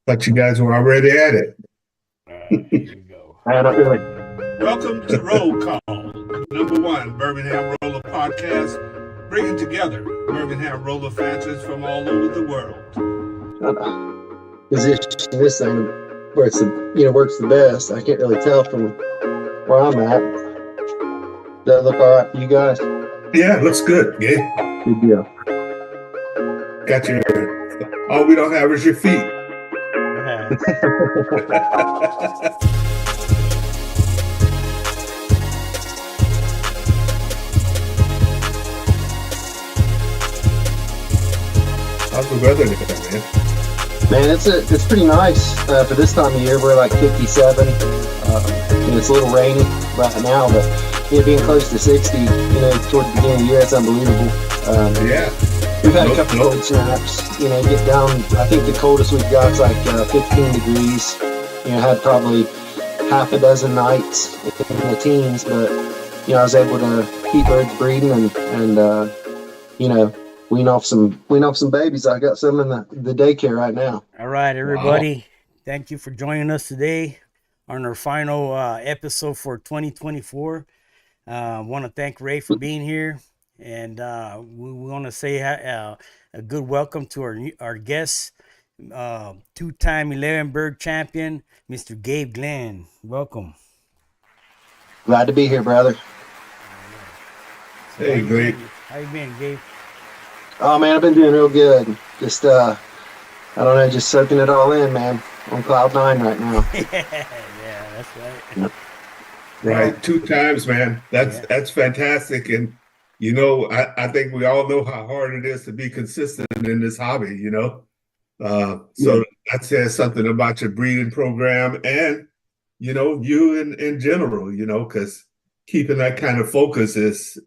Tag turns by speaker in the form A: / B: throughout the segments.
A: Thought you guys were already at it.
B: Here we go.
C: Not really.
D: Welcome to Roll Call, number one Birmingham Roller podcast, bringing together Birmingham Roller fans from all over the world.
C: Position this thing where it's works the best. I can't really tell from where I'm at. Does that look all right for you guys?
A: Yeah, looks good, Gabe.
C: Good deal.
A: Got your. All we don't have is your feet. How's the weather today, man?
C: Man, it's pretty nice for this time of year. We're like 57. It's a little rainy right now, but being close to 60, toward the beginning of the year, it's unbelievable.
A: Yeah.
C: We've had a couple cold snaps, get down. I think the coldest we've got is like 15 degrees. Had probably half a dozen nights in the teens, but, I was able to keep birds breeding and wean off some babies. I got some in the daycare right now.
B: All right, everybody. Wow. Thank you for joining us today on our final episode for 2024. I want to thank Ray for being here. And we want to say a good welcome to our guest, two-time 11-bird champion, Mr. Gabe Glenn. Welcome.
C: Glad to be here, brother.
A: Hey, Gabe.
B: How you been, Gabe?
C: Oh, man, I've been doing real good. Just, I don't know, just soaking it all in, man. On cloud nine right now.
B: yeah, that's right. Yep.
A: Right, 2 times, man. That's fantastic. And I think we all know how hard it is to be consistent in this hobby, So that says something about your breeding program and, you in general, because keeping that kind of focus is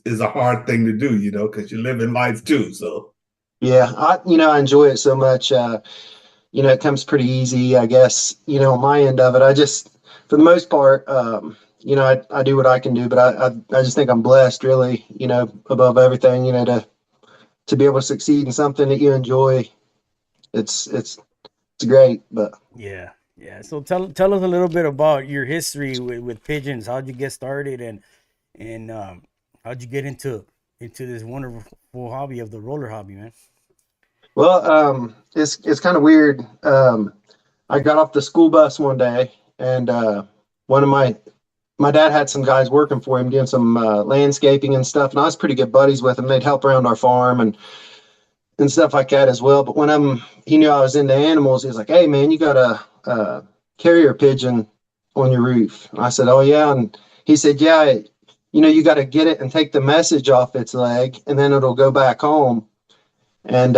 A: a hard thing to do, because you live in life too. So
C: yeah, I enjoy it so much. It comes pretty easy, I guess, on my end of it. I just, for the most part, I do what I can do, but I just think I'm blessed, really, above everything, to be able to succeed in something that you enjoy. It's great, but
B: yeah. So tell us a little bit about your history with pigeons. How'd you get started, and how'd you get into this wonderful hobby of the roller hobby, man?
C: Well, it's kind of weird. I got off the school bus one day, and one of my dad had some guys working for him doing some landscaping and stuff, and I was pretty good buddies with them. They'd help around our farm and stuff like that as well. But when he knew I was into animals, he was like, "Hey, man, you got a carrier pigeon on your roof." And I said, "Oh, yeah." And he said, "Yeah, you got to get it and take the message off its leg, and then it'll go back home." And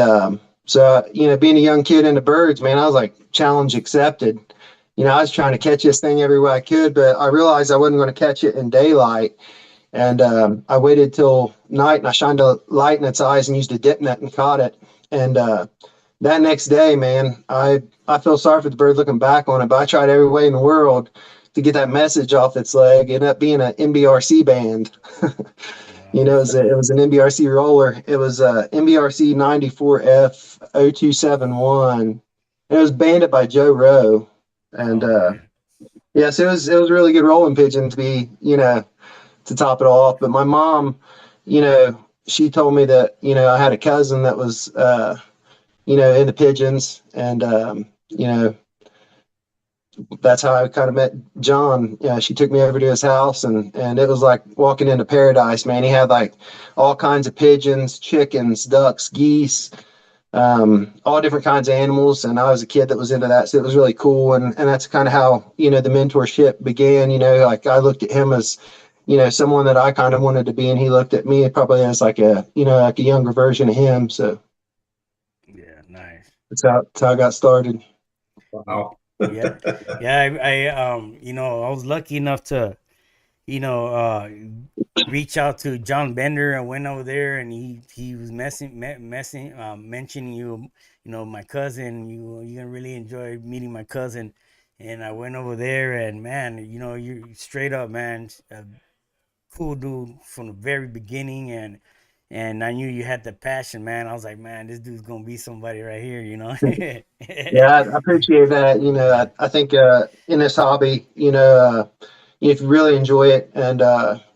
C: so, being a young kid into birds, man, I was like, challenge accepted. I was trying to catch this thing everywhere I could, but I realized I wasn't going to catch it in daylight. And I waited till night, and I shined a light in its eyes and used a dip net and caught it. And that next day, man, I feel sorry for the bird looking back on it, but I tried every way in the world to get that message off its leg. It ended up being an MBRC band. It was an MBRC roller. It was MBRC 94F0271. It was banded by Joe Rowe. And yes, it was a really good rolling pigeon to be, to top it all off. But my mom, she told me that, I had a cousin that was, into pigeons. And, that's how I kind of met John. She took me over to his house, and it was like walking into paradise, man. He had like all kinds of pigeons, chickens, ducks, geese, all different kinds of animals. And I was a kid that was into that. So it was really cool. And that's kind of how, the mentorship began. Like I looked at him as, someone that I kind of wanted to be, and he looked at me probably as like a younger version of him. So
B: yeah, nice.
C: That's how I got started.
A: Wow.
B: yeah. I was lucky enough to, reach out to John Bender. I went over there, and he was mentioning my cousin. You're gonna really enjoy meeting my cousin. And I went over there, and man, you're straight up, man, a cool dude from the very beginning, and and I knew you had the passion, man. I was like, man, this dude's gonna be somebody right here, you know.
C: Yeah, I appreciate that. I think in this hobby, if you really enjoy it and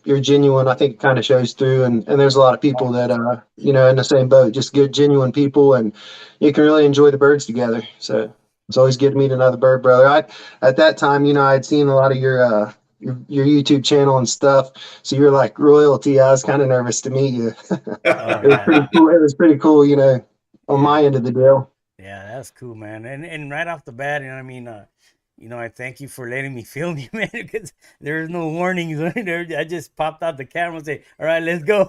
C: you're genuine, I think it kind of shows through. And there's a lot of people that in the same boat, just good, genuine people, and you can really enjoy the birds together. So it's always good to meet another bird brother. At that time, I'd seen a lot of your YouTube channel and stuff. So you're like royalty. I was kind of nervous to meet you.
B: Oh
C: It was
B: yeah,
C: pretty cool. It was pretty cool, on
B: yeah.
C: my end of the deal.
B: Yeah, that's cool, man. And right off the bat, I mean, I thank you for letting me film you, man, because there's no warnings there. I just popped out the camera and say, "All right, let's go."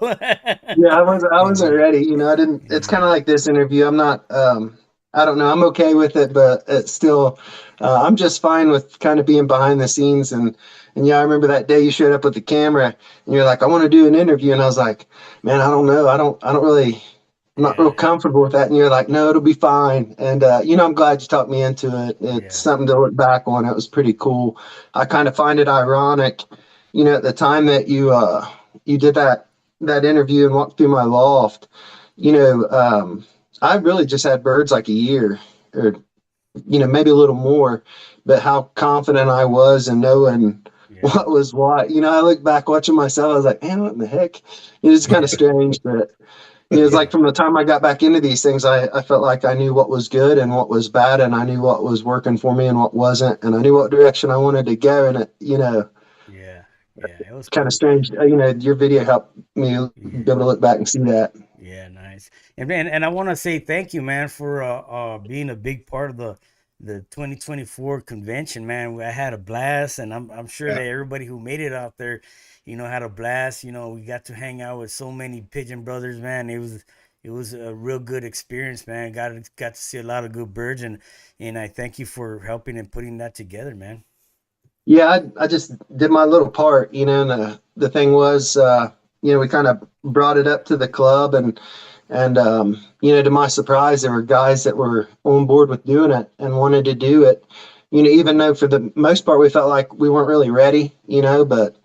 C: Yeah, I wasn't
B: Yeah,
C: ready. I didn't. It's kind of like this interview. I'm not. I don't know. I'm okay with it, but it's still. I'm just fine with kind of being behind the scenes. And yeah, I remember that day you showed up with the camera and you're like, "I want to do an interview," and I was like, "Man, I don't know. I don't really. I'm not real
B: yeah,
C: comfortable with that." And you're like, "No, it'll be fine." And I'm glad you talked me into it. It's
B: yeah,
C: something to look back on. It was pretty cool. I kind of find it ironic, at the time that you did that interview and walked through my loft. I really just had birds like a year, or maybe a little more, but how confident I was in knowing
B: yeah,
C: what was what. I look back watching myself, I was like, man, what in the heck? It's kind of strange, but it's like
B: yeah,
C: from the time I got back into these things, I felt like I knew what was good and what was bad, and I knew what was working for me and what wasn't, and I knew what direction I wanted to go. And
B: yeah, yeah. It was
C: kind of
B: cool, man.
C: strange. Your video helped me be
B: Yeah.
C: able to look back and see that.
B: Yeah, nice. And I want to say thank you, man, for being a big part of the 2024 convention, man. I had a blast, and I'm sure
A: Yeah.
B: that everybody who made it out there, had a blast. We got to hang out with so many pigeon brothers, man. It was a real good experience, man. Got to see a lot of good birds, and I thank you for helping and putting that together, man.
C: Yeah, I just did my little part, and the thing was, we kind of brought it up to the club, and to my surprise, there were guys that were on board with doing it and wanted to do it. Even though for the most part we felt like we weren't really ready, but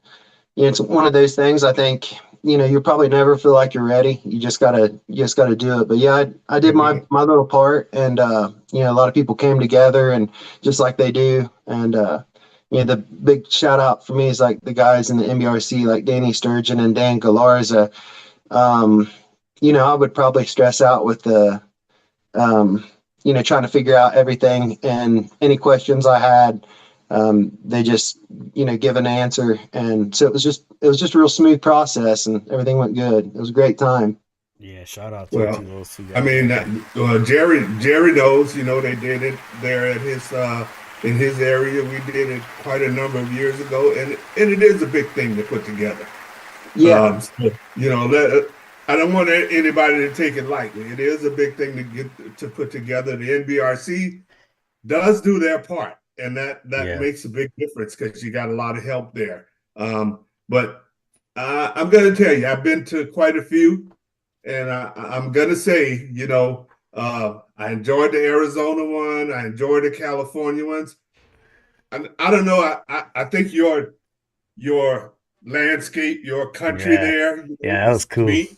C: it's one of those things. I think you probably never feel like you're ready. You just gotta do it. But yeah, I did my
A: Mhm.
C: my little part, and a lot of people came together, and just like they do, and the big shout out for me is like the guys in the MBRC, like Danny Sturgeon and Dan Galarza. Um, I would probably stress out with um, trying to figure out everything, and any questions I had, they just, give an answer. And so it was just a real smooth process, and everything went good. It was a great time.
B: Yeah, shout out to
A: Well,
B: those two
A: I
B: guys,
A: mean,
B: man.
A: Jerry knows. They did it there at his in his area. We did it quite a number of years ago, and it is a big thing to put together.
C: Yeah.
A: So, I don't want anybody to take it lightly. It is a big thing to put together. The NBRC does do their part, and that
B: Yeah,
A: makes a big difference because you got a lot of help there. But I'm going to tell you, I've been to quite a few, and I'm going to say, I enjoyed the Arizona one. I enjoyed the California ones. I don't know. I think your landscape, your country
B: yeah,
A: there,
B: yeah. That was
A: is
B: cool.
A: me.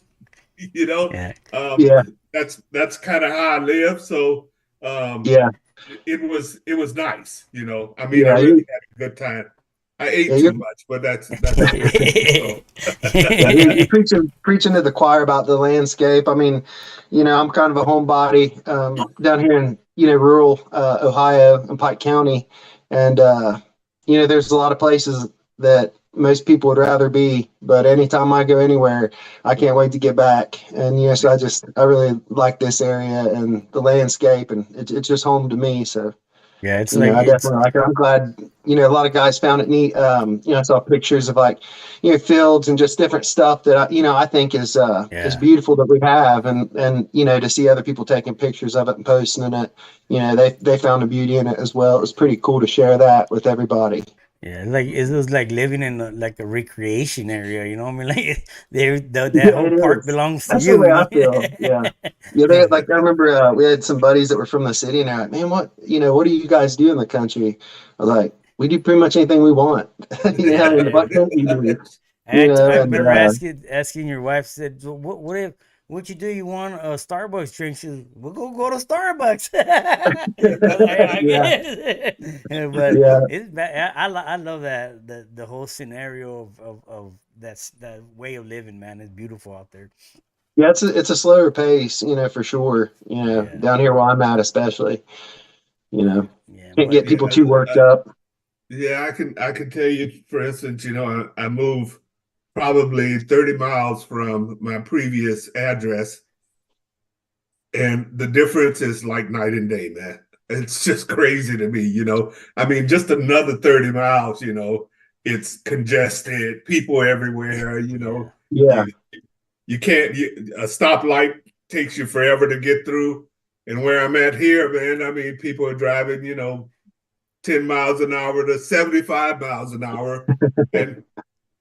A: You know,
B: Yeah,
A: um,
C: Yeah.
A: that's kind of how I live. So um,
C: Yeah.
A: it was nice. I mean, I
C: Yeah.
A: really had a good time. I ate
C: Yeah.
A: too much, but that's a different story.
C: Yeah, you're preaching to the choir about the landscape. I mean, I'm kind of a homebody down here in rural Ohio and Pike County, and there's a lot of places that most people would rather be. But anytime I go anywhere, I can't wait to get back. And yes, I really like this area and the landscape, and it's just home to me. So
B: yeah. It's like
C: I
B: it's
C: definitely like it. I'm glad, a lot of guys found it neat. I saw pictures of like, fields and just different stuff that I think is
B: yeah.
C: beautiful that we have, and to see other people taking pictures of it and posting it, they found a beauty in it as well. It was pretty cool to share that with everybody.
B: Yeah, like it was like living in like a recreation area, you know what I mean? Like that
C: Yeah,
B: whole
C: it
B: park
C: is.
B: belongs to
C: That's the
B: you,
C: way
B: you
C: I
B: know?
C: feel. Yeah. Yeah, like I remember we had some buddies that were from the city, and they're like, "Man, what do you guys do in the country?" I was like, "We do pretty much anything we want." And what couldn't you do?
B: I
C: and
B: remember asking your wife. Said, "So what you do? You want a Starbucks drink?" She said, "We'll go to Starbucks." I
C: yeah,
B: get it. But
C: yeah,
B: I love that the whole scenario of that way of living, man. It's beautiful out there.
C: yeah. It's a slower pace, for sure.
B: Yeah,
C: Down here where I'm at, especially,
B: yeah.
C: can't
B: But
C: get
A: Yeah,
C: people too worked up.
A: yeah. I can tell you, for instance, I moved probably 30 miles from my previous address, and the difference is like night and day, man. It's just crazy to me. I mean, just another 30 miles, it's congested, people everywhere,
B: yeah,
C: Yeah,
A: you you can't a stoplight takes you forever to get through. And where I'm at here, man, I mean, people are driving, 10 miles an hour to 75 miles an hour, and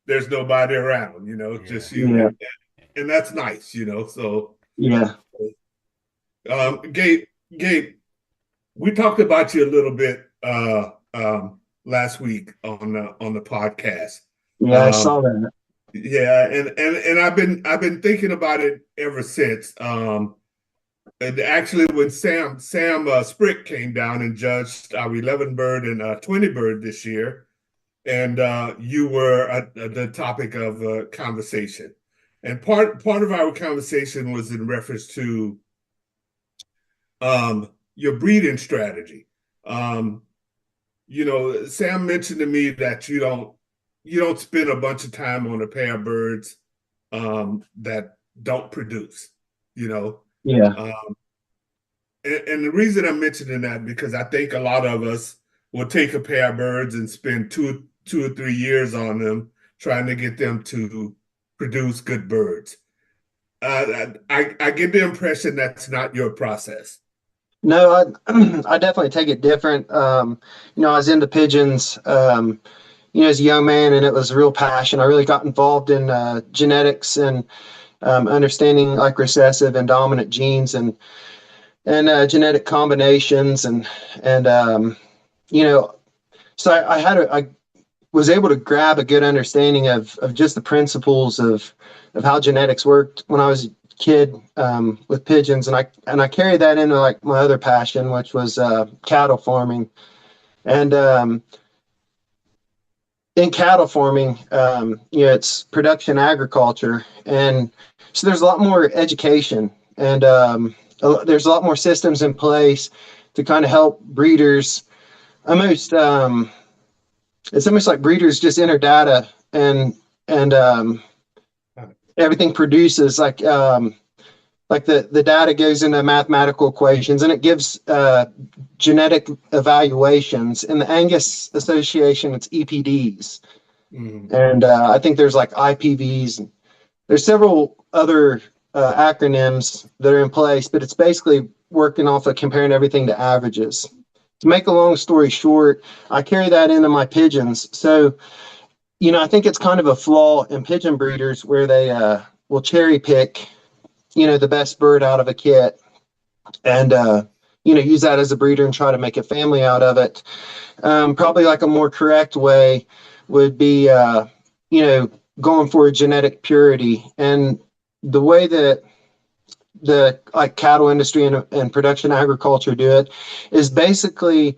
A: there's nobody around,
B: yeah,
A: just you.
C: yeah,
A: And that's nice. So,
C: yeah,
A: Gabe, we talked about you a little bit last week on the podcast.
C: yeah. I
A: Um,
C: saw that.
A: yeah, and I've been thinking about it ever since. And actually, when Sam Sprick came down and judged our 11 bird and 20 bird this year, and you were the topic of conversation, and part of our conversation was in reference to your breeding strategy. Um, Sam mentioned to me that you don't spend a bunch of time on a pair of birds that don't produce. You know,
C: Yeah,
A: um, and the reason I'm mentioning that because I think a lot of us will take a pair of birds and spend 2 or 3 years on them trying to get them to produce good birds. I get the impression that's not your process.
C: no, I I definitely take it different. I was into pigeons, as a young man, and it was a real passion. I really got involved in genetics and understanding like recessive and dominant genes and genetic combinations and so I was able to grab a good understanding of just the principles of how genetics worked when I was a kid with pigeons, and I carried that into like my other passion, which was cattle farming. And in cattle farming, it's production agriculture, and so there's a lot more education, and there's a lot more systems in place to kind of help breeders. Almost, it's almost like breeders just enter data and everything produces like the data goes into mathematical equations, and it gives genetic evaluations. In the Angus Association, it's EPDs.
A: Mm.
C: And I think there's like IPVs. And there's several other acronyms that are in place, but it's basically working off of comparing everything to averages. To make a long story short, I carry that into my pigeons. So, I think it's kind of a flaw in pigeon breeders where they will cherry pick, the best bird out of a kit and, use that as a breeder and try to make a family out of it. Probably like a more correct way would be, going for a genetic purity. And the way that the like cattle industry and production agriculture do it is basically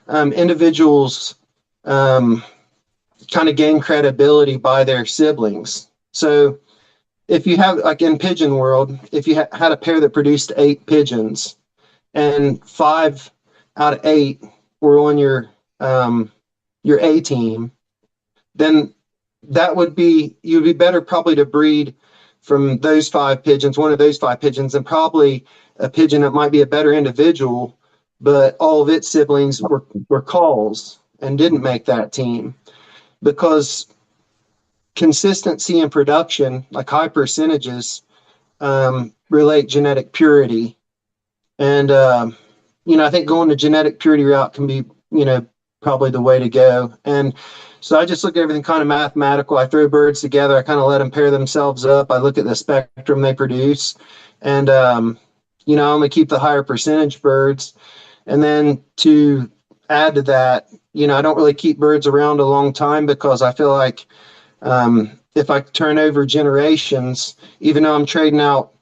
C: individuals kind of gain credibility by their siblings. So if you have like in pigeon world, if you had a pair that produced 8 pigeons and 5 out of 8 were on your A team, then you'd be better probably to breed from those 5 pigeons, one of those 5 pigeons, and probably a pigeon that might be a better individual, but all of its siblings were calls and didn't make that team. Because consistency in production, like high percentages, relate genetic purity. And, I think going the genetic purity route can be, probably the way to go. And so I just look at everything kind of mathematical. I throw birds together. I kind of let them pair themselves up. I look at the spectrum they produce. And, I only keep the higher percentage birds. And then to add to that, I don't really keep birds around a long time because I feel like if I turn over generations, even though I'm trading out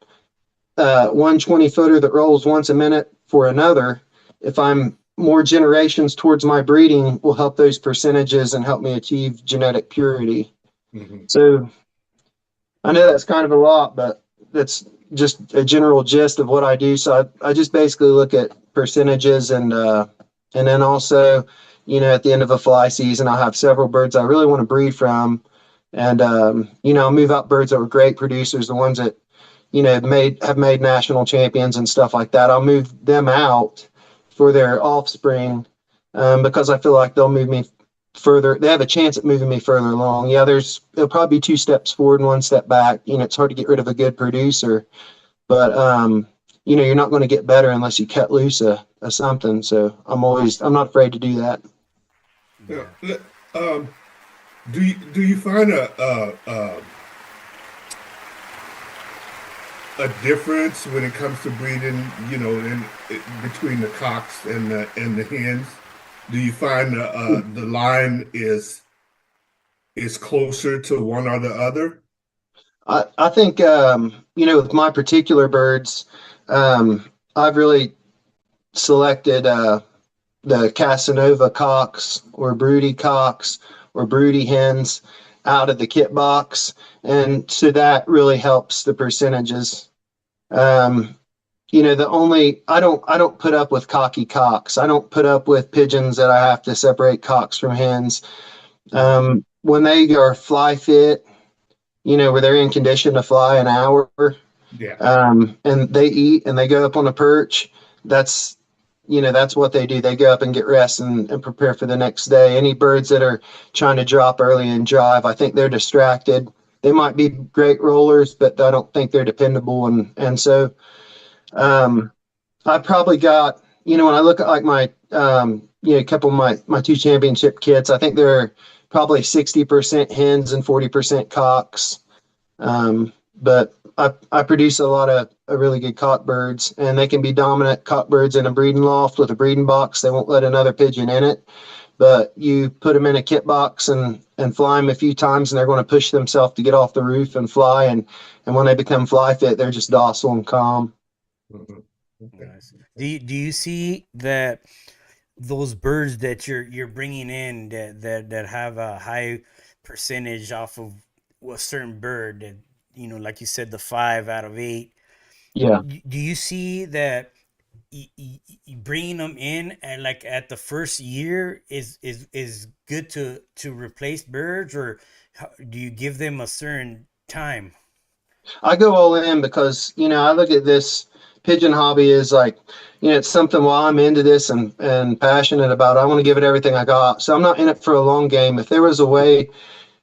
C: one 20-footer that rolls once a minute for another, if I'm more generations towards my breeding will help those percentages and help me achieve genetic purity.
A: Mm-hmm.
C: So I know that's kind of a lot, but that's just a general gist of what I do. So I just basically look at percentages and then also, at the end of a fly season, I'll have several birds I really want to breed from. And, I'll move out birds that were great producers, the ones that, have made national champions and stuff like that. I'll move them out for their offspring because I feel like they'll move me further. They have a chance at moving me further along. Yeah, it'll probably be 2 steps forward and 1 step back. It's hard to get rid of a good producer, but you're not going to get better unless you cut loose a something. So I'm not afraid to do that.
A: Yeah. Do you find a difference when it comes to breeding, in between the cocks and the hens? Do you find the line is closer to one or the other?
C: I think with my particular birds, I've really selected the Casanova cocks or broody cocks or broody hens out of the kit box, and so that really helps the percentages. I don't put up with cocky cocks. I don't put up with pigeons that I have to separate cocks from hens. When they are fly fit, where they're in condition to fly an hour, and they eat and they go up on a perch, that's what they do. They go up and get rest and prepare for the next day. Any birds that are trying to drop early and drive, I think they're distracted. They might be great rollers, but I don't think they're dependable. And so I probably got, when I look at like my, a couple of my 2 championship kits, I think they're probably 60% hens and 40% cocks. But I produce a lot of really good cock birds, and they can be dominant cock birds in a breeding loft with a breeding box. They won't let another pigeon in it, but you put them in a kit box and fly them a few times, and they're going to push themselves to get off the roof and fly. And when they become fly fit, they're just docile and calm.
A: Mm-hmm. Okay.
B: Nice. Do you see that those birds that you're bringing in that have a high percentage off of a certain bird that, like you said, the 5 out of 8?
C: Yeah.
B: Do you see that bringing them in and like at the first year is good to replace birds, or do you give them a certain time?
C: I go all in because, I look at this pigeon hobby as like, it's something while I'm into this and passionate about, I want to give it everything I got. So I'm not in it for a long game. If there was a way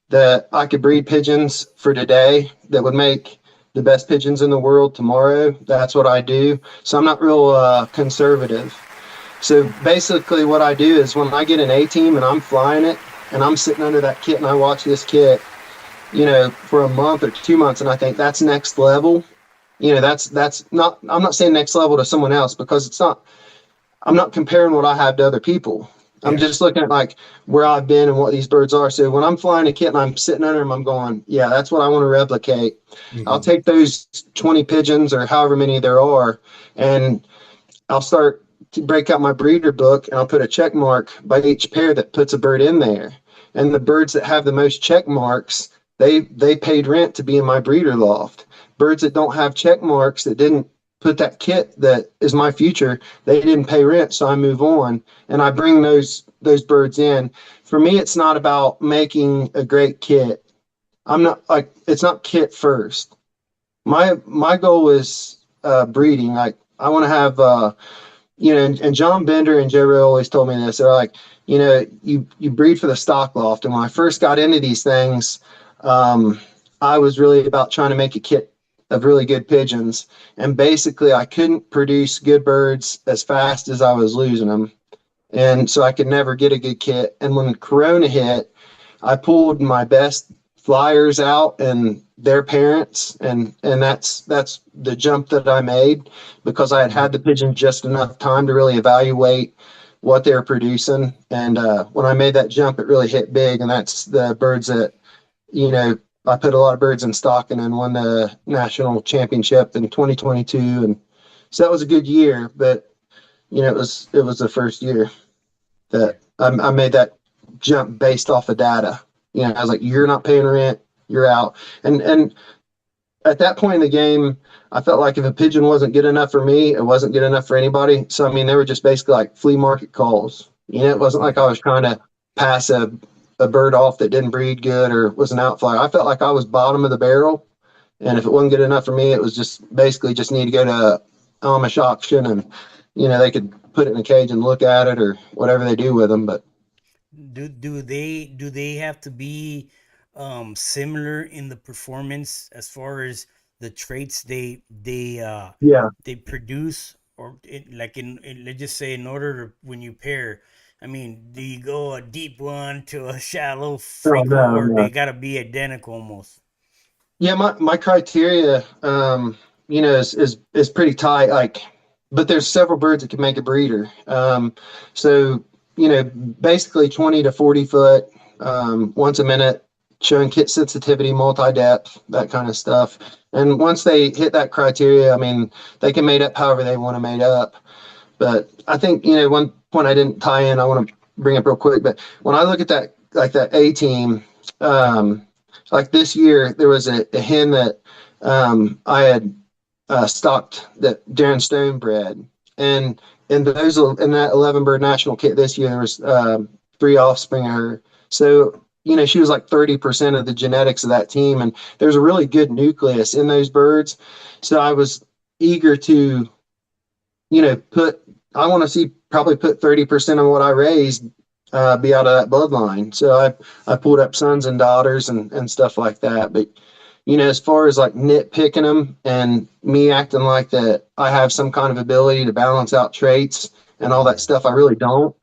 C: that I could breed pigeons for today that would make the best pigeons in the world tomorrow, that's what I do. So I'm not real conservative. So basically what I do is when I get an A team and I'm flying it and I'm sitting under that kit and I watch this kit, for a month or 2 months, and I think that's next level. That's not, I'm not saying next level to someone else because I'm not comparing what I have to other people. I'm just looking at like where I've been and what these birds are. So when I'm flying a kit and I'm sitting under them, I'm going, yeah, that's what I want to replicate. Mm-hmm. I'll take those 20 pigeons or however many there are, and I'll start to break out my breeder book, and I'll put a check mark by each pair that puts a bird in there. And the birds that have the most check marks, they paid rent to be in my breeder loft. Birds that don't have check marks, that didn't put that kit that is my future, they didn't pay rent, so I move on and I bring those birds in. For me, it's not about making a great kit. It's not kit first. My goal is breeding. Like I want to have and John Bender and Joe Rowe always told me this. They're like, you breed for the stock loft. And when I first got into these things, I was really about trying to make a kit of really good pigeons. And basically I couldn't produce good birds as fast as I was losing them. And so I could never get a good kit. And when Corona hit, I pulled my best flyers out and their parents. And that's the jump that I made, because I had the pigeon just enough time to really evaluate what they were producing. And when I made that jump, it really hit big. And that's the birds that, I put a lot of birds in stock and then won the national championship in 2022. And so that was a good year, but it was the first year that I made that jump based off of data. I was like, you're not paying rent, you're out. And at that point in the game, I felt like if a pigeon wasn't good enough for me, it wasn't good enough for anybody. So, I mean, they were just basically like flea market calls. It wasn't like I was trying to pass a bird off that didn't breed good or was an outflyer. I felt like I was bottom of the barrel. And if it wasn't good enough for me, it was just basically just need to go to Amish auction and, they could put it in a cage and look at it or whatever they do with them. But
B: do they have to be similar in the performance as far as the traits
C: yeah,
B: they produce, or like let's just say in order to, when you pair, I mean, do you go a deep one to a shallow
C: no,
B: frequent,
C: no,
B: or
C: no.
B: they got to be identical almost?
C: Yeah, my criteria, is pretty tight. Like, but there's several birds that can make a breeder. So basically 20 to 40 foot, once a minute, showing kit sensitivity, multi depth, that kind of stuff. And once they hit that criteria, I mean, they can mate up however they want to mate up. But I think one point I didn't tie in, I want to bring up real quick. But when I look at that, like that A team, like this year, there was a hen that I had stocked that Darren Stone bred, and in that 11 bird national kit this year, there was 3 offspring of her. So she was like 30% of the genetics of that team, and there's a really good nucleus in those birds. So I was eager to put. I want to see probably put 30% of what I raised be out of that bloodline. So I pulled up sons and daughters and stuff like that. But as far as like nitpicking them and me acting like that I have some kind of ability to balance out traits and all that stuff, I really don't.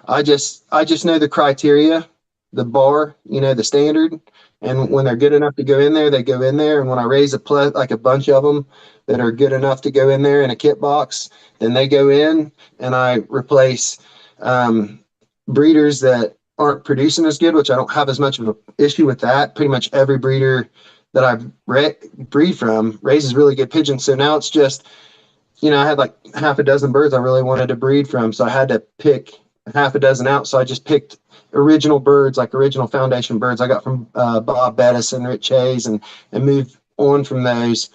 C: I just know the criteria, the bar, the standard, and when they're good enough to go in there, they go in there. And when I raise like a bunch of them that are good enough to go in there in a kit box, then they go in, and I replace breeders that aren't producing as good, which I don't have as much of an issue with that. Pretty much every breeder that I breed from raises really good pigeons. So now it's just, I had like half a dozen birds I really wanted to breed from. So I had to pick half a dozen out. So I just picked original birds, like original foundation birds I got from Bob Bettis and Rich Hayes, and moved on from those,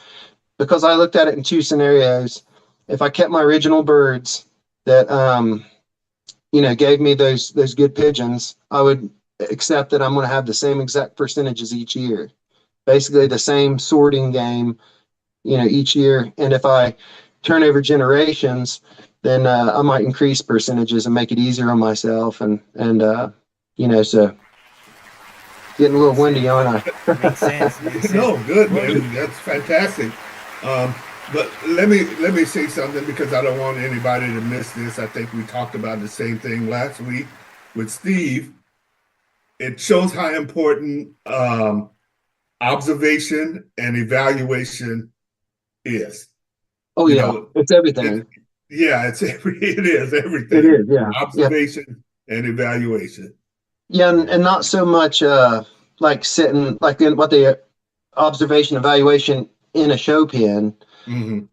C: because I looked at it in 2 scenarios. If I kept my original birds that, gave me those good pigeons, I would accept that I'm going to have the same exact percentages each year, basically the same sorting game, each year. And if I turn over generations, then I might increase percentages and make it easier on myself. And so getting a little windy, aren't I?
B: Makes sense. Makes sense.
A: No, good, man. That's fantastic. But let me say something, because I don't want anybody to miss this. I think we talked about the same thing last week with Steve. It shows how important observation and evaluation is.
C: Oh yeah, it's everything.
A: It is everything.
C: It is, yeah.
A: Observation and evaluation.
C: Yeah, and not so much like sitting like in what the observation evaluation in a show pen.
A: Mm-hmm.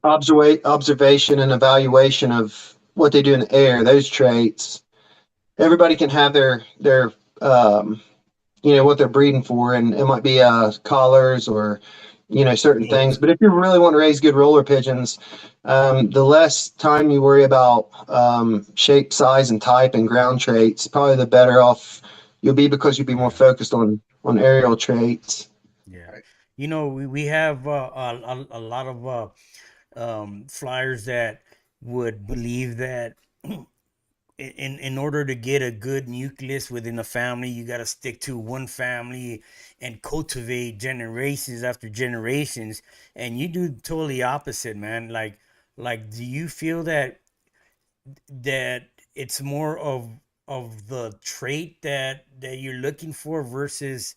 C: Observation and evaluation of what they do in the air, those traits. Everybody can have their what they're breeding for, and it might be collars or certain things. But if you really want to raise good roller pigeons, the less time you worry about shape, size, and type and ground traits, probably the better off you'll be, because you'll be more focused on aerial traits.
B: Yeah, we have a lot of flyers that would believe that in order to get a good nucleus within a family, you got to stick to one family and cultivate generations after generations. And you do totally opposite, man. Like, do you feel that it's more of the trait that you're looking for versus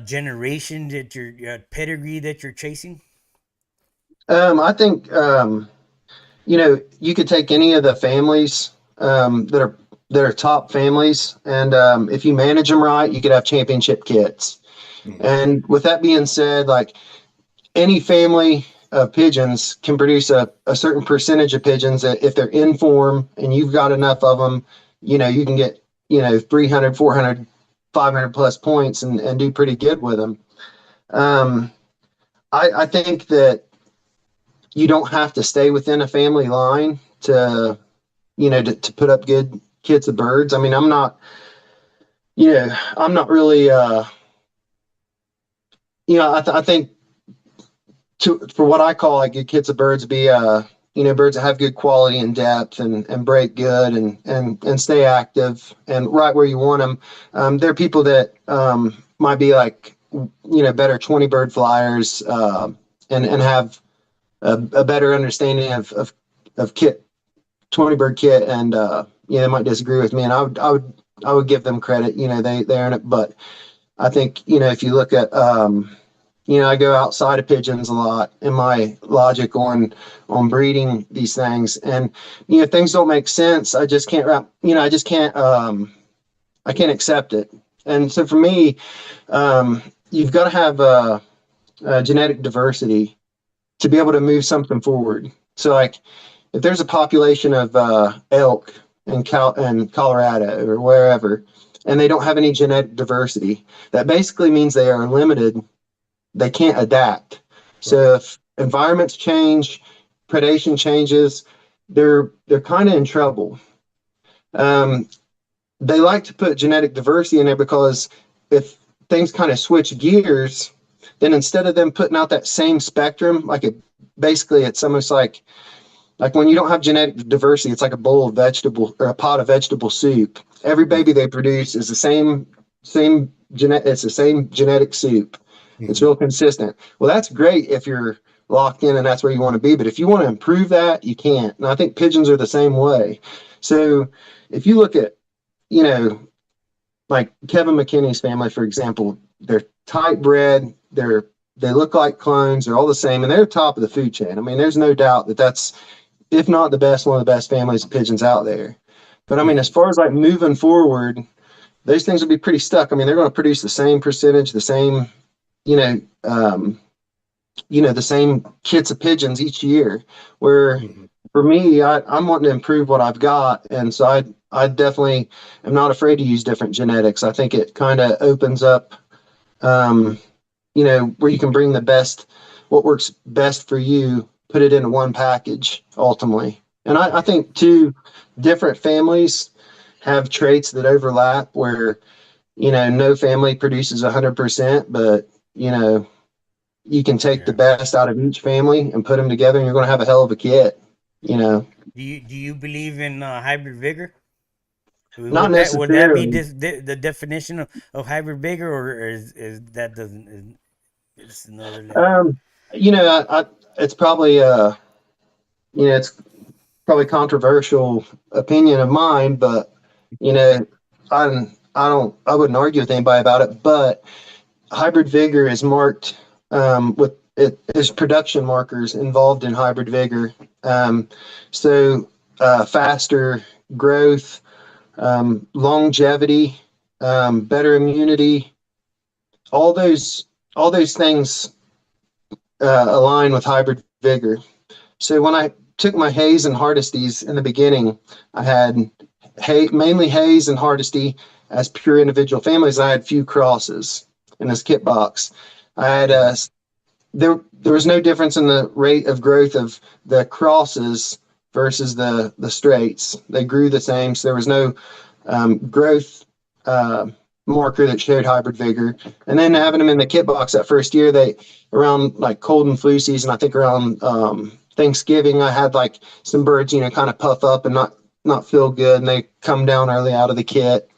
B: generation that your pedigree that you're chasing?
C: I think you could take any of the families that are top families, and if you manage them right, you could have championship kits. And with that being said, like any family of pigeons can produce a certain percentage of pigeons that if they're in form and you've got enough of them, you know, you can get, you know, 300, 400, 500 plus points and do pretty good with them. I think that you don't have to stay within a family line to, you know, to put up good kits of birds. I mean, I'm not really, you know, I think for what I call like good kits of birds be, you know, birds that have good quality and depth and break good and stay active and right where you want them. There are people that might be like, you know, better 20 bird flyers and have a better understanding of kit 20 bird kit, and you know, they might disagree with me, and I would give them credit. You know, they earn it, but I think, you know, if you look at you know, I go outside of pigeons a lot in my logic on breeding these things, and you know, things don't make sense. I just can't wrap. You know, I can't accept it. And so for me, you've got to have genetic diversity to be able to move something forward. So like if there's a population of elk in Colorado or wherever, and they don't have any genetic diversity, that basically means they are limited. They can't adapt. So if environments change, predation changes, they're kind of in trouble. They like to put genetic diversity in there because if things kind of switch gears, then instead of them putting out that same spectrum, like basically it's almost like when you don't have genetic diversity, it's like a bowl of vegetable or a pot of vegetable soup. Every baby they produce is the same it's the same genetic soup. It's real consistent. Well, that's great if you're locked in and that's where you want to be. But if you want to improve that, you can't. And I think pigeons are the same way. So if you look at, you know, like Kevin McKinney's family, for example, they're tight bred. They look like clones. They're all the same, and they're top of the food chain. I mean, there's no doubt that that's, if not the best, one of the best families of pigeons out there. But I mean, as far as like moving forward, those things will be pretty stuck. I mean, they're going to produce the same percentage, the same, the same kits of pigeons each year. Where for me, I'm wanting to improve what I've got, and so I definitely am not afraid to use different genetics. I think it kind of opens up, where you can bring the best, what works best for you, put it into one package ultimately. And I think too, different families have traits that overlap where, no family produces 100%, but you can take the best out of each family and put them together, and you're going to have a hell of a kit. Do
B: you believe in hybrid vigor?
C: Not necessarily.
B: Would that be the definition of hybrid vigor, or is that doesn't? It's another level.
C: It's probably it's probably controversial opinion of mine, but I wouldn't argue with anybody about it. But hybrid vigor is marked with it. There's production markers involved in hybrid vigor. So faster growth, longevity, better immunity, all those things align with hybrid vigor. So when I took my Hayes and Hardesties in the beginning, I had mainly Hayes and Hardesty as pure individual families. I had few crosses in this kit box. I had there was no difference in the rate of growth of the crosses versus the straights. They grew the same, so there was no growth marker that showed hybrid vigor. And then having them in the kit box that first year, around like cold and flu season, I think around Thanksgiving, I had like some birds, kind of puff up and not feel good, and they come down early out of the kit.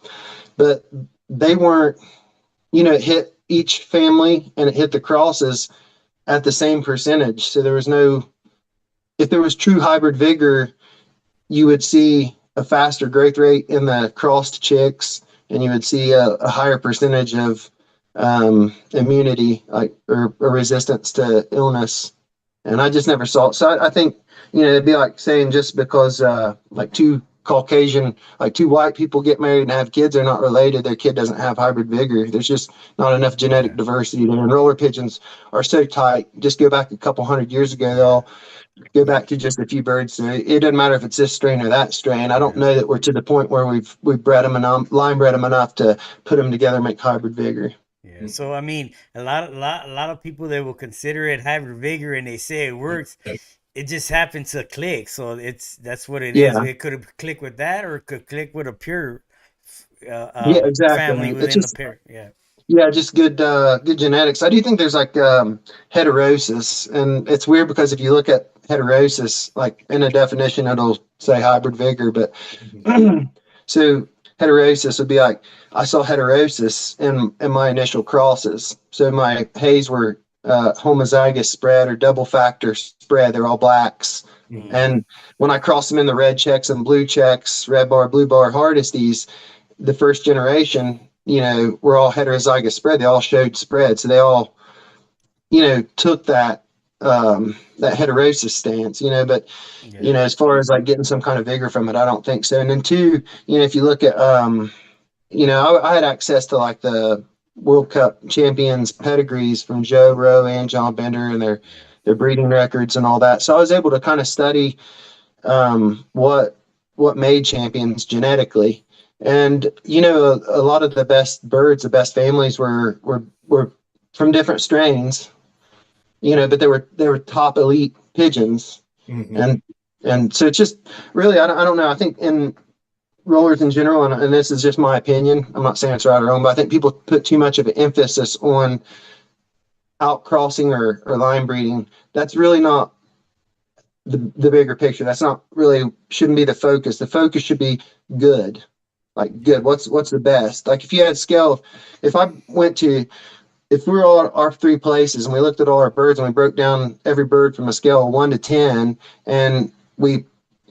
C: But they weren't, it hit each family and it hit the crosses at the same percentage. So there was if there was true hybrid vigor, you would see a faster growth rate in the crossed chicks, and you would see a higher percentage of immunity, or resistance to illness. And I just never saw it. So I think, it'd be like saying just because like two Caucasian, like two white people get married and have kids, they're not related. Their kid doesn't have hybrid vigor. There's just not enough genetic diversity there. And roller pigeons are so tight. Just go back a couple hundred years ago, they all go back to just a few birds. So it doesn't matter if it's this strain or that strain. I don't know that we're to the point where we've bred them enough, line bred them enough to put them together and make hybrid vigor.
B: Yeah. So I mean, a lot of people that will consider it hybrid vigor and they say it works. It just happened to click. So that's what it is. It could have clicked with that, or it could click with a pure
C: exactly.
B: family within the pair.
C: Yeah, just good genetics. I do think there's like heterosis, and it's weird because if you look at heterosis, like in a definition, it'll say hybrid vigor, but so heterosis would be like, I saw heterosis in my initial crosses. So my hays were homozygous spread or double factor spread. They're all blacks. Mm-hmm. And when I crossed them in the red checks and blue checks, red bar, blue bar hardesties, the first generation, were all heterozygous spread. They all showed spread. So they all, took that heterosis stance, but, as far as like getting some kind of vigor from it, I don't think so. And then two, if you look at, I had access to like the World Cup champions pedigrees from Joe Rowe and John Bender and their breeding records and all that. So I was able to kind of study what made champions genetically. And, a lot of the best birds, the best families were from different strains, but they were top elite pigeons. Mm-hmm. And so it's just really, I don't know. I think in rollers in general, and this is just my opinion, I'm not saying it's right or wrong, but I think people put too much of an emphasis on outcrossing or line breeding. That's really not the bigger picture. That's not really, shouldn't be the focus. The focus should be good. Like good. What's the best? Like if you had scale, if we were all our three places and we looked at all our birds and we broke down every bird from a scale of 1 to 10, and we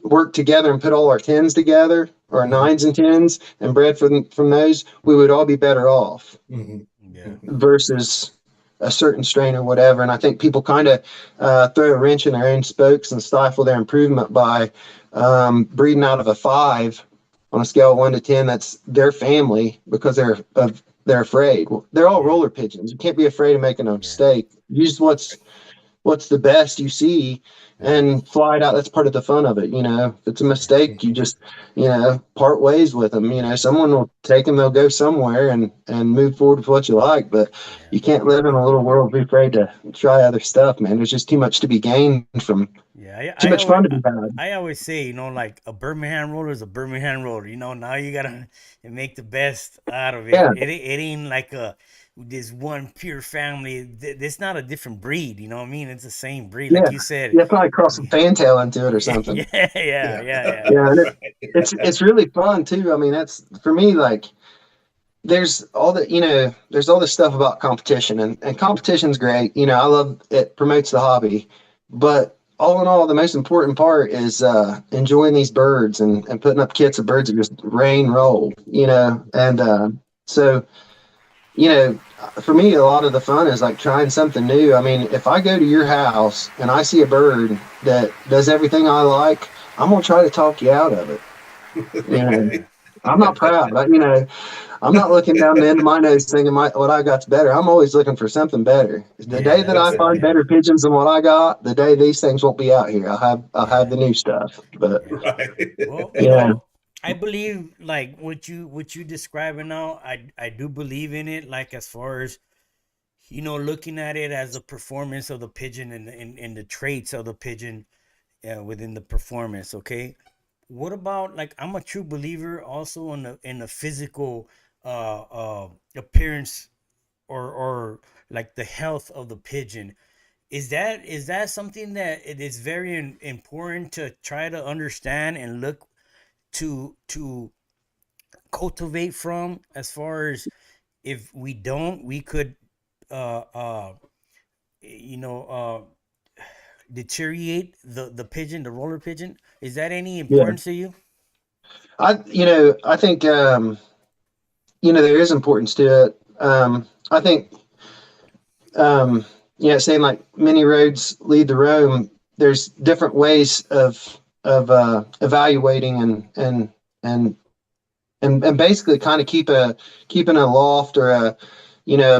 C: worked together and put all our 10s together, or 9s and 10s, and bred from those, we would all be better off. Mm-hmm. Versus a certain strain or whatever. And I think people kind of throw a wrench in their own spokes and stifle their improvement by breeding out of a 5 on a scale of 1 to 10. That's their family because they're afraid. Well, they're all roller pigeons. You can't be afraid of making a mistake. Use what's the best you see and fly it out. That's part of the fun of it. If it's a mistake, you just, part ways with them. Someone will take them, they'll go somewhere and move forward with what you like, but you can't live in a little world, be afraid to try other stuff, man. There's just too much to be gained from too much fun to be bad.
B: I always say, like a Birmingham roller is a Birmingham roller. Now you got to make the best out of it. Yeah. It ain't like this one pure family. It's not a different breed, you know what I mean? It's the same breed, like you said.
C: Yeah, probably cross some fantail into it or something.
B: Yeah.
C: And it's really fun too. I mean, that's for me. Like, there's all this stuff about competition, and competition's great. I love it. Promotes the hobby, but all in all, the most important part is enjoying these birds and putting up kits of birds that just rain roll. And so. For me, a lot of the fun is like trying something new. I mean, if I go to your house and I see a bird that does everything I like, I'm going to try to talk you out of it. I'm not proud. I'm not looking down the end of my nose thinking what I got's better. I'm always looking for something better. The day that I find better pigeons than what I got, the day these things won't be out here. I'll have the new stuff. But
B: well, I believe like what you describing now. I do believe in it. Like as far as looking at it as a performance of the pigeon and the traits of the pigeon within the performance. Okay, what about like I'm a true believer also in the physical appearance or like the health of the pigeon. Is that something that it is very important to try to understand and look to cultivate from, as far as if we don't, we could deteriorate the pigeon, the roller pigeon? Is that any importance to you?
C: I think there is importance to it. I think saying like many roads lead to Rome, there's different ways of evaluating and basically kind of keeping a loft or a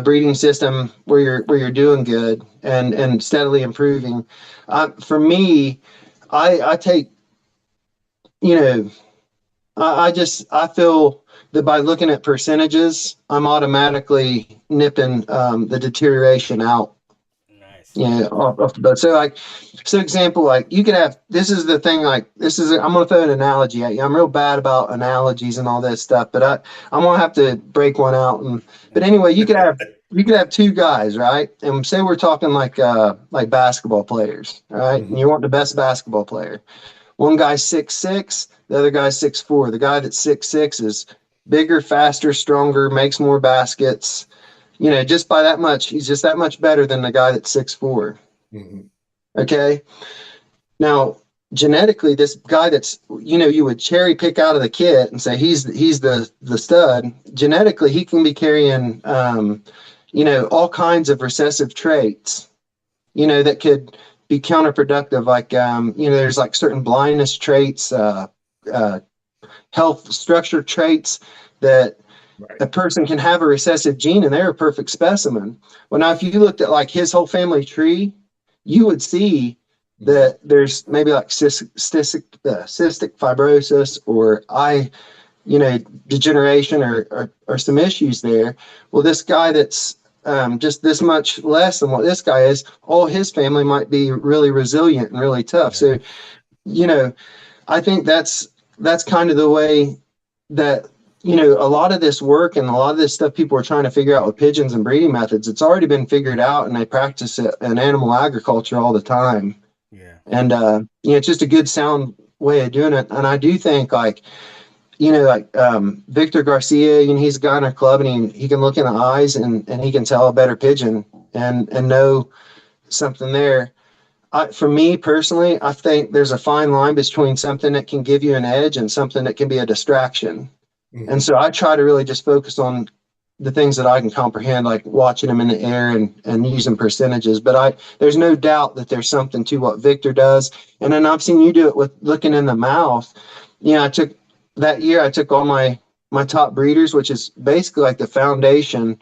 C: breeding system where you're doing good and steadily improving. For me, I take, you know, I feel that by looking at percentages, I'm automatically nipping the deterioration out.
B: Nice.
C: Yeah, off the boat. So example, like you could have, this is the thing, like I'm going to throw an analogy at you. I'm real bad about analogies and all this stuff, but I'm going to have to break one out. But anyway, you could have two guys, right? And say we're talking like basketball players, right?
A: Mhm.
C: And you want the best basketball player. One guy's 6'6", the other guy's 6'4". The guy that's 6'6" is bigger, faster, stronger, makes more baskets. Just by that much, he's just that much better than the guy that's 6'4".
A: Mhm.
C: Okay. Now, genetically, this guy that's, you would cherry pick out of the kit and say he's the stud. Genetically, he can be carrying, all kinds of recessive traits, that could be counterproductive. Like, there's like certain blindness traits, health structure traits that
A: Right.
C: a person can have a recessive gene and they're a perfect specimen. Well, now if you looked at like his whole family tree, you would see that there's maybe like cystic fibrosis or eye, degeneration or some issues there. Well, this guy that's just this much less than what this guy is, all his family might be really resilient and really tough.
B: Yeah.
C: So, I think that's kind of the way that a lot of this work and a lot of this stuff people are trying to figure out with pigeons and breeding methods, it's already been figured out and they practice it in animal agriculture all the time.
B: Yeah.
C: And it's just a good sound way of doing it. And I do think Victor Garcia, he's a guy in our club and he can look in the eyes and he can tell a better pigeon and know something there. For me personally, I think there's a fine line between something that can give you an edge and something that can be a distraction.
A: Mhm.
C: And so I try to really just focus on the things that I can comprehend, like watching them in the air and using percentages. But there's no doubt that there's something to what Victor does. And then I've seen you do it with looking in the mouth. I took all my top breeders, which is basically like the foundation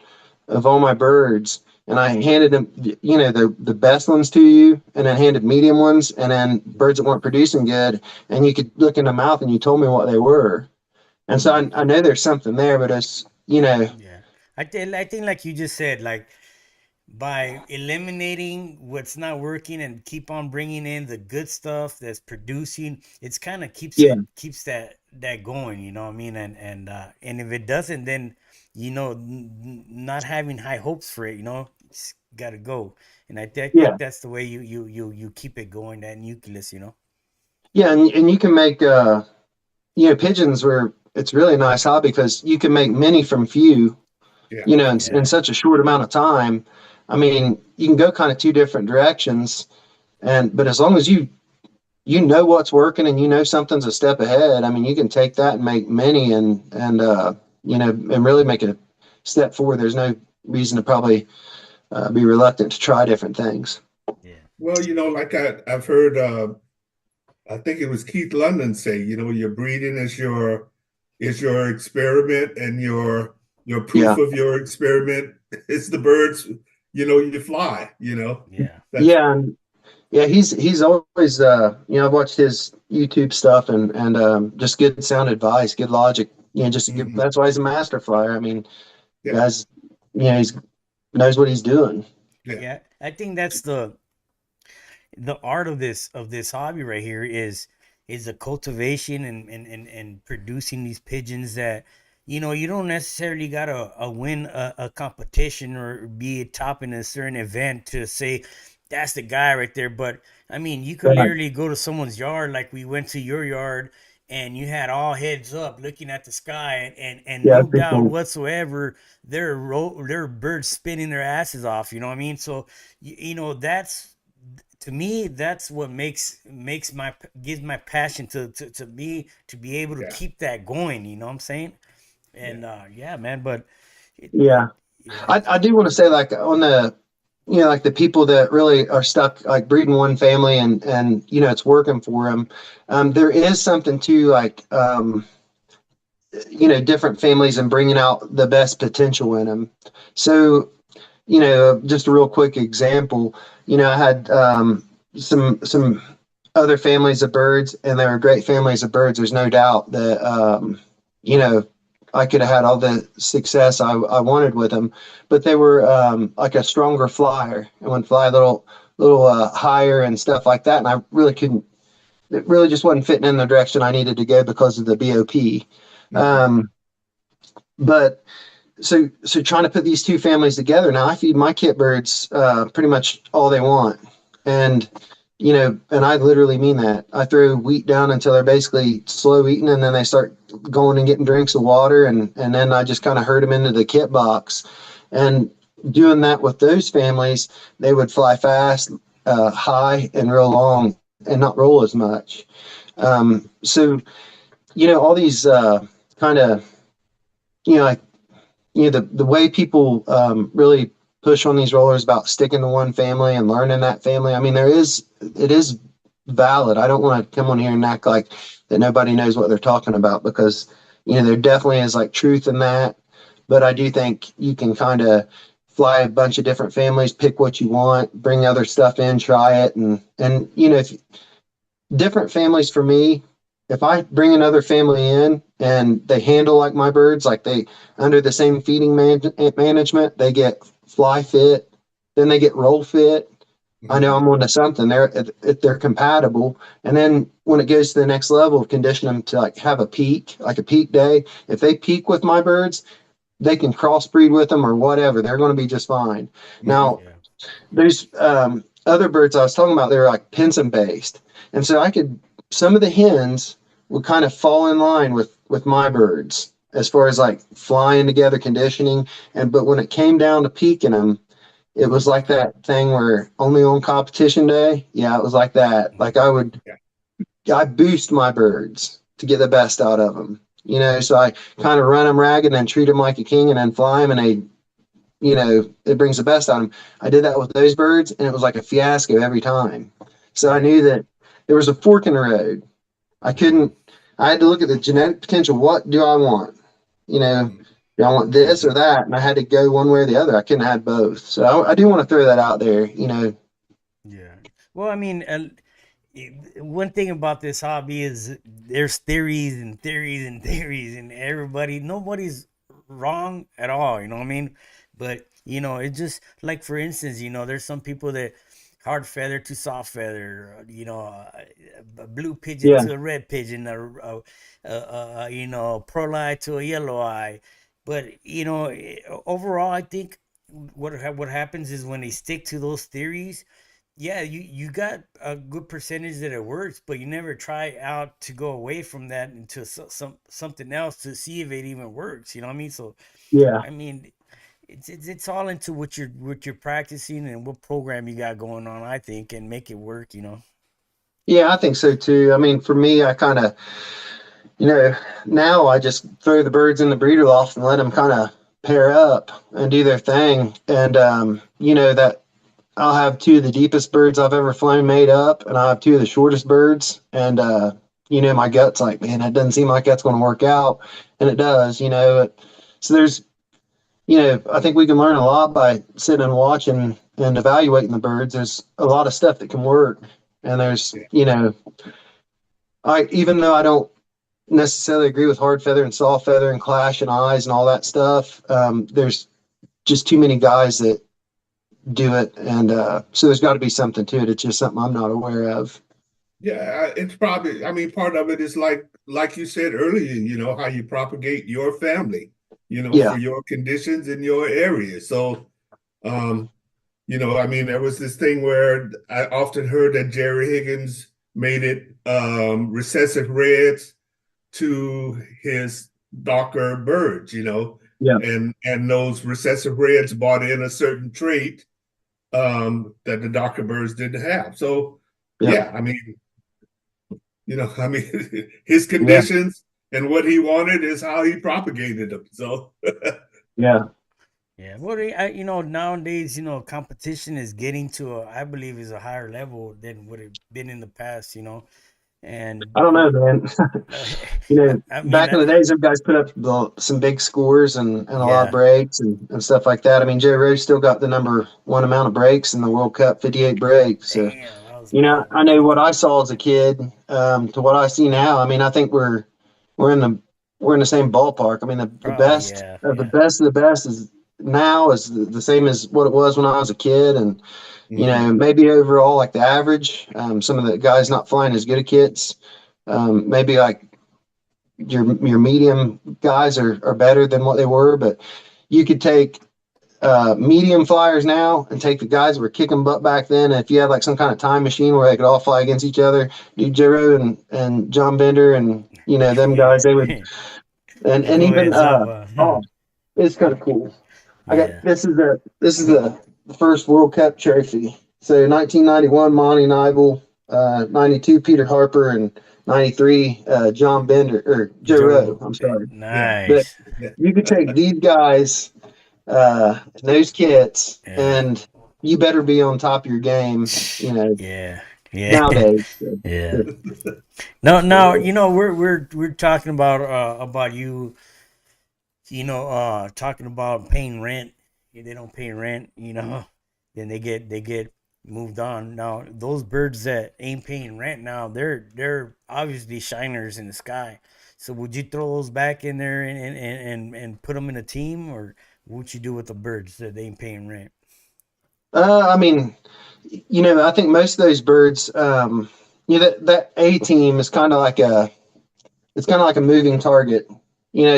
C: of all my birds. And I handed them, the best ones to you, and then handed medium ones, and then birds that weren't producing good. And you could look in the mouth, and you told me what they were. And so I know there's something there, but
B: Yeah. I think like you just said, like by eliminating what's not working and keep on bringing in the good stuff that's producing, it's kind of
C: yeah,
B: keeps that going, you know what I mean? And if it doesn't, then not having high hopes for it, it's got to go. And I
C: yeah,
B: think that's the way you keep it going, that nucleus,
C: yeah, and you can make pigeons where it's really a nice hobby because you can make many from few,
A: Yeah.
C: in
B: Yeah.
C: such a short amount of time. I mean, you can go kind of two different directions, but as long as you know what's working and something's a step ahead, I mean, you can take that and make many and really make a step forward. There's no reason to probably be reluctant to try different things.
B: Yeah.
A: Well, like I've heard, I think it was Keith London say, your breeding is your experiment, and your proof
C: Yeah.
A: of your experiment is the birds, you fly,
B: Yeah.
A: That's
C: Yeah. And yeah, he's always I've watched his YouTube stuff and just good sound advice, good logic. Just
A: mhm.
C: that's why he's a master flyer. I mean,
A: Yeah,
C: guys, he's knows what he's doing.
A: yeah,
B: Yeah. I think that's the art of this hobby right here is the cultivation and producing these pigeons that you don't necessarily gotta win a competition or be a top in a certain event to say that's the guy right there. But I mean, you could
C: Right.
B: literally go to someone's yard, like we went to your yard, and you had all heads up looking at the sky, and
C: Yeah,
B: no
C: that's pretty
B: doubt
C: cool.
B: whatsoever there are birds spinning their asses off, you know what I mean? So that's, to me, that's what makes my gives my passion to me to be able to
A: yeah,
B: keep that going, you know what I'm saying?
A: yeah.
B: And yeah, man. But it
C: Yeah.
B: yeah.
C: I do want to say, like, on the like the people that really are stuck, like breeding one family and it's working for them. There is something to like, different families and bringing out the best potential in them. So, just a real quick example, I had some other families of birds, and they were great families of birds. There's no doubt that, I could have had all the success I wanted with them, but they were like a stronger flyer and would fly a little higher and stuff like that. And I really couldn't, it really just wasn't fitting in the direction I needed to go because of the BOP. But so trying to put these two families together, now I feed my kit birds pretty much all they want. And and I literally mean that. I throw wheat down until they're basically slow eating, and then they start going and getting drinks of water, and then I just kind of herd them into the kit box. And doing that with those families, they would fly fast, high, and real long, and not roll as much. So all these kind of like the way people really push on these rollers about sticking to one family and learning that family. I mean, it is valid. I don't want to come on here and act like that nobody knows what they're talking about, because there definitely is like truth in that. But I do think you can kind of fly a bunch of different families, pick what you want, bring other stuff in, try it, and if different families for me, if I bring another family in and they handle like my birds, like they under the same feeding management, they get fly fit, then they get roll fit. I know I'm onto something. They're compatible, and then when it goes to the next level, condition them to like have a peak, like a peak day. If they peak with my birds, they can crossbreed with them or whatever. They're going to be just fine. Now, there's other birds I was talking about. They're like Pinson based, and so some of the hens would kind of fall in line with my birds as far as like flying together, conditioning, but when it came down to peaking them, it was like that thing where only on competition day. Yeah, it was like that. Like I boost my birds to get the best out of them. So I kind of run them ragged and then treat them like a king and then fly them, and it brings the best out of them. I did that with those birds, and it was like a fiasco every time. So I knew that there was a fork in the road. I had to look at the genetic potential. What do I want? Do I want this or that? And I had to go one way or the other. I couldn't have both. So I do want to throw that out there.
B: Yeah. Well, I mean, one thing about this hobby is there's theories and theories and theories, and nobody's wrong at all. You know what I mean? But it's just like, for instance, there's some people that hard feather to soft feather, a blue pigeon
C: Yeah.
B: to a red pigeon, pearl eye to a yellow eye. But overall, I think what happens is when they stick to those theories, yeah, you got a good percentage that it works, but you never try out to go away from that into something else to see if it even works. You know what I mean? So,
C: Yeah.
B: I mean, it's all into what you're practicing and what program you got going on, I think, and make it work.
C: Yeah, I think so too. I mean, for me, I kind of, now I just throw the birds in the breeder loft and let them kind of pair up and do their thing. And, that I'll have two of the deepest birds I've ever flown made up, and I'll have two of the shortest birds. And, my gut's like, man, that doesn't seem like that's going to work out. And it does, So there's, I think we can learn a lot by sitting and watching and evaluating the birds. There's a lot of stuff that can work. And there's, even though I don't necessarily agree with hard feather and soft feather and clash and eyes and all that stuff, there's just too many guys that do it, and so there's got to be something to it. It's just something I'm not aware of.
A: Yeah, it's probably, I mean, part of it is like you said earlier, how you propagate your family,
C: Yeah.
A: for your conditions in your area. So, I mean, there was this thing where I often heard that Jerry Higgins made it recessive reds to his darker birds,
C: Yeah.
A: and those recessive reds brought in a certain trait that the darker birds didn't have. So, yeah, I mean, his conditions and what he wanted is how he propagated them. So,
C: Yeah.
B: Yeah. Well, nowadays, competition is getting to I believe, is a higher level than what it been in the past. And
C: I don't know, man.
B: uh, I mean,
C: Back in the days, them guys put up some big scores and a lot of
B: yeah.
C: breaks and stuff like that. I mean, Joe Rose still got the number one amount of breaks in the World Cup, 58 breaks. So,
B: Damn, that was
C: I know what I saw as a kid to what I see now. I mean, I think we're in the we're in the same ballpark. I mean, the
B: probably,
C: best
B: yeah,
C: of the
B: yeah.
C: best of the best is now is the same as what it was when I was a kid, and
A: Mhm.
C: maybe overall like the average. Some of the guys not flying as good a kits. Maybe like your medium guys are better than what they were, but you could take medium flyers now and take the guys that were kicking butt back then. And if you had like some kind of time machine where they could all fly against each other, do Jero and John Bender and them guys, they would
B: Yeah,
C: and
B: go
C: even
B: heads up.
C: oh, it's kind of cool. I got
B: Yeah.
C: this is the first World Cup trophy. So 1991, Monty Nivel, 92, Peter Harper, and 93, John Bender or Joe Rowe.
B: Joe,
C: I'm sorry,
A: Yeah.
C: but
B: nice.
A: Yeah.
C: you could take these guys, those kits,
B: Yeah.
C: and you better be on top of your game.
B: Yeah. Yeah.
C: Nowadays.
B: Yeah. No, now, we're talking about you, talking about paying rent. If they don't pay rent, then they get moved on. Now, those birds that ain't paying rent now, they're obviously shiners in the sky. So would you throw those back in there and put them in a team, or what would you do with the birds that ain't paying rent?
C: I mean, I think most of those birds, that A team is kind of like a moving target.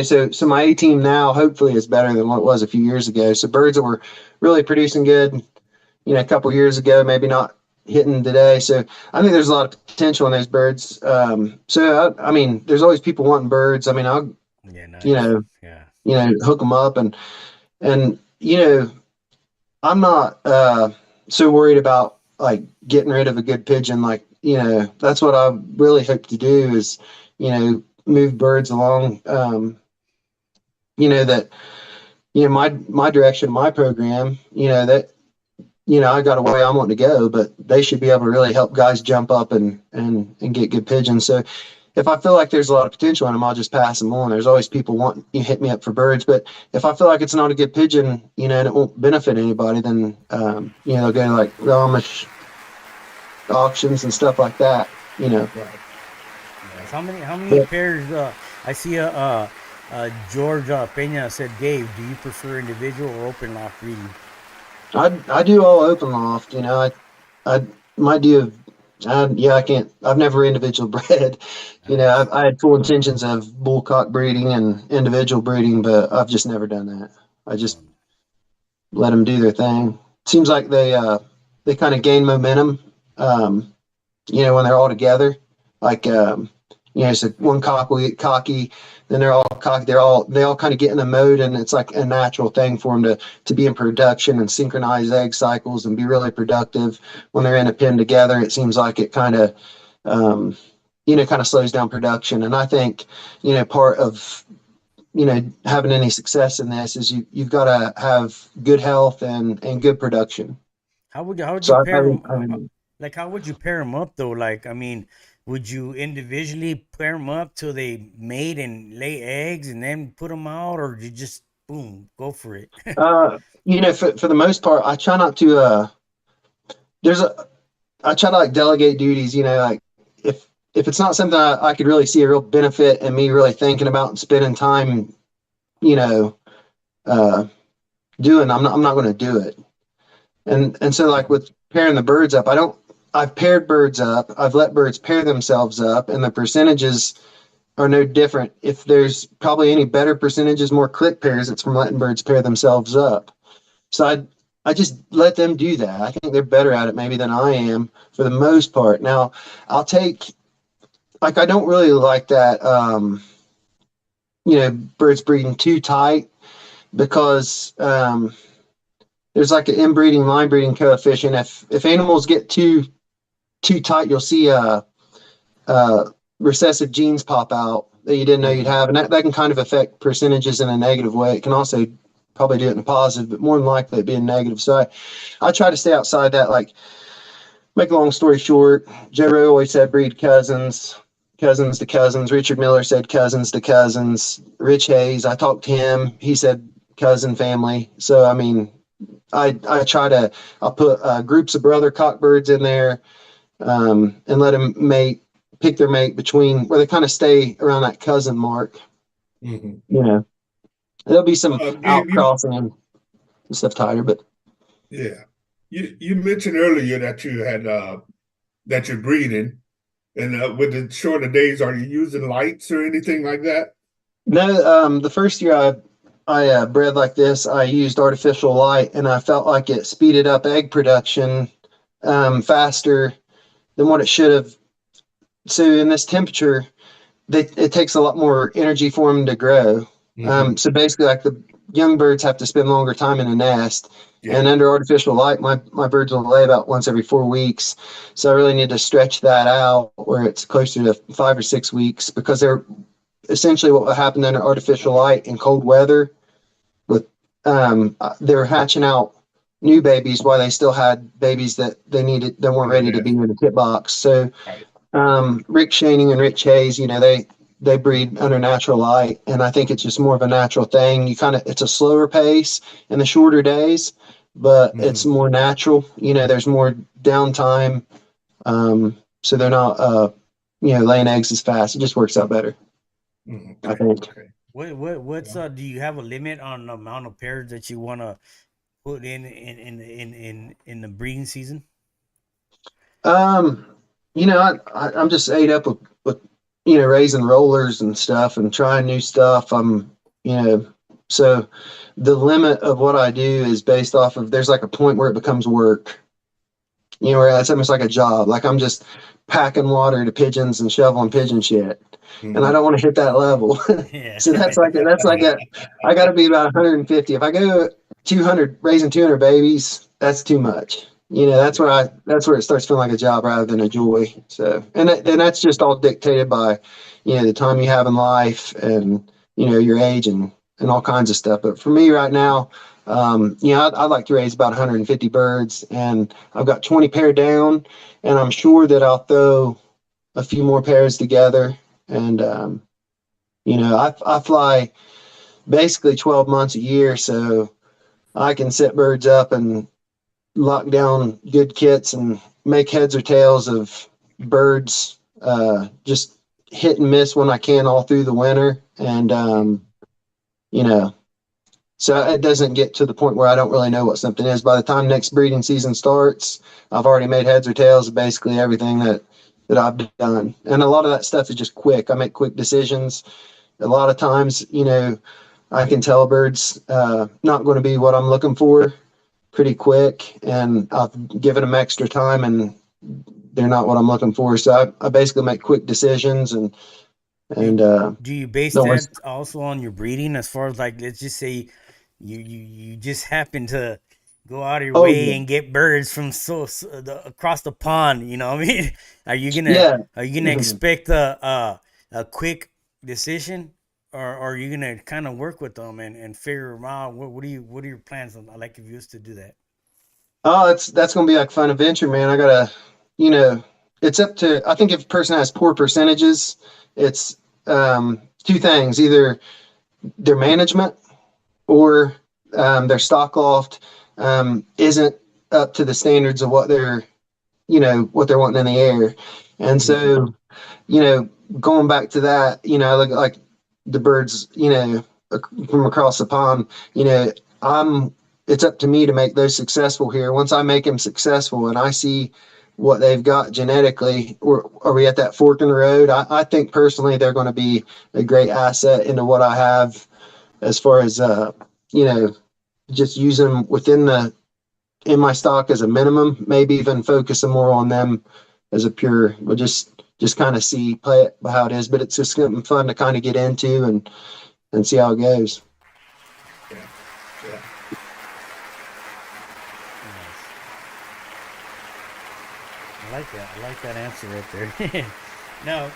C: So my A team now hopefully is better than what it was a few years ago. So birds that were really producing good, a couple years ago, maybe not hitting today. So I think there's a lot of potential in those birds. So I mean, there's always people wanting birds. I mean, I'll
B: Yeah,
C: you
B: nice.
C: know
B: Yeah.
C: hook them up and I'm not so worried about like getting rid of a good pigeon. Like, that's what I really hope to do is, move birds along. That, my direction, my program, that, I got a way I want to go, but they should be able to really help guys jump up and get good pigeons. So if I feel like there's a lot of potential in them, I'll just pass them on. There's always people wanting you hit me up for birds, but if I feel like it's not a good pigeon, and it won't benefit anybody, then they'll go to like the Amish auctions and stuff like that.
A: Right.
B: Yes. How many
C: But
B: pairs? I see George Pena said, Gabe, do you prefer individual or open loft breeding?
C: I do all open loft. I my do. Yeah, I can't. I've never individual bred.
B: Nice.
C: I had full intentions of bullcock breeding and individual breeding, but I've just never done that. I just
B: Um,
C: let them do their thing. Seems like they kind of gain momentum, when they're all together. Like, so one cock will get cocky, then they're all cocky. They all kind of get in the mode, and it's like a natural thing for them to be in production and synchronize egg cycles and be really productive when they're in a pen together. It seems like it um, kind of slows down production. And I think, part of having any success in this is you've got to have good health and good production.
B: how would you
C: So
B: pair them?
C: I
B: Like, how would you pair them up though? Like, I mean, would you individually pair them up till they mate and lay eggs and then put them out, or you just boom go for it?
C: for the most part, I try not to. There's a I try to like delegate duties. Like if it's not something I could really see a real benefit in me really thinking about and spending time, you know, uh, doing, I'm not going to do it. And so like with pairing the birds up, I've paired birds up. I've let birds pair themselves up, and the percentages are no different. If there's probably any better percentages, more click pairs, it's from letting birds pair themselves up. So I just let them do that. I think they're better at it maybe than I am for the most part. Now, I'll take I don't really like that birds breeding too tight because there's like an inbreeding line breeding coefficient. If animals get too tight, you'll see recessive genes pop out that you didn't know you'd
A: Mhm.
C: have, and that can kind of affect percentages in a negative way. It can also probably do it in a positive, but more than likely it'd be a negative. So I try to stay outside that. Like, make a long story short, Joe Rowe always said breed cousins, cousins to cousins. Richard Miller said cousins to cousins. Rich Hayes, I talked to him. He said cousin family. So, I mean, I try to, I'll put groups of brother cockbirds in there, and let them pick their mate between where they kind of stay around that cousin mark.
A: Mm-hmm.
C: You know, there'll be some
A: Gabe,
C: outcrossing and stuff tighter, but
A: yeah, you mentioned earlier that you had that you're breeding, and with the shorter days, are you using lights or anything like that?
C: no. The first year I bred like this, I used artificial light, and I felt like it speeded up egg production faster than what it should have. So in this temperature, it takes a lot more energy for them to grow.
A: Mm-hmm.
C: So basically, like, the young birds have to spend longer time in a nest.
A: Yeah.
C: And under artificial light, my birds will lay about once every 4 weeks. So I really need to stretch that out where it's closer to 5 or 6 weeks, because they're essentially what will happen under artificial light in cold weather. With they're hatching out new babies while they still had babies that they weren't ready to be in the kit box. So Rick Shaning and Rich Hayes, they breed under natural light, and I think it's just more of a natural thing. It's a slower pace in the shorter days, but it's more natural. There's more downtime, so they're not laying eggs as fast. It just works out better. I think.
A: Okay.
B: What's do you have a limit on the amount of pairs that you want to put in the breeding season?
C: I'm just ate up with raising rollers and stuff and trying new stuff. So the limit of what I do is based off of, there's like a point where it becomes work. Where it's almost like a job. Like, I'm just packing water to pigeons and shoveling pigeon shit, and I don't want to hit that level.
B: Yeah.
C: So that's like I got to be about 150. If I go 200 raising 200 babies, that's too much. That's where it starts feeling like a job rather than a joy. So, and that's just all dictated by, the time you have in life and, your age and all kinds of stuff. But for me right now, I'd like to raise about 150 birds, and I've got 20 pair down, and I'm sure that I'll throw a few more pairs together. And, I fly basically 12 months a year, so I can set birds up and lock down good kits and make heads or tails of birds, just hit and miss when I can all through the winter. And, so it doesn't get to the point where I don't really know what something is. By the time next breeding season starts, I've already made heads or tails of basically everything that I've done. And a lot of that stuff is just quick. I make quick decisions. A lot of times, I can tell a bird's not going to be what I'm looking for pretty quick, and I've given them extra time and they're not what I'm looking for. So I basically make quick decisions and
B: do you base that also on your breeding, as far as, like, let's just say you just happen to go out of your way and get birds from across the pond, what I mean? Are you gonna expect a quick decision, or are you gonna kind of work with them and figure them out? What are your plans on, like, if you used to do that?
C: Oh, that's gonna be like fun adventure, man. I gotta, it's up to, I think if a person has poor percentages, it's two things: either their management or their stock loft isn't up to the standards of what they're wanting in the air. And so, going back to that, I look at, like, the birds, from across the pond, it's up to me to make those successful here. Once I make them successful and I see what they've got genetically, or are we at that fork in the road? I think personally they're going to be a great asset into what I have, as far as, just use them in my stock as a minimum, maybe even focus more on them as a pure. We'll just kind of play it how it is, but it's just something fun to kind of get into and see how it goes.
A: Yeah.
B: I like that answer right there. Now,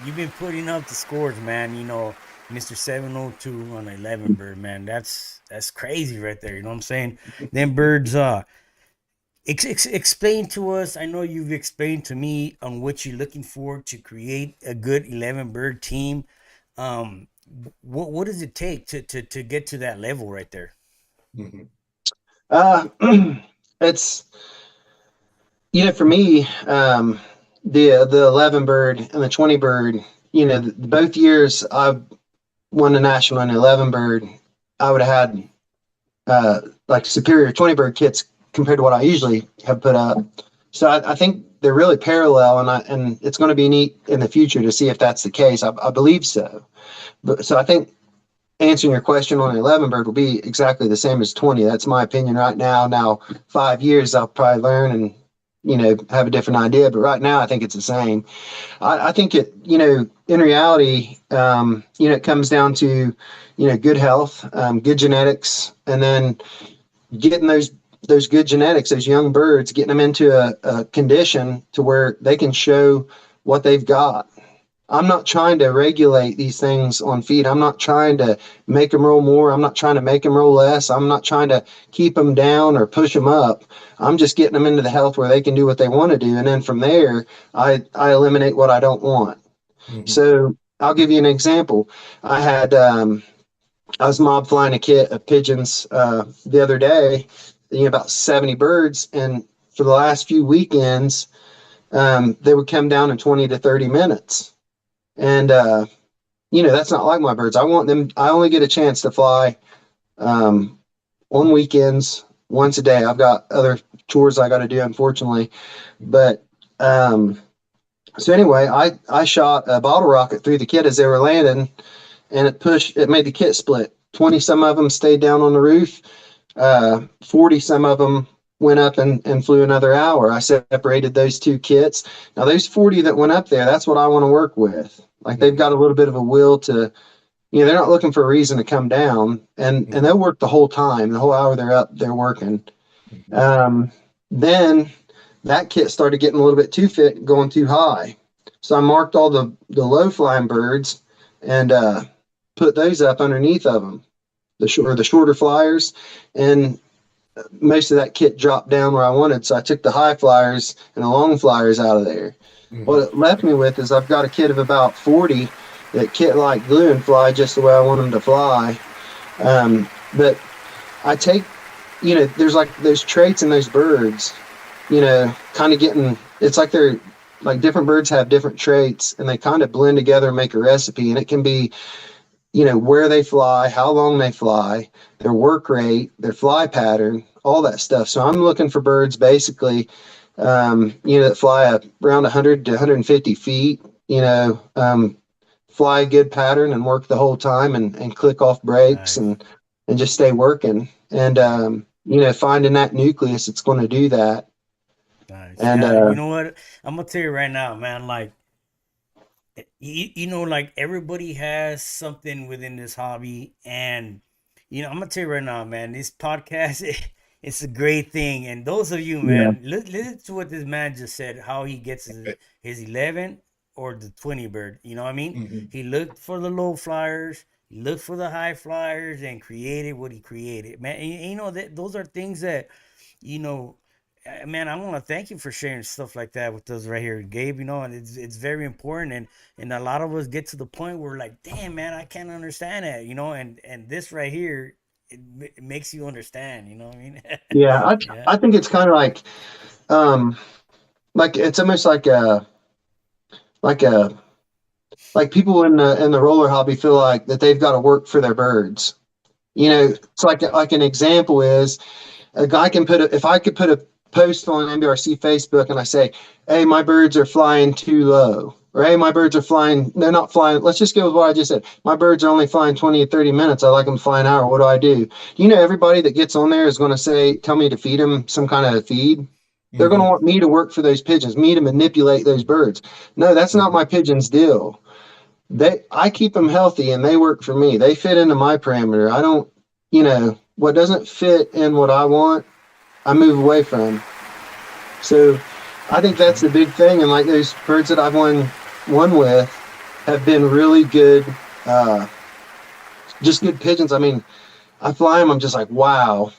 B: you've been putting up the scores, man. Mr. 702 on 11 bird, man. That's crazy right there. You know what I'm saying? Them birds, explain to us. I know you've explained to me on what you're looking for to create a good 11 bird team. Um, what does it take to get to that level right there?
A: Mm-hmm.
C: It's, for me, the 11 bird and the 20 bird, both years I won the national in the 11 bird, I would have had like superior 20 bird kits compared to what I usually have put up. So I think they're really parallel, and it's going to be neat in the future to see if that's the case. I believe so. But so I think answering your question on the 11 bird will be exactly the same as 20. That's my opinion right now. Now, 5 years, I'll probably learn and, have a different idea. But right now, I think it's the same. I think it, in reality, it comes down to, good health, good genetics, and then getting those good genetics, those young birds, getting them into a condition to where they can show what they've got. I'm not trying to regulate these things on feed. I'm not trying to make them roll more. I'm not trying to make them roll less. I'm not trying to keep them down or push them up. I'm just getting them into the health where they can do what they want to do. And then from there, I eliminate what I don't want. Mm-hmm. So I'll give you an example. I was mob flying a kit of pigeons the other day, about 70 birds. And for the last few weekends, they would come down in 20 to 30 minutes. And, that's not like my birds. I want them. I only get a chance to fly on weekends once a day. I've got other chores I got to do, unfortunately. But so anyway, I shot a bottle rocket through the kit as they were landing, and it made the kit split. 20 some of them stayed down on the roof. 40 some of them went up and flew another hour. I separated those two kits. Now those 40 that went up there, that's what I want to work with. Like they've got a little bit of a will to, they're not looking for a reason to come down, and they'll work the whole time, the whole hour they're up, they're working. Then that kit started getting a little bit too fit, going too high. So I marked all the low flying birds and put those up underneath of them, the shorter flyers, and most of that kit dropped down where I wanted. So I took the high flyers and the long flyers out of there. Mm-hmm. What it left me with is I've got a kit of about 40 that kit like glue and fly just the way I want them to fly. But I take, there's like those traits in those birds, kind of getting, it's like they're like different birds have different traits and they kind of blend together and make a recipe. And it can be, where they fly, how long they fly, their work rate, their fly pattern, all that stuff. So I'm looking for birds basically, that fly around 100 to 150 feet, fly a good pattern and work the whole time and click off brakes. Nice. and just stay working. And, finding that nucleus, it's going to do that.
B: Nice. And you know what? I'm going to tell you right now, man, like, like everybody has something within this hobby, and I'm gonna tell you right now, man, this podcast it's a great thing. And those of you, man, listen to what this man just said, how he gets his 11 or the 20 bird. You know what I mean? Mm-hmm. He looked for the low flyers, he looked for the high flyers, and created what he created, man. And, that those are things that man, I want to thank you for sharing stuff like that with us right here, Gabe. And it's very important, and a lot of us get to the point where we're like, damn, man, I can't understand that, and this right here, it makes you understand. You know what I mean?
C: Yeah, I think it's kind of like it's almost like people in the roller hobby feel like that they've got to work for their birds. It's like an example is a guy can if I could put a post on MBRC Facebook and I say, hey, my birds are flying too low, or hey, my birds are flying, they're not flying, let's just go with what I just said, my birds are only flying 20 to 30 minutes, I like them to fly an hour, what do? Everybody that gets on there is going to tell me to feed them some kind of feed. They're going to want me to work for those pigeons, me to manipulate those birds. No, that's not my pigeons' deal. I keep them healthy and they work for me. They fit into my parameter. I don't, what doesn't fit in what I want, I move away from. So I think that's the big thing. And like those birds that I've won with have been really good just good pigeons. I mean, I fly them. I'm just like, wow.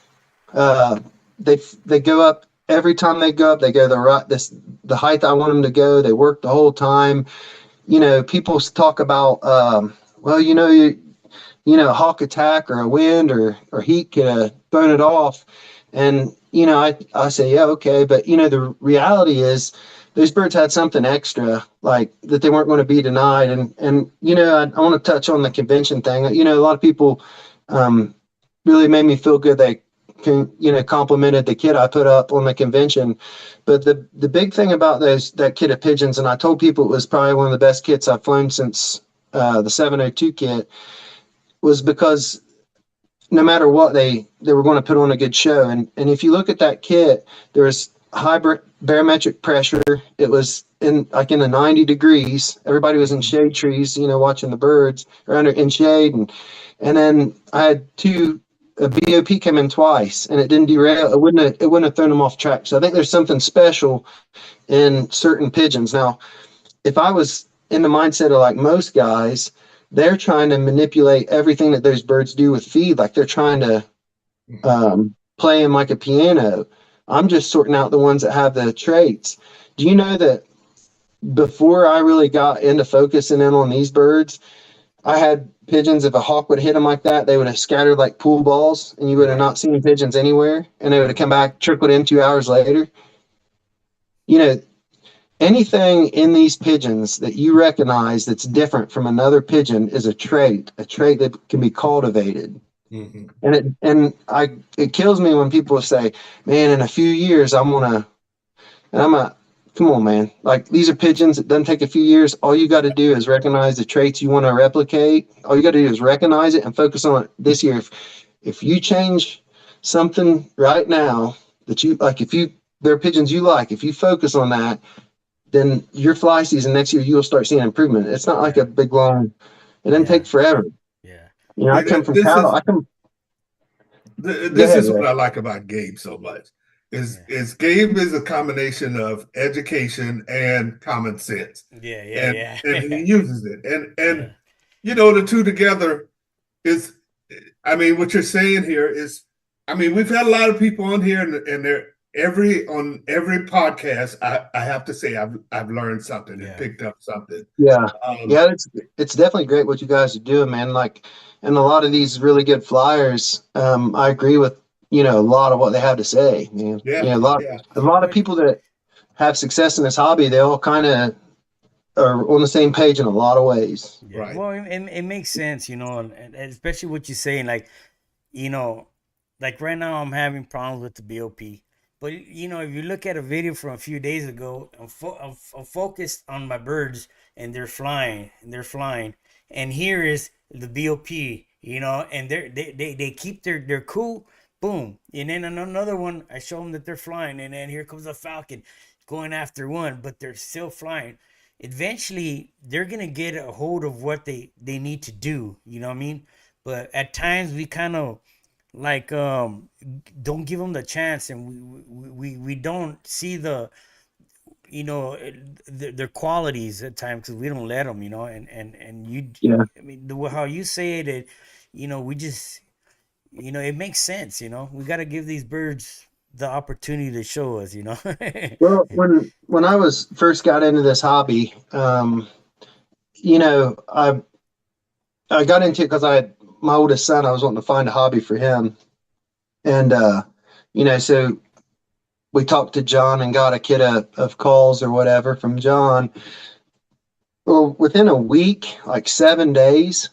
C: They go up every time they go up. They go the height I want them to go. They work the whole time. People talk about, well, hawk attack or a wind or heat could burn it off. And, I say, yeah, okay. But, the reality is those birds had something extra, like that they weren't going to be denied. And I want to touch on the convention thing. A lot of people really made me feel good. They complimented the kid I put up on the convention. But the big thing about that kit of pigeons, and I told people it was probably one of the best kits I've flown since the 702 kit, was because no matter what, they were going to put on a good show. And if you look at that kit, there was high barometric pressure. It was in the 90 degrees. Everybody was in shade trees, watching the birds or in shade. And then I had a BOP came in twice, and it didn't derail. It wouldn't have thrown them off track. So I think there's something special in certain pigeons. Now, if I was in the mindset of like most guys, they're trying to manipulate everything that those birds do with feed. Like they're trying to play them like a piano. I'm just sorting out the ones that have the traits. Do you know that before I really got into focusing in on these birds, I had pigeons, if a hawk would hit them like that, they would have scattered like pool balls, and you would have not seen pigeons anywhere, and they would have come back, trickled in 2 hours later. Anything in these pigeons that you recognize that's different from another pigeon is a trait that can be cultivated. Mm-hmm. And it kills me when people say, man, in a few years, I'm like, come on, man. Like, these are pigeons. It doesn't take a few years. All you got to do is recognize the traits you want to replicate. All you got to do is recognize it and focus on it this year. If you change something right now that you like, there are pigeons you like, if you focus on that, then your fly season next year, you'll start seeing improvement. It's not like a big long, it doesn't take forever.
B: Yeah.
C: I come from cattle.
A: This is what I like about Gabe so much. Is Gabe is a combination of education and common sense.
B: Yeah.
A: And he uses it. And the two together is, I mean, what you're saying here is, I mean, we've had a lot of people on here, and they're on every podcast, I have to say I've learned something and picked up something.
C: Yeah. It's definitely great what you guys are doing, man. Like, and a lot of these really good flyers, I agree with, a lot of what they have to say. Man. A lot of people that have success in this hobby, they all kind of are on the same page in a lot of ways.
B: Yeah. Right. Well, it makes sense, and especially what you're saying, like, like right now I'm having problems with the BOP. But, if you look at a video from a few days ago, I'm focused on my birds, and they're flying. And here is the BOP, and they keep their cool, boom. And then another one, I show them that they're flying, and then here comes a falcon going after one, but they're still flying. Eventually, they're going to get a hold of what they need to do, you know what I mean? But at times, we kind of, like, don't give them the chance, and we don't see the their qualities at times, because we don't let them, and you, I mean, how you say it, we just, it makes sense. We got to give these birds the opportunity to show us.
C: Well, when I was first got into this hobby, I got into it because I had my oldest son. I was wanting to find a hobby for him. And, so we talked to John and got a kit of calls or whatever from John. Well, within a week, like 7 days,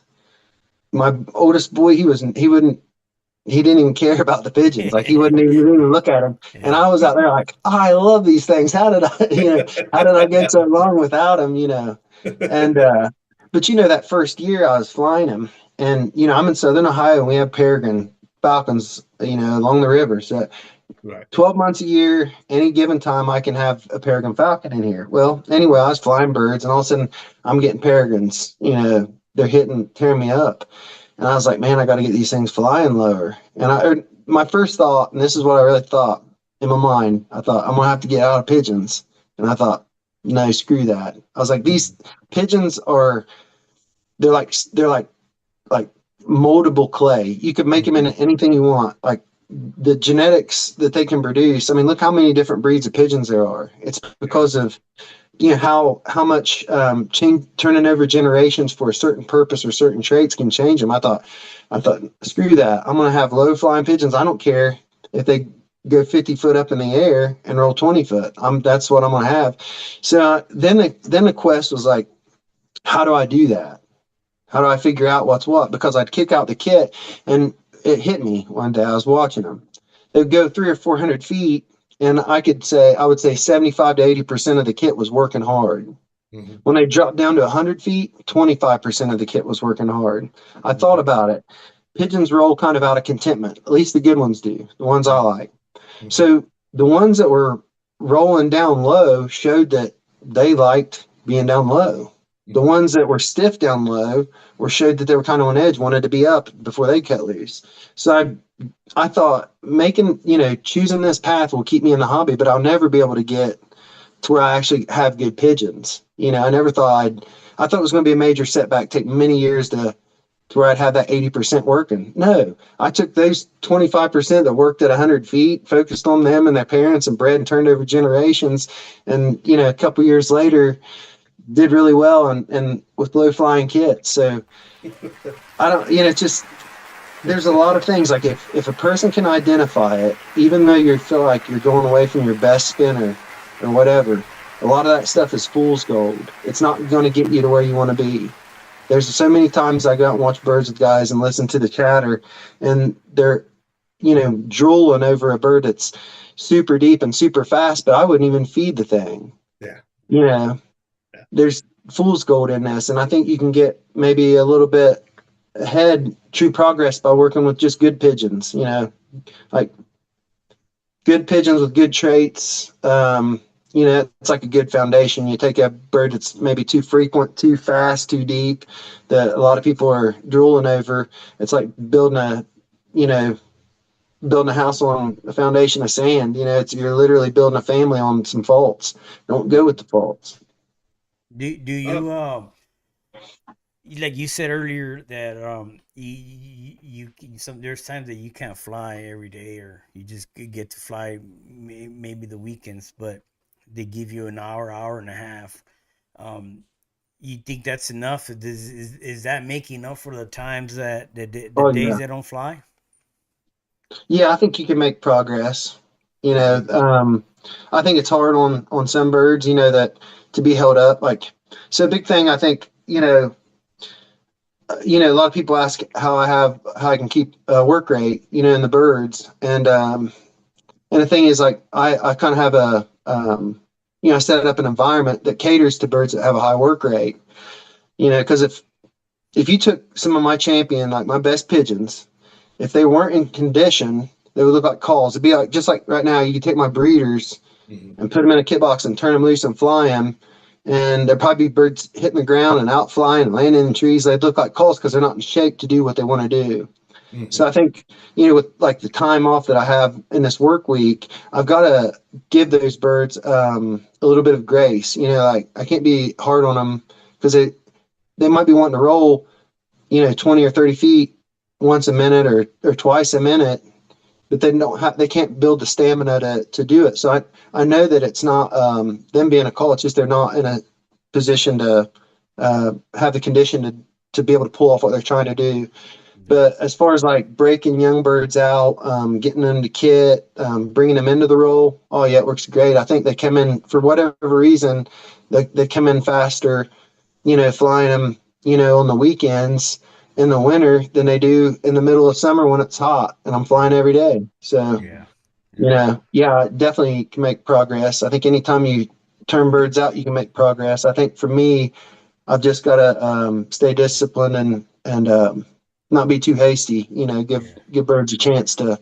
C: my oldest boy, he didn't even care about the pigeons. Like, he wouldn't even look at them. And I was out there like, I love these things. How did I get so long without them, And, but that first year I was flying them, and, I'm in Southern Ohio, and we have peregrine falcons, along the river. So 12 months a year, any given time, I can have a peregrine falcon in here. Well, anyway, I was flying birds, and all of a sudden I'm getting peregrines, they're tearing me up. And I was like, man, I got to get these things flying lower. And my first thought, and this is what I really thought in my mind, I thought, I'm going to have to get out of pigeons. And I thought, no, screw that. I was like, these pigeons they're like moldable clay. You could make them into anything you want. Like the genetics that they can produce. I mean, look how many different breeds of pigeons there are. It's because of how much turning over generations for a certain purpose or certain traits can change them. I thought screw that. I'm gonna have low flying pigeons. I don't care if they go 50 foot up in the air and roll 20 foot. That's what I'm gonna have. So then the quest was like, how do I do that? How do I figure out what's what? Because I'd kick out the kit, and it hit me one day. I was watching them. They'd go 300 or 400 feet, and I would say 75 to 80% of the kit was working hard. When they dropped down to 100 feet, 25% of the kit was working hard. I thought about it. Pigeons roll kind of out of contentment. At least the good ones do, the ones I like. So the ones that were rolling down low showed that they liked being down low. The ones that were stiff down low showed that they were kind of on edge, wanted to be up before they cut loose. So I thought choosing this path will keep me in the hobby, but I'll never be able to get to where I actually have good pigeons. I never thought I thought it was going to be a major setback, take many years to where I'd have that 80% working. No, I took those 25% that worked at 100 feet, focused on them and their parents, and bred and turned over generations. And, a couple years later, did really well and with low flying kits. So I don't, just, there's a lot of things like if a person can identify it, even though you feel like you're going away from your best spinner or whatever, a lot of that stuff is fool's gold. It's not going to get you to where you want to be. There's so many times I go out and watch birds with guys and listen to the chatter, and they're, drooling over a bird that's super deep and super fast, but I wouldn't even feed the thing.
A: Yeah.
C: There's fool's gold in this, and I think you can get maybe a little bit ahead, true progress, by working with just good pigeons, like good pigeons with good traits. It's like a good foundation. You take a bird that's maybe too frequent, too fast, too deep, that a lot of people are drooling over. It's like building a house on a foundation of sand. You're literally building a family on some faults. Don't go with the faults.
B: Do you like you said earlier that there's times that you can't fly every day, or you just get to fly maybe the weekends, but they give you an hour and a half. You think that's enough? Is that making up for the times that the days that don't fly?
C: Yeah, I think you can make progress. I think it's hard on some birds, that to be held up. Like, so a big thing, I think, a lot of people ask how I can keep work rate, in the birds. And the thing is, like, I kind of have I set up an environment that caters to birds that have a high work rate, because if you took some of my champion, like my best pigeons, if they weren't in condition, they would look like calls. It'd be like, just like right now, you could take my breeders and put them in a kit box and turn them loose and fly them, and there'd probably be birds hitting the ground and out flying and landing in trees. They'd look like calls because they're not in shape to do what they want to do. So I think, with like the time off that I have in this work week, I've got to give those birds a little bit of grace. Like, I can't be hard on them because they might be wanting to roll, 20 or 30 feet once a minute or twice a minute, but they can't build the stamina to do it. So I know that it's not them being a call. It's just they're not in a position to have the condition to be able to pull off what they're trying to do. But as far as like breaking young birds out, getting them to kit, bringing them into the roll, oh yeah, it works great. I think they come in, for whatever reason, they come in faster, flying them, on the weekends in the winter than they do in the middle of summer when it's hot and I'm flying every day. So, definitely can make progress. I think anytime you turn birds out, you can make progress. I think for me, I've just got to stay disciplined and not be too hasty, give birds a chance to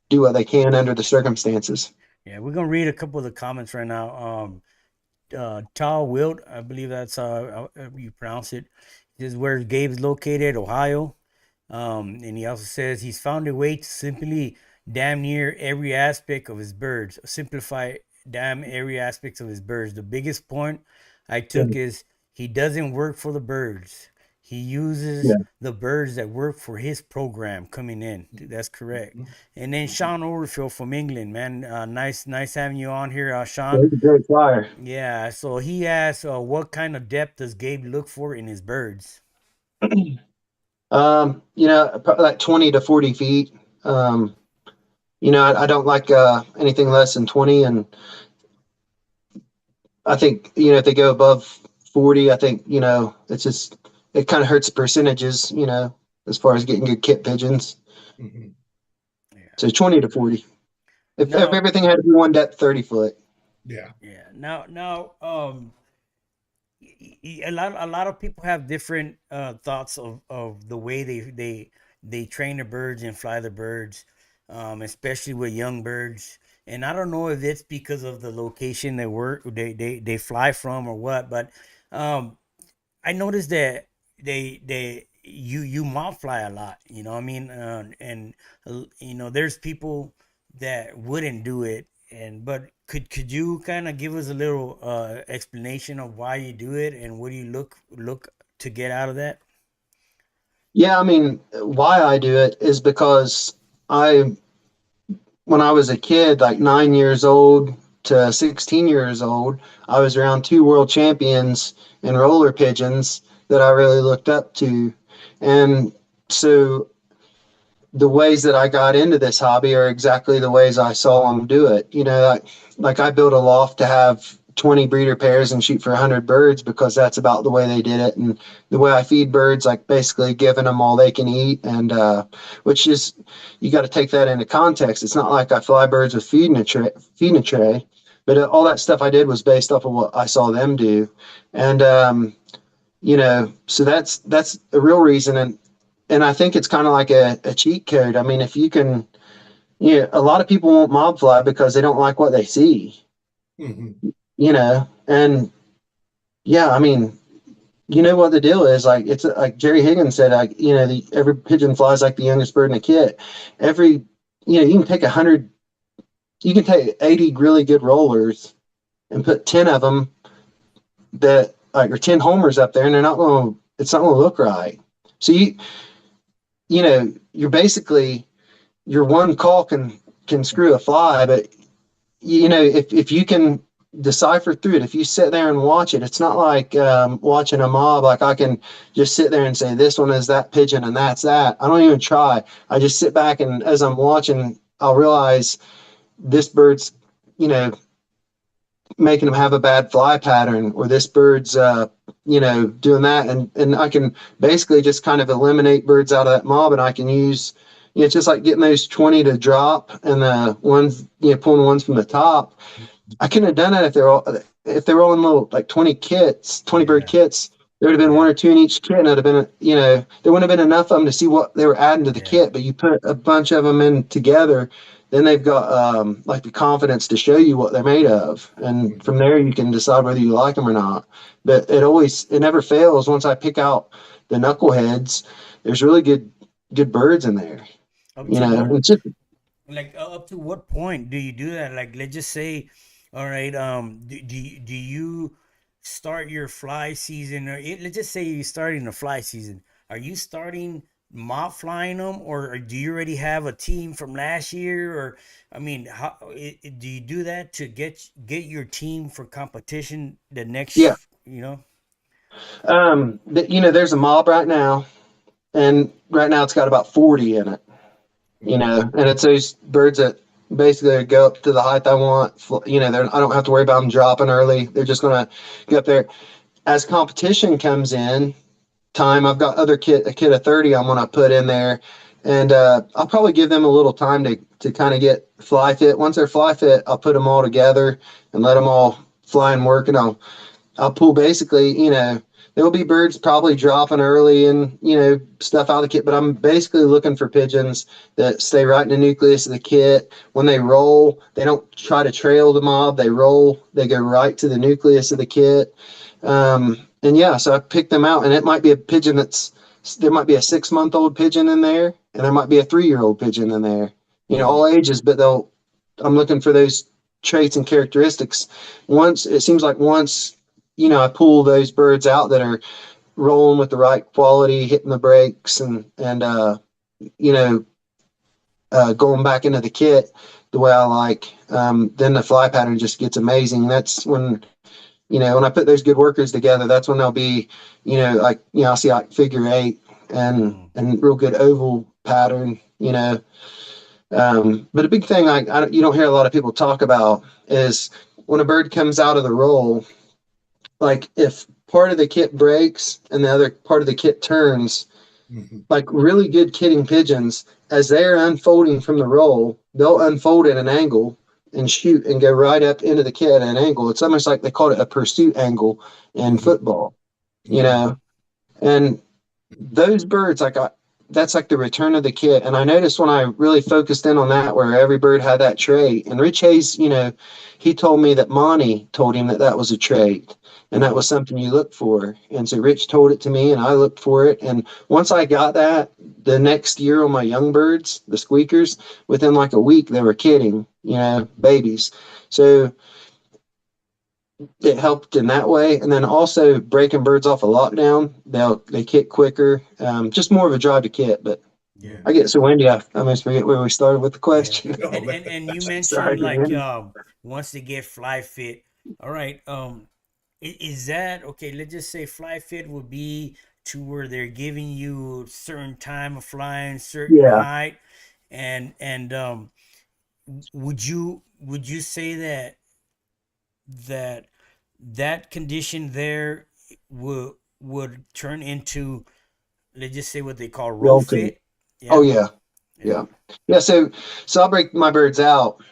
C: do what they can under the circumstances.
B: Yeah, we're gonna read a couple of the comments right now. Tal Wilt, I believe that's how you pronounce it. This is where Gabe's located, Ohio. And he also says he's found a way to simply damn near every aspect of his birds. Simplify damn every aspect of his birds. The biggest point I took is he doesn't work for the birds. He uses the birds that work for his program coming in. That's correct. And then Sean Overfield from England, man. Nice having you on here, Sean.
C: He's a great flyer.
B: Yeah. So he asks, what kind of depth does Gabe look for in his birds?
C: Probably like 20 to 40 feet. I don't like anything less than 20, and I think if they go above 40, I think it kind of hurts the percentages, as far as getting good kit pigeons.
A: Mm-hmm.
B: Yeah.
C: So 20 to 40. If everything had to be one depth, 30 foot.
A: Yeah.
B: Yeah. Now, a lot of people have different thoughts of the way they train the birds and fly the birds, especially with young birds. And I don't know if it's because of the location they fly from or what, but I noticed that you mob fly a lot. You know what I mean? And there's people that wouldn't do it. But could you kind of give us a little explanation of why you do it and what do you look to get out of that?
C: Yeah, I mean, why I do it is because when I was a kid, like 9 years old to 16 years old, I was around two world champions in roller pigeons that I really looked up to. And so the ways that I got into this hobby are exactly the ways I saw them do it. Like I built a loft to have 20 breeder pairs and shoot for 100 birds because that's about the way they did it. And the way I feed birds, like basically giving them all they can eat, and which is, you got to take that into context. It's not like I fly birds with feeding a tray, but all that stuff I did was based off of what I saw them do. And so that's a real reason. And I think it's kind of like a cheat code. I mean, if you can, a lot of people won't mob fly because they don't like what they see.
A: Mm-hmm.
C: And yeah, I mean, what the deal is. Like, it's like Jerry Higgins said, like, every pigeon flies like the youngest bird in the kit. You can take 100, you can take 80 really good rollers and put 10 of them or 10 homers up there, and it's not going to look right. So you're basically, your one call can screw a fly, but if you can decipher through it, if you sit there and watch it, it's not like watching a mob. Like, I can just sit there and say, this one is that pigeon and that's that. I don't even try. I just sit back, and as I'm watching, I'll realize this bird's, making them have a bad fly pattern, or this bird's doing that, and I can basically just kind of eliminate birds out of that mob, and I can use, it's just like getting those 20 to drop, and the ones, pulling the ones from the top. I couldn't have done that if they were all in little, like, 20 bird kits. There would have been one or two in each kit, and it'd have been, there wouldn't have been enough of them to see what they were adding to the kit. But you put a bunch of them in together, then they've got like the confidence to show you what they're made of, and from there you can decide whether you like them or not. But it never fails. Once I pick out the knuckleheads, there's really good birds in there. It's just,
B: like, up to what point do you do that? Like, let's just say, all right, do you start your fly season, or let's just say you're starting the fly season? Are you starting mob flying them, or do you already have a team from last year? Or, I mean, how do you do that to get your team for competition the next?
C: Yeah.
B: There's
C: a mob right now, and right now it's got about 40 in it. And it's those birds that basically go up to the height I want. I don't have to worry about them dropping early. They're just going to get up there. As competition comes in time, I've got a kit of 30 I'm going to put in there, and I'll probably give them a little time to kind of get fly fit. Once they're fly fit, I'll put them all together and let them all fly and work, and I'll pull basically, there will be birds probably dropping early and, stuff out of the kit, but I'm basically looking for pigeons that stay right in the nucleus of the kit. When they roll, they don't try to trail the mob. They roll, they go right to the nucleus of the kit. So I pick them out, and it might be a pigeon there might be a 6-month-old pigeon in there, and there might be a 3-year-old pigeon in there, all ages, but I'm looking for those traits and characteristics. Once I pull those birds out that are rolling with the right quality, hitting the brakes, and you know, going back into the kit the way I like, then the fly pattern just gets amazing. That's when, you know, when I put those good workers together, that's when they'll be, you know, like, you know, I'll see like figure eight and real good oval pattern, you know. But a big thing you don't hear a lot of people talk about is when a bird comes out of the roll, like if part of the kit breaks and the other part of the kit turns, like really good kitting pigeons, as they're unfolding from the roll, they'll unfold at an angle and shoot and go right up into the kit at an angle. It's almost like they call it a pursuit angle in football, you know. And those birds, that's like the return of the kit. And I noticed when I really focused in on that, where every bird had that trait. And Rich Hayes, you know, he told me that Monty told him that that was a trait. And that was something you look for. And so Rich told it to me and I looked for it. And once I got that, the next year on my young birds, the squeakers, within like a week, they were kidding, you know, babies. So it helped in that way. And then also breaking birds off a lockdown, they kit quicker. Just more of a drive to kit, but yeah. I get so windy, I almost forget where we started with the question.
B: Yeah. And you mentioned like once they get fly fit, all right. Is that okay? Let's just say fly fit would be to where they're giving you a certain time of flying, certain height, and would you say that condition there would turn into, let's just say, what they call roll fit?
C: Yeah. Oh yeah. So I'll break my birds out.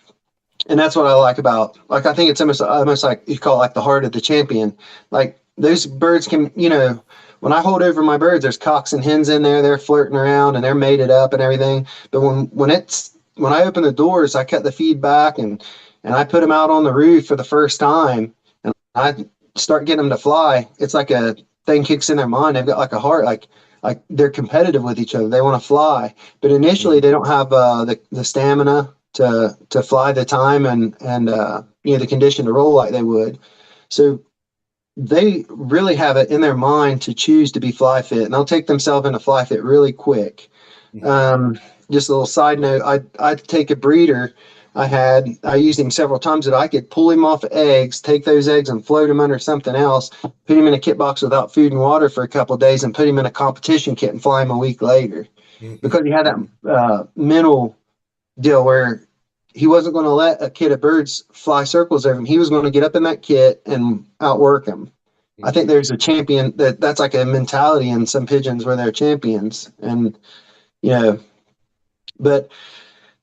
C: And that's what I like about, like, I think it's almost like you call it like the heart of the champion. Like those birds can, you know, when I hold over my birds, there's cocks and hens in there, they're flirting around and they're mated up and everything. But when I open the doors, I cut the feed back and I put them out on the roof for the first time and I start getting them to fly. It's like a thing kicks in their mind. They've got like a heart, like they're competitive with each other. They want to fly, but initially they don't have the stamina to fly the time and you know, the condition to roll like they would. So they really have it in their mind to choose to be fly fit, and they'll take themselves into fly fit really quick. Just a little side note, I'd take a breeder I used him several times that I could pull him off eggs, take those eggs and float him under something else, put him in a kit box without food and water for a couple of days and put him in a competition kit and fly him a week later. Because he had that mental deal where he wasn't going to let a kit of birds fly circles over him. He was going to get up in that kit and outwork them. I think there's a champion that's like a mentality in some pigeons where they're champions. And, you know, but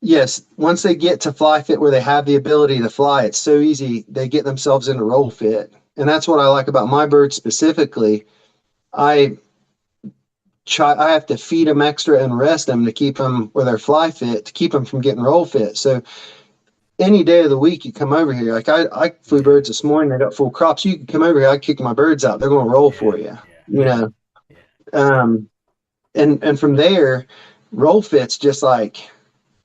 C: yes, once they get to fly fit where they have the ability to fly, it's so easy. They get themselves into roll fit. And that's what I like about my birds specifically. I have to feed them extra and rest them to keep them where they're fly fit, to keep them from getting roll fit. So any day of the week you come over here, like I flew birds this morning, they got full crops. You can come over here, I kick my birds out. They're going to roll for you, you know? And from there, roll fit's just like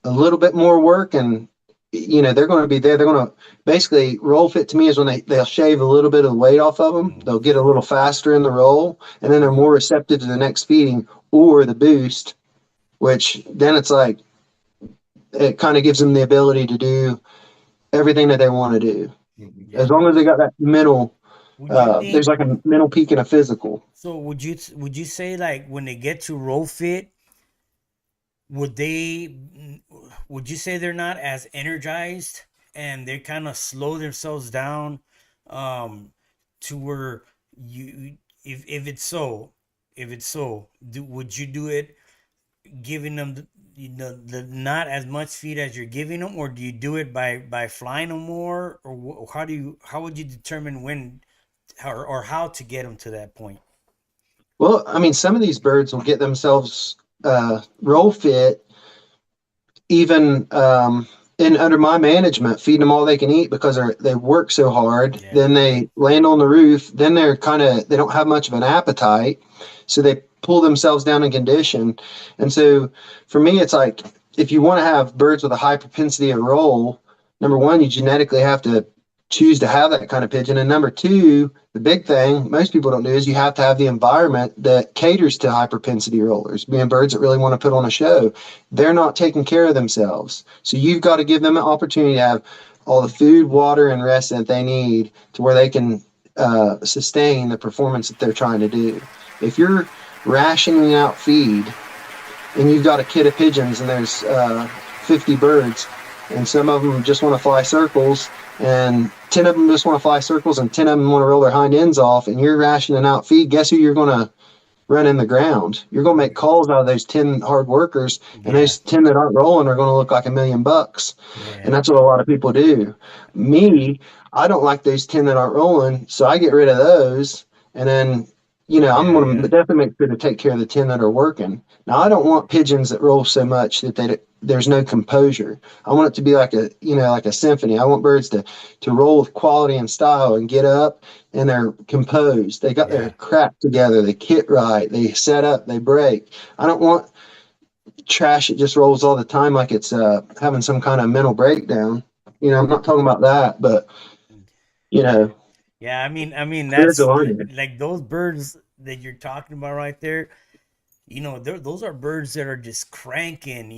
C: a little bit more work, and you know, they're going to be there. They're going to basically roll fit to me is when they'll shave a little bit of the weight off of them. They'll get a little faster in the roll, and then they're more receptive to the next feeding or the boost, which then it's like, it kind of gives them the ability to do everything that they want to do. As long as they got that mental, there's like a mental peak and a physical.
B: So would you say like when they get to roll fit, would you say they're not as energized and they kind of slow themselves down to where if it's so, would you do it giving them the not as much feed as you're giving them, or do you do it by flying them more, or how would you determine when or how to get them to that point?
C: Well, I mean, some of these birds will get themselves roll fit even in under my management, feeding them all they can eat because they work so hard. Then they land on the roof. Then they don't have much of an appetite, so they pull themselves down in condition. And so for me, it's like, if you want to have birds with a high propensity to roll, number one, you genetically have to choose to have that kind of pigeon. And number two, the big thing most people don't do is you have to have the environment that caters to high propensity rollers, being birds that really want to put on a show. They're not taking care of themselves. So you've got to give them an opportunity to have all the food, water, and rest that they need to where they can sustain the performance that they're trying to do. If you're rationing out feed and you've got a kid of pigeons and there's 50 birds and some of them just want to fly circles and 10 of them just want to fly circles and 10 of them want to roll their hind ends off and you're rationing out feed, guess who you're going to run in the ground? You're going to make calls out of those 10 hard workers, and those 10 that aren't rolling are going to look like $1 million. And that's what a lot of people do. Me, I don't like those 10 that aren't rolling, so I get rid of those, and then I'm going to definitely make sure to take care of the 10 that are working. Now, I don't want pigeons that roll so much that there's no composure. I want it to be like a symphony. I want birds to roll with quality and style and get up and they're composed. They got their crap together. They kit right. They set up. They break. I don't want trash that just rolls all the time like it's having some kind of mental breakdown. I'm not talking about that, but
B: Yeah, I mean that's like those birds that you're talking about right there. Those are birds that are just cranking.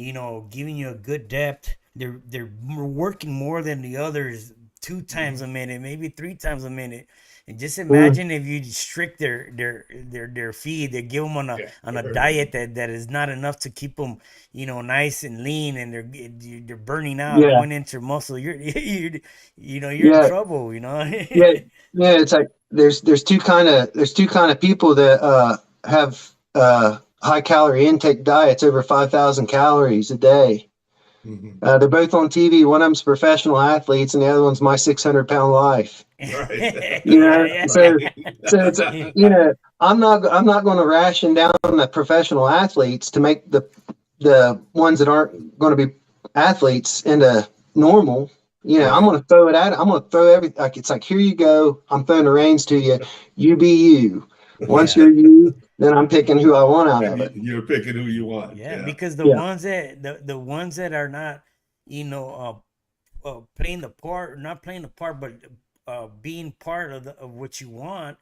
B: Giving you a good depth. They're working more than the others 2 times a minute, maybe 3 times a minute. And just imagine if you strict their feed, they give them on a diet that is not enough to keep them, nice and lean, and they're burning out, going into muscle. You're in trouble.
C: It's like there's two kind of people that have high calorie intake diets over 5,000 calories a day. They're both on TV. One of them's professional athletes, and the other one's my 600-pound life.
A: Right.
C: So it's I'm not going to ration down the professional athletes to make the ones that aren't going to be athletes into normal. I'm going to throw it at it. I'm going to throw everything. It's like, here you go. I'm throwing the reins to you. You be you. Once you're you, then I'm picking who I want out of it.
A: You're picking who you want.
B: Yeah, because the ones that are not, playing the part, not playing the part, but being part of what you want.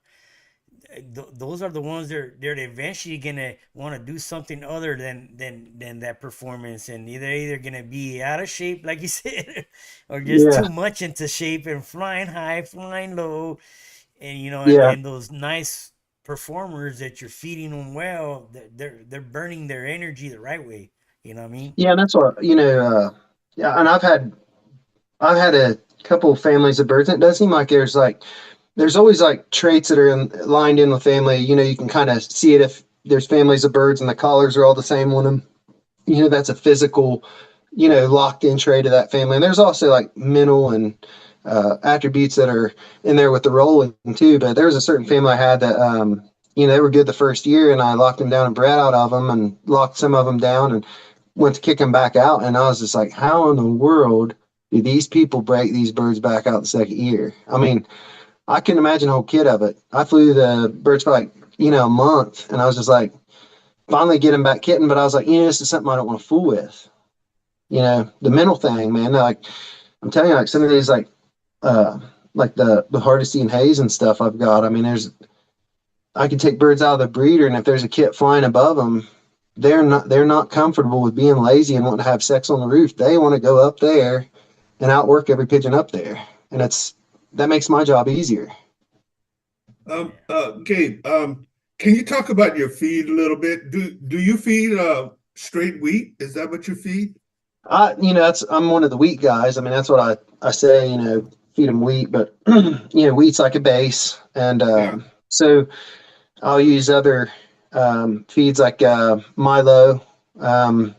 B: Those are the ones they're eventually gonna want to do something other than that performance, and they're either gonna be out of shape, like you said, or just too much into shape and flying high, flying low, and and those nice performers that you're feeding them well, they're burning their energy the right way. You know what I mean?
C: Yeah, and that's what and I've had a couple of families of birds, and it does seem like there's always like traits that are lined in with family. You can kind of see it if there's families of birds and the collars are all the same on them. That's a physical, locked in trait of that family. And there's also like mental and attributes that are in there with the rolling too. But there was a certain family I had that, they were good the first year, and I locked them down and bred out of them and locked some of them down and went to kick them back out. And I was just like, how in the world do these people break these birds back out the second year? I mean, I couldn't imagine a whole kid of it. I flew the birds for like, a month, and I was just like, finally get them back kitten. But I was like, this is something I don't want to fool with. The mental thing, man. Like, I'm telling you, like some of these, like the Hardesty and Hayes and stuff I've got. I mean, I can take birds out of the breeder, and if there's a kit flying above them, they're not comfortable with being lazy and wanting to have sex on the roof. They want to go up there and outwork every pigeon up there, and that makes my job easier.
A: Gabe, can you talk about your feed a little bit? Do you feed straight wheat? Is that what you feed?
C: I'm one of the wheat guys. I mean, that's what I say, feed them wheat, but wheat's like a base. And so I'll use other feeds like Milo, to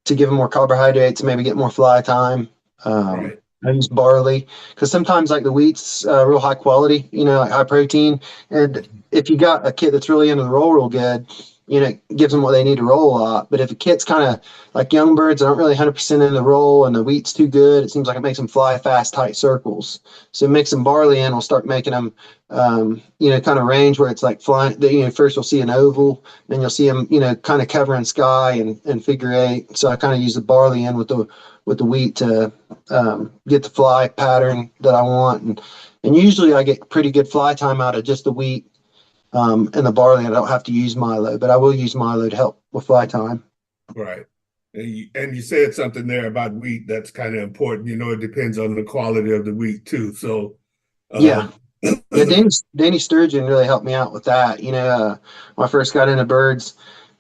C: give them more carbohydrates, maybe get more fly time. Right. I use barley because sometimes like the wheat's real high quality, like high protein. And if you got a kid that's really into the roll real good, gives them what they need to roll a lot. But if a kit's kind of like young birds aren't really 100% in the roll and the wheat's too good, it seems like it makes them fly fast, tight circles. So mix some barley in will start making them, kind of range where it's like flying. First you'll see an oval, then you'll see them, kind of covering sky and figure eight. So I kind of use the barley in with the wheat to get the fly pattern that I want. And usually I get pretty good fly time out of just the wheat and the barley. I don't have to use Milo, but I will use Milo to help with fly time.
A: Right. And you said something there about wheat that's kind of important. It depends on the quality of the wheat too. So
C: yeah, Danny Sturgeon really helped me out with that. When I first got into birds,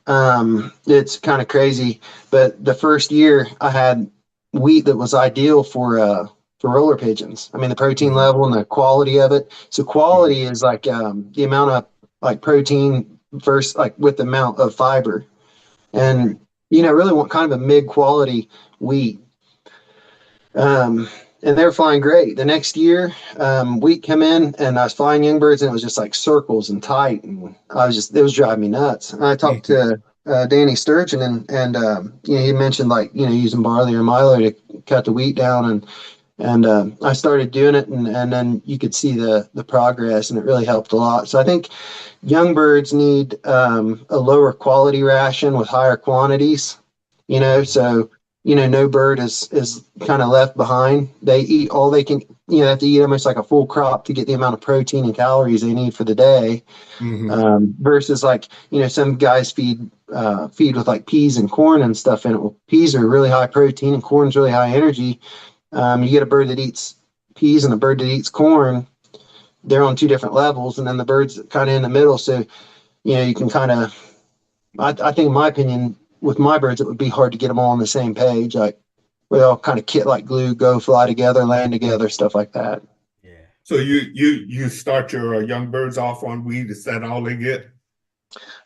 C: it's kind of crazy, but the first year I had wheat that was ideal for roller pigeons. I mean, the protein level and the quality of it. So quality is like the amount of like protein versus like with the amount of fiber, and really want kind of a mid quality wheat. And they were flying great. The next year, wheat came in and I was flying young birds and it was just like circles and tight, and it was driving me nuts. And I talked to Danny Sturgeon and he mentioned like using barley or Milo to cut the wheat down, and I started doing it, and then you could see the progress, and it really helped a lot. So I think young birds need a lower quality ration with higher quantities, so no bird is kind of left behind. They eat all they can, they have to eat almost like a full crop to get the amount of protein and calories they need for the day. Versus like, some guys feed with like peas and corn and stuff in it. Well, peas are really high protein and corn's really high energy. You get a bird that eats peas and a bird that eats corn, they're on two different levels, and then the bird's kind of in the middle. So, you can kind of, I think in my opinion, with my birds, it would be hard to get them all on the same page, like where they all kind of kit like glue, go fly together, land together, stuff like that.
B: Yeah.
A: So you start your young birds off on wheat? Is that all they get?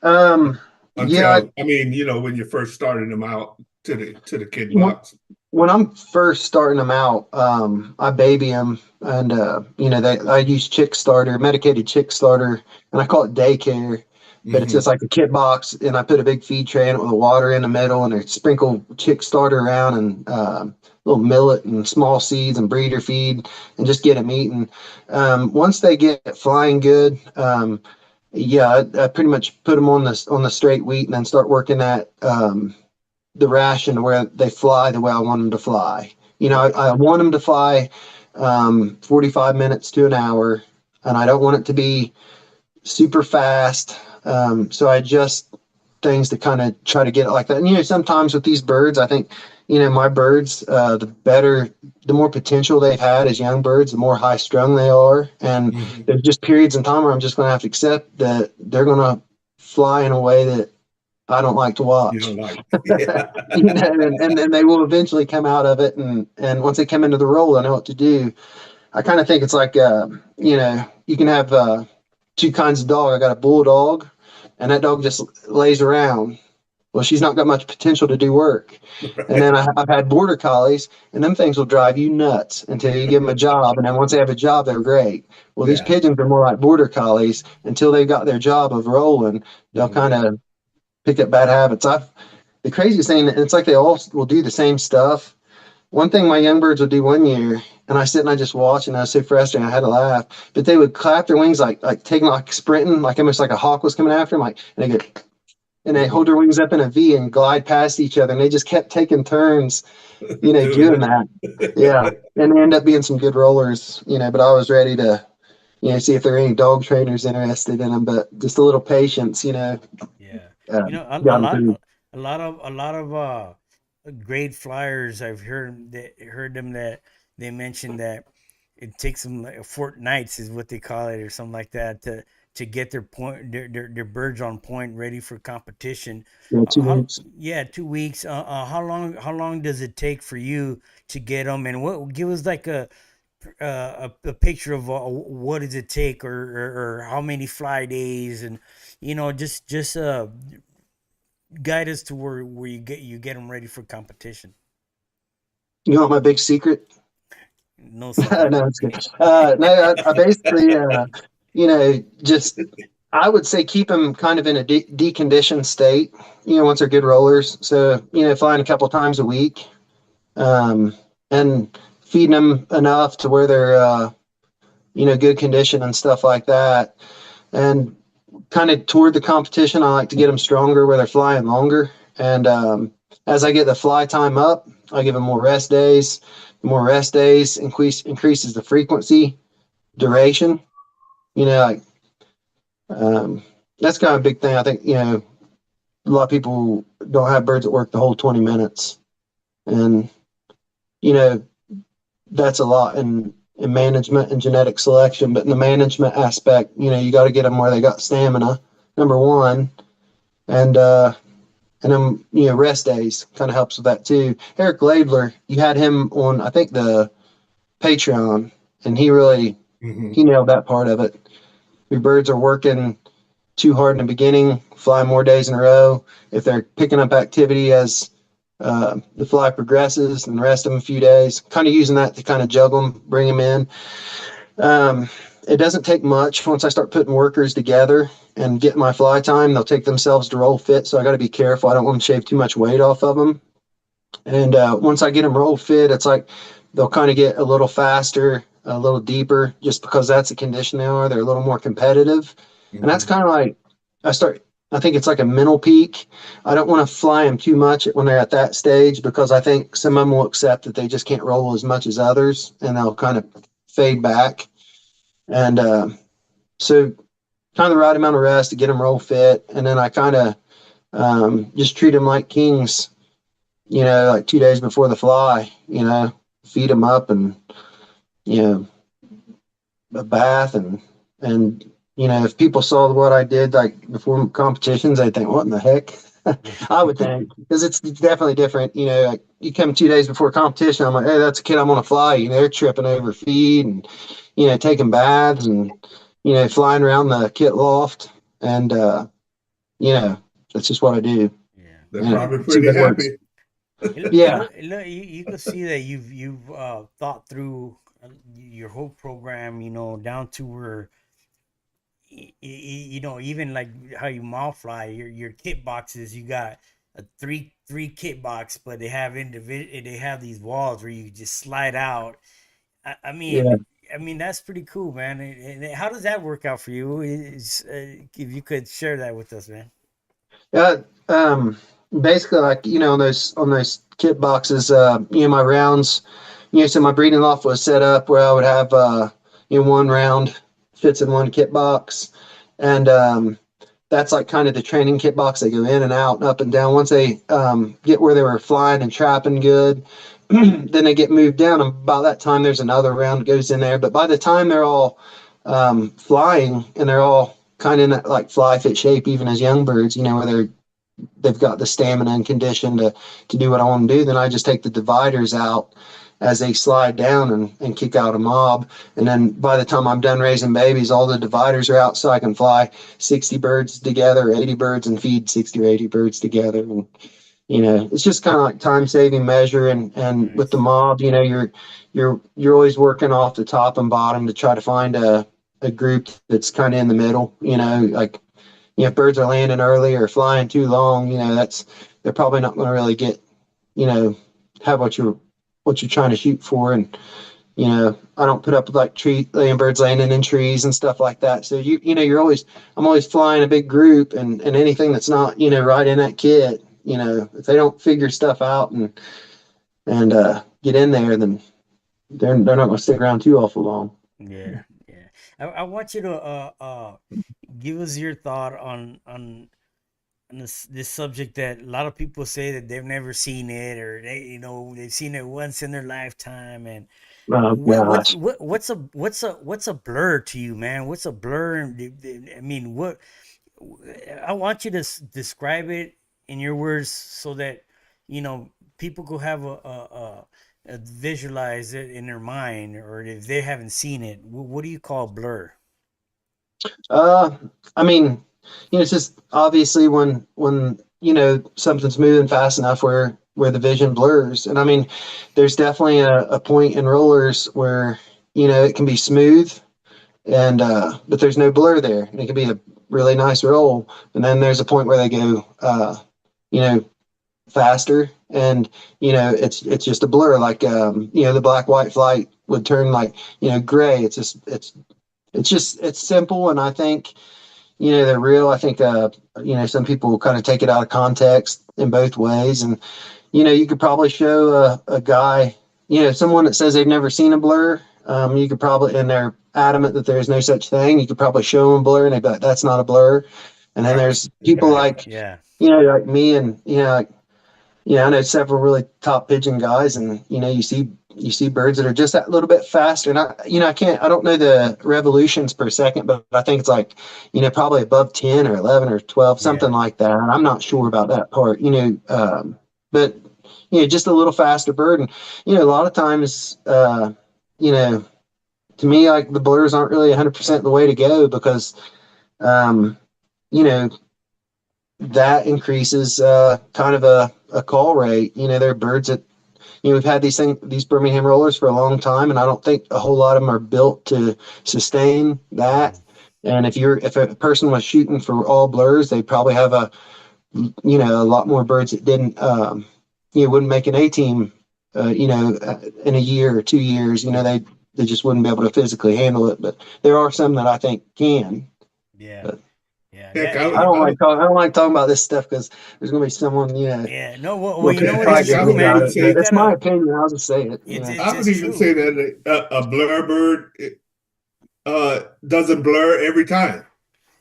C: When
A: you first started them out to the kid box.
C: When I'm first starting them out, I baby them, and I use medicated chick starter, and I call it daycare. But it's just like a kit box, and I put a big feed tray in it with the water in the middle, and I sprinkle chick starter around and little millet and small seeds and breeder feed, and just get them eating. Once they get flying good, I pretty much put them on the straight wheat, and then start working that the ration where they fly the way I want them to fly. I want them to fly 45 minutes to an hour, and I don't want it to be super fast. So I adjust things to kind of try to get it like that. And, sometimes with these birds, I think, my birds, the more potential they've had as young birds, the more high strung they are. And there's just periods in time where I'm just going to have to accept that they're going to fly in a way that I don't like to watch.
A: You don't like. Yeah.
C: and they will eventually come out of it. And once they come into the role, I know what to do. I kind of think it's like, you can have two kinds of dog. I got a bulldog, and that dog just lays around. Well, she's not got much potential to do work. Right. And then I've had border collies, and them things will drive you nuts until you give them a job. And then once they have a job, they're great. Well, these pigeons are more like border collies. Until they've got their job of rolling, they'll kind of pick up bad habits. The craziest thing, it's like they all will do the same stuff. One thing my young birds would do one year, and I sit and I just watch, and I was so frustrated, I had to laugh. But they would clap their wings like taking like sprinting, like almost like a hawk was coming after them, and they hold their wings up in a V and glide past each other, and they just kept taking turns, doing that. Yeah, and they end up being some good rollers, But I was ready to, see if there are any dog trainers interested in them, but just a little patience,
B: Yeah, a lot of great flyers. I've heard them that they mentioned that it takes them like fortnights is what they call it or something like that to get their birds on point ready for competition.
C: Yeah, 2 weeks.
B: 2 weeks. How long does it take for you to get them? And what give us like a picture of what does it take or how many fly days, and just guide us to where you get them ready for competition.
C: You want my big secret?
B: No,
C: no, it's good. I basically, just I would say keep them kind of in a deconditioned state, once they're good rollers. So, flying a couple times a week, um, and feeding them enough to where they're, good condition and stuff like that. And kind of toward the competition, I like to get them stronger where they're flying longer. And as I get the fly time up, I give them more rest days. The more rest days increases the frequency, duration. Like that's kind of a big thing. I think a lot of people don't have birds that work the whole 20 minutes, and you know that's a lot in management and genetic selection. But in the management aspect, you got to get them where they got stamina, number one, and then rest days kind of helps with that too. Eric Labler, you had him on, I think, the Patreon, and he really he nailed that part of it. Your birds are working too hard in the beginning, fly more days in a row. If they're picking up activity as the fly progresses, and rest them a few days, kind of using that to kind of juggle them, bring them in. It doesn't take much. Once I start putting workers together and get my fly time, they'll take themselves to roll fit. So I got to be careful. I don't want to shave too much weight off of them. And once I get them roll fit, it's like they'll kind of get a little faster, a little deeper, just because that's the condition they are. They're a little more competitive. And that's kind of like I think it's like a mental peak. I don't want to fly them too much when they're at that stage, because I think some of them will accept that they just can't roll as much as others, and they'll kind of fade back. And so kind of the right amount of rest to get them roll fit. And then I kind of just treat them like kings, like 2 days before the fly, feed them up and, a bath and if people saw what I did like before competitions, they'd think, what in the heck? I would think, because it's definitely different. Like you come 2 days before competition, I'm like, hey, that's a kid I'm gonna fly. They're tripping over feed and taking baths and flying around the kit loft, and that's just what I do.
B: Yeah,
A: they're probably pretty happy.
C: Yeah,
B: you can see that you've thought through your whole program, down to where even like how you mouth fly your kit boxes. You got a three kit box, but they have they have these walls where you just slide out. I mean,
C: yeah.
B: that's pretty cool, man. And how does that work out for you? If you could share that with us, man.
C: Yeah, basically, like on those kit boxes, my rounds, so my breeding loft was set up where I would have one round fits in one kit box, and that's like kind of the training kit box. They go in and out and up and down. Once they get where they were flying and trapping good, then they get moved down, and about that time there's another round that goes in there. But by the time they're all flying and they're all kind of in that like fly fit shape, even as young birds, where they've got the stamina and condition to do what I want to do, then I just take the dividers out as they slide down and kick out a mob. And then by the time I'm done raising babies, all the dividers are out, so I can fly 60 birds together, 80 birds, and feed 60 or 80 birds together. And it's just kind of like time saving measure. And with the mob, you're always working off the top and bottom to try to find a group that's kind of in the middle. Like if birds are landing early or flying too long, they're probably not going to really get have what you're trying to shoot for. And I don't put up like birds landing in trees and stuff like that. So I'm always flying a big group, and anything that's not right in that kit, if they don't figure stuff out and get in there, then they're not going to stick around too awful long.
B: Yeah. I want you to give us your thought on this subject that a lot of people say that they've never seen it, or they've seen it once in their lifetime. And what's a blur to you, man? What's a blur? I mean, what I want you to describe it in your words, so that people could have a visualize it in their mind, or if they haven't seen it. What do you call blur?
C: I mean, it's just obviously when something's moving fast enough where the vision blurs. And I mean, there's definitely a point in rollers where it can be smooth, and but there's no blur there, and it can be really nice roll. And then there's a point where they go, you know, faster, and it's just a blur, like the black white flight would turn like gray. It's simple, and I think they're real. I think some people kind of take it out of context in both ways, and you could probably show a guy, someone that says they've never seen a blur. You could probably, and they're adamant that there's no such thing, you could probably show them a blur and they'd be like, that's not a blur. And then there's people like like me, and I know several really top pigeon guys, and you see birds that are just that little bit faster. And I don't know the revolutions per second, but I think it's like, probably above 10 or 11 or 12, something like that. I'm not sure about that part, but just a little faster bird. And a lot of times, to me, like, the blurs aren't really 100% the way to go, because that increases kind of a call rate. There are birds that we've had these Birmingham rollers for a long time, and I don't think a whole lot of them are built to sustain that. And if a person was shooting for all blurs, they'd probably have a lot more birds that didn't wouldn't make an A team in a year or 2 years. They just wouldn't be able to physically handle it. But there are some that I think can. But,
A: Heck,
C: I don't like talking about this stuff, because there's going to be someone,
B: Yeah, no, well,
C: will
B: you know what?
C: try
B: It's
C: to
B: true, man.
C: about it. It's my opinion. I'll just say it.
A: I would even say that a blur bird doesn't blur every time.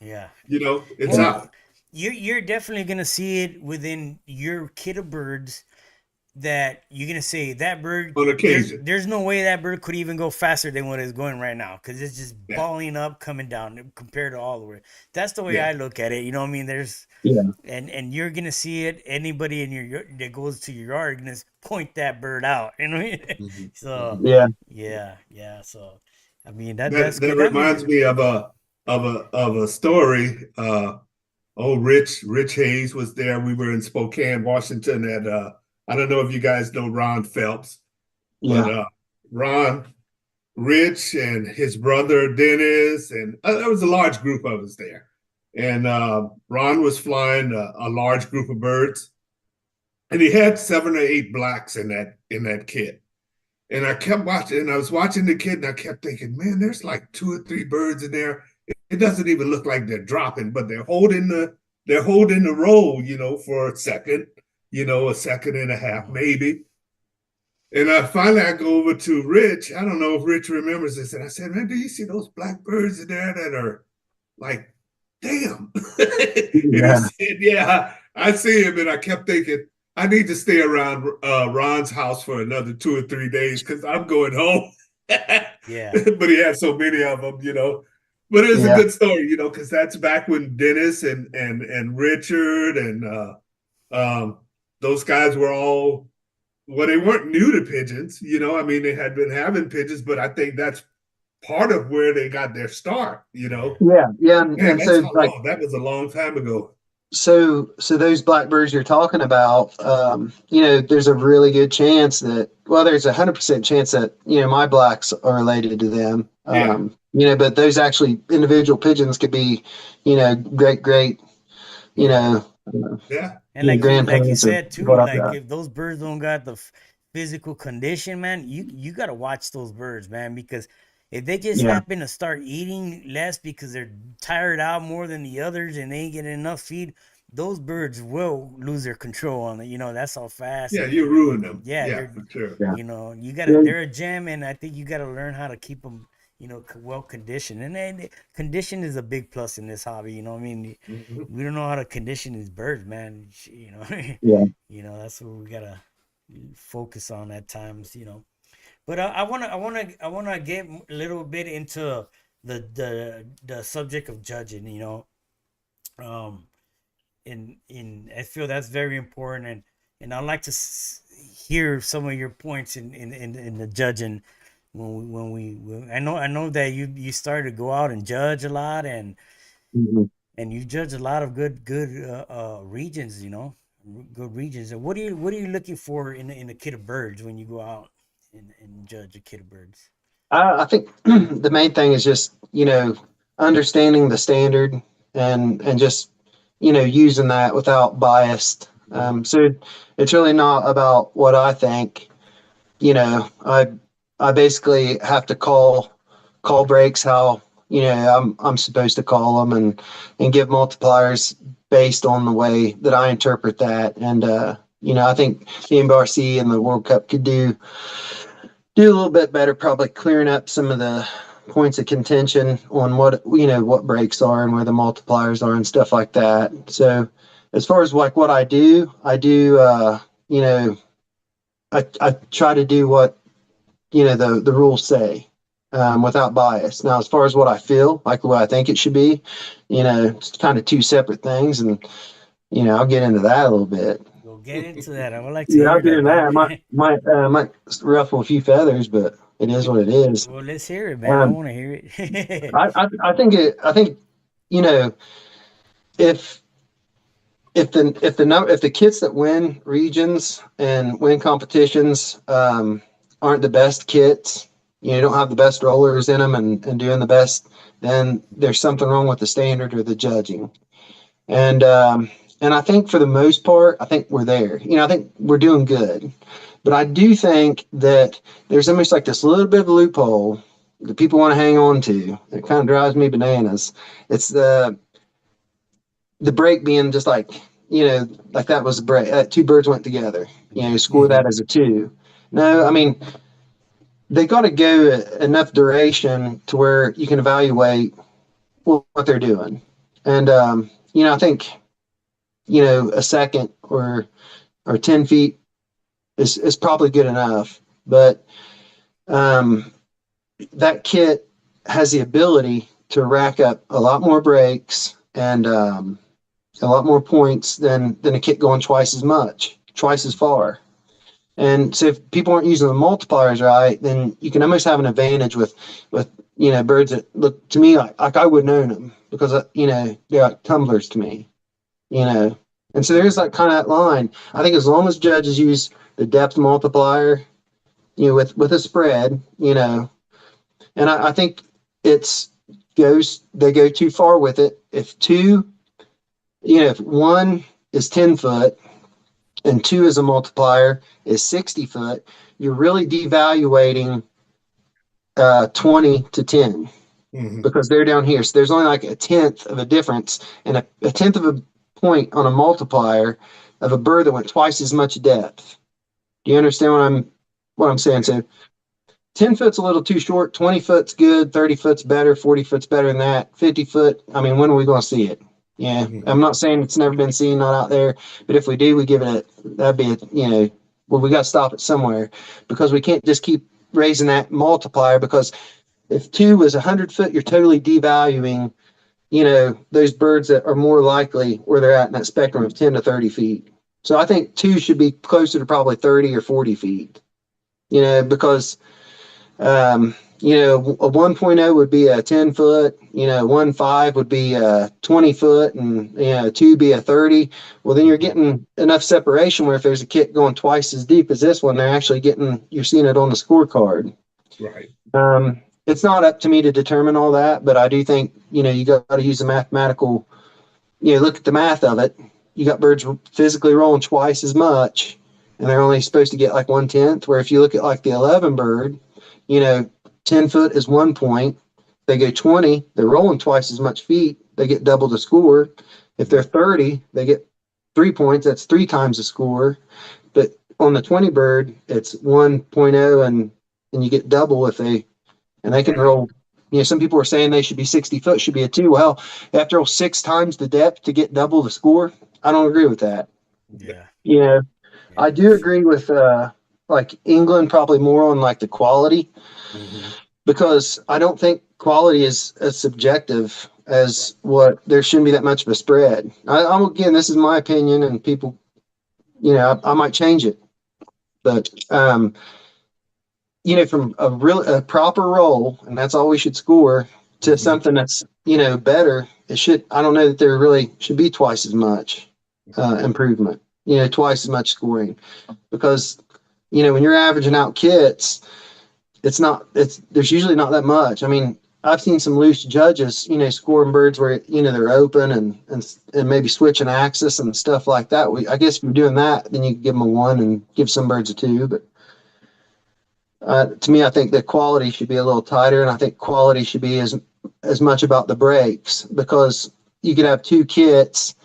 B: Yeah.
A: It's out.
B: You're definitely gonna see it within your kid of birds, that you're gonna say that bird
A: On occasion.
B: There's no way that bird could even go faster than what it's going right now, because it's just balling up, coming down compared to all the way. That's the way I look at it. You know what I mean? There's and you're gonna see it. Anybody in your that goes to your yard gonna point that bird out. You know what I mean? So yeah. So I mean that
A: reminds me of a story. Rich Hayes was there. We were in Spokane, Washington, at I don't know if you guys know Ron Phelps, but Ron, Rich, and his brother Dennis, and there was a large group of us there. And Ron was flying a large group of birds, and he had 7 or 8 blacks in that kit. And I kept watching, and I was watching the kit, and I kept thinking, man, there's like 2 or 3 birds in there. It doesn't even look like they're dropping, but they're holding the roll, for a second. A second and a half, maybe. And finally I go over to Rich. I don't know if Rich remembers this. And I said, man, do you see those black birds in there that are like, damn? And he said, I see him. And I kept thinking, I need to stay around Ron's house for another 2 or 3 days, because I'm going home. But he had so many of them, But it's a good story, because that's back when Dennis and Richard and those guys were all, they weren't new to pigeons, I mean, they had been having pigeons, but I think that's part of where they got their start,
C: Yeah.
A: And so that was a long time ago.
C: So those blackbirds you're talking about, there's a really good chance that, there's 100% chance that, my blacks are related to them. But those actually individual pigeons could be, great,
B: And like you said too, like, if those birds don't got the physical condition, man, you got to watch those birds, man, because if they just happen to start eating less because they're tired out more than the others and they ain't getting enough feed, those birds will lose their control on it. That's how fast.
A: Yeah, you ruin them.
B: Yeah,
A: for sure.
B: You gotta. They're a gem, and I think you got to learn how to keep them, well conditioned. And then condition is a big plus in this hobby. I mean, we don't know how to condition these birds, man. That's what we gotta focus on at times. But I wanna get a little bit into the subject of judging. In I feel that's very important, and I'd like to hear some of your points in the judging. I know that you started to go out and judge a lot, and you judge a lot of good regions, good regions. And what are you looking for in a kid of birds when you go out and judge a kid of birds?
C: I think the main thing is just understanding the standard, and just, using that without bias. So it's really not about what I think. I basically have to call breaks how, I'm supposed to call them, and give multipliers based on the way that I interpret that. And I think the MBRC and the World Cup could do a little bit better, probably clearing up some of the points of contention on what breaks are and where the multipliers are and stuff like that. So as far as like what I do, I try to do what the rules say, without bias. Now, as far as what I feel, like the way I think it should be, it's kind of two separate things, and I'll get into that a little bit.
B: We'll get into that. I would like to
C: Yeah,
B: hear
C: I'll get into that.
B: man.
C: Might ruffle a few feathers, but it is what it is.
B: Well, let's hear it, man. I want to hear it.
C: I think if the kits that win regions and win competitions aren't the best kits, don't have the best rollers in them and doing the best, then there's something wrong with the standard or the judging. And I think for the most part, I think we're there. I think we're doing good. But I do think that there's almost like this little bit of a loophole that people want to hang on to. It kind of drives me bananas. It's the break being just like, like that was a break. Two birds went together. Score that as a 2. No, I mean, they got to go enough duration to where you can evaluate what they're doing. And, I think, a second or 10 feet is probably good enough. But that kit has the ability to rack up a lot more breaks and a lot more points than a kit going twice as far. And so if people aren't using the multipliers right, then you can almost have an advantage with birds that look to me like I wouldn't own them, because they're like tumblers to me, And so there's like kind of that line. I think as long as judges use the depth multiplier, with a spread, and I think they go too far with it. If 1 is 10 foot and 2 as a multiplier is 60 foot, you're really devaluating 20 to 10, because they're down here. So there's only like a tenth of a difference, and a tenth of a point on a multiplier of a bird that went twice as much depth. Do you understand what I'm saying? So 10 foot's a little too short, 20 foot's good, 30 foot's better, 40 foot's better than that, 50 foot, I mean, when are we going to see it? Yeah, I'm not saying it's never been seen, not out there, but if we do, we give it that'd be we got to stop it somewhere, because we can't just keep raising that multiplier, because if 2 was 100 foot, you're totally devaluing, those birds that are more likely where they're at in that spectrum of 10 to 30 feet. So I think 2 should be closer to probably 30 or 40 feet, because a 1.0 would be a 10 foot, 1.5 would be a 20 foot, and 2 be a 30. Well, then you're getting enough separation where if there's a kit going twice as deep as this one, you're seeing it on the scorecard.
A: Right.
C: It's not up to me to determine all that, but I do think, you got to use the mathematical, look at the math of it. You got birds physically rolling twice as much, and they're only supposed to get like 1/10, where if you look at like the 11 bird, 10 foot is 1 point. They go 20, they're rolling twice as much feet, they get double the score. If they're 30, they get 3 points, that's 3 times the score. But on the 20 bird, it's 1.0, and you get double if they can roll. Some people are saying they should be 60 foot, should be a 2. Well, they have to roll 6 times the depth to get double the score. I don't agree with that.
B: Yeah.
C: I do agree with like England, probably more on like the quality, because I don't think quality is as subjective as what there shouldn't be that much of a spread. Again, this is my opinion, and people, I might change it, but from a proper roll, and that's all we should score, to something that's better, I don't know that there really should be twice as much improvement, twice as much scoring, because when you're averaging out kits, there's usually not that much. I mean, I've seen some loose judges, scoring birds where, they're open and maybe switching axis and stuff like that. I guess if you're doing that, then you give them a 1 and give some birds a 2. But to me, I think the quality should be a little tighter, and I think quality should be as much about the breaks, because you could have 2 kits,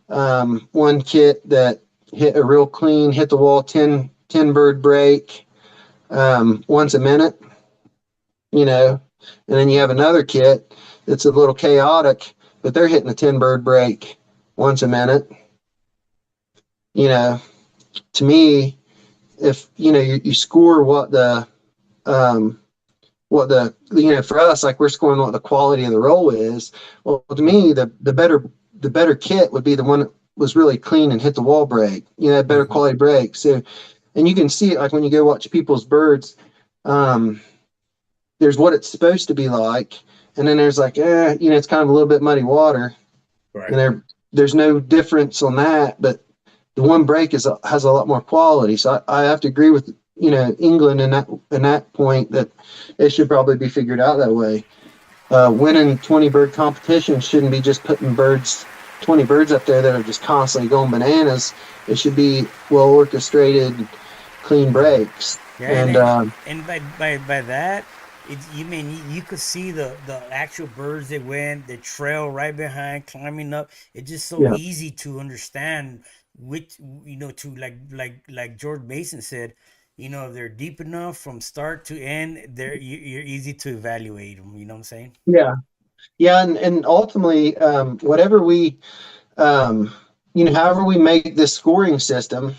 C: one kit that hit a real clean, hit the wall 10 bird break once a minute, and then you have another kit that's a little chaotic, but they're hitting a 10 bird break once a minute. To me, if you score what the for us, like, we're scoring what the quality of the roll is. Well, to me, the better kit would be the one that was really clean and hit the wall break, better quality break. So, and you can see it, like, when you go watch people's birds, there's what it's supposed to be like, and then there's like, it's kind of a little bit muddy water,
A: Right.
C: and there's no difference on that, but the one break has a lot more quality. So I have to agree with England in that point, that it should probably be figured out that way. Winning 20 bird competitions shouldn't be just putting 20 birds up there that are just constantly going bananas. It should be well orchestrated, clean breaks.
B: Yeah, and by that, you could see the actual birds that went the trail right behind, climbing up. It's just so easy to understand which, to like George Mason said, if they're deep enough from start to end, you're easy to evaluate them. You know what I'm saying?
C: Yeah, and ultimately, whatever we, however we make this scoring system,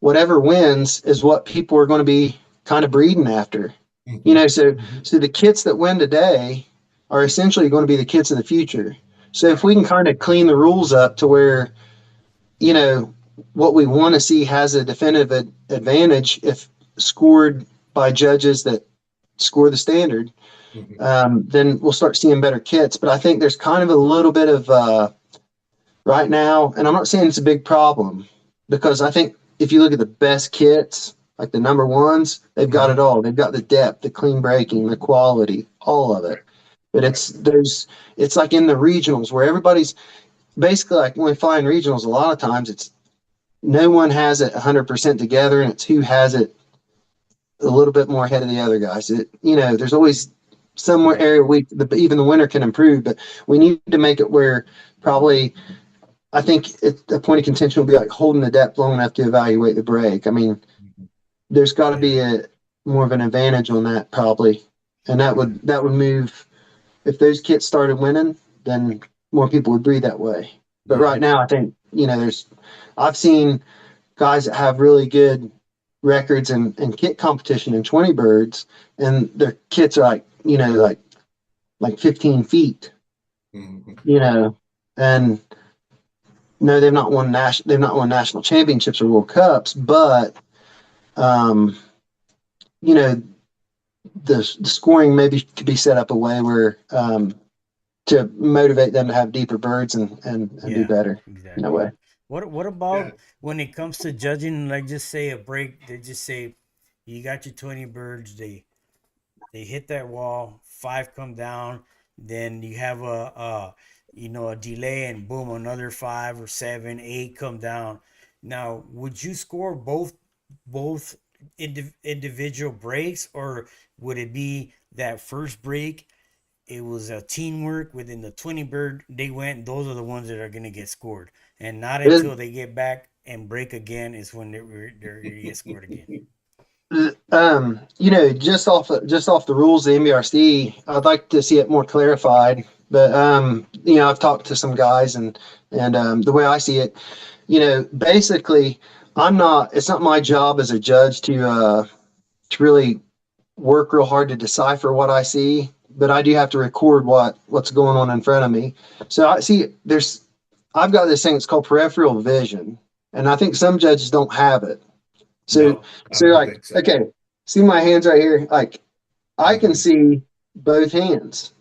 C: whatever wins is what people are going to be kind of breeding after. So the kits that win today are essentially going to be the kits of the future. So if we can kind of clean the rules up to where, what we want to see has a definitive advantage if scored by judges that score the standard, then we'll start seeing better kits. But I think there's kind of a little bit of right now, and I'm not saying it's a big problem, because I think if you look at the best kits, like the number ones, they've got it all. They've got the depth, the clean breaking, the quality, all of it. But it's like in the regionals where everybody's basically, like, when we fly in regionals, a lot of times it's no one has it 100% together, and it's who has it a little bit more ahead of the other guys. There's always somewhere area even the winner can improve, but we need to make it where probably, I think a point of contention will be like holding the depth long enough to evaluate the break. I mean, there's got to be more of an advantage on that probably, and that would move. If those kits started winning, then more people would breed that way. But right now, I think I've seen guys that have really good records in kit competition in 20 birds, and their kits are like 15 feet. And no, they've not won national championships or World Cups, but the scoring maybe could be set up a way where to motivate them to have deeper birds and do better in a way.
B: What about when it comes to judging, like, just say a break, they just say you got your 20 birds, they hit that wall, 5 come down, then you have a delay, and boom, another 5 or 7, 8 come down. Now, would you score both individual breaks, or would it be that first break, it was a teamwork within the 20 bird, they went, those are the ones that are going to get scored, and not until they get back and break again is when they're going to get scored again?
C: Just off the rules of the MBRC, I'd like to see it more clarified. But I've talked to some guys, and the way I see it, basically, it's not my job as a judge to really work real hard to decipher what I see, but I do have to record what's going on in front of me. So I've got this thing that's called peripheral vision, and I think some judges don't have it. So okay, see my hands right here? Like, I can see both hands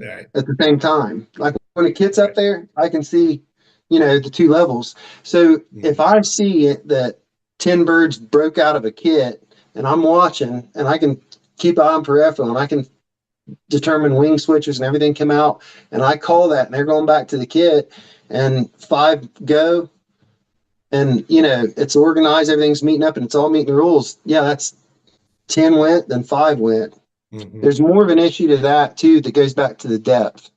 C: at the same time. Like, when a kit's up there, I can see, the 2 levels. So if I see it that 10 birds broke out of a kit, and I'm watching, and I can keep eye on peripheral, and I can determine wing switches and everything come out, and I call that, and they're going back to the kit, and 5 go, and it's organized, everything's meeting up, and it's all meeting the rules. Yeah, that's 10 went, then 5 went. Mm-hmm. There's more of an issue to that too that goes back to the depth.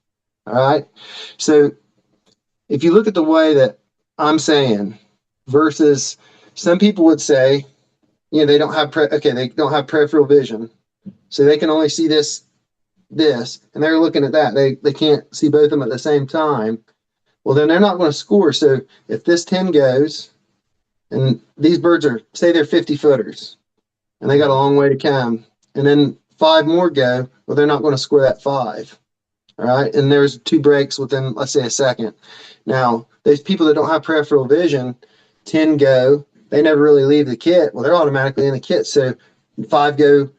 C: All right, so if you look at the way that I'm saying versus some people would say, they don't have they don't have peripheral vision, so they can only see this, and they're looking at that. They can't see both of them at the same time. Well, then they're not going to score. So if this 10 goes, and these birds are, say they're 50 footers, and they got a long way to come, and then 5 more go, well, they're not going to score that 5. All right, and there's 2 breaks within, let's say, a second. Now, those people that don't have peripheral vision, 10 go, they never really leave the kit. Well, they're automatically in the kit. So 5 go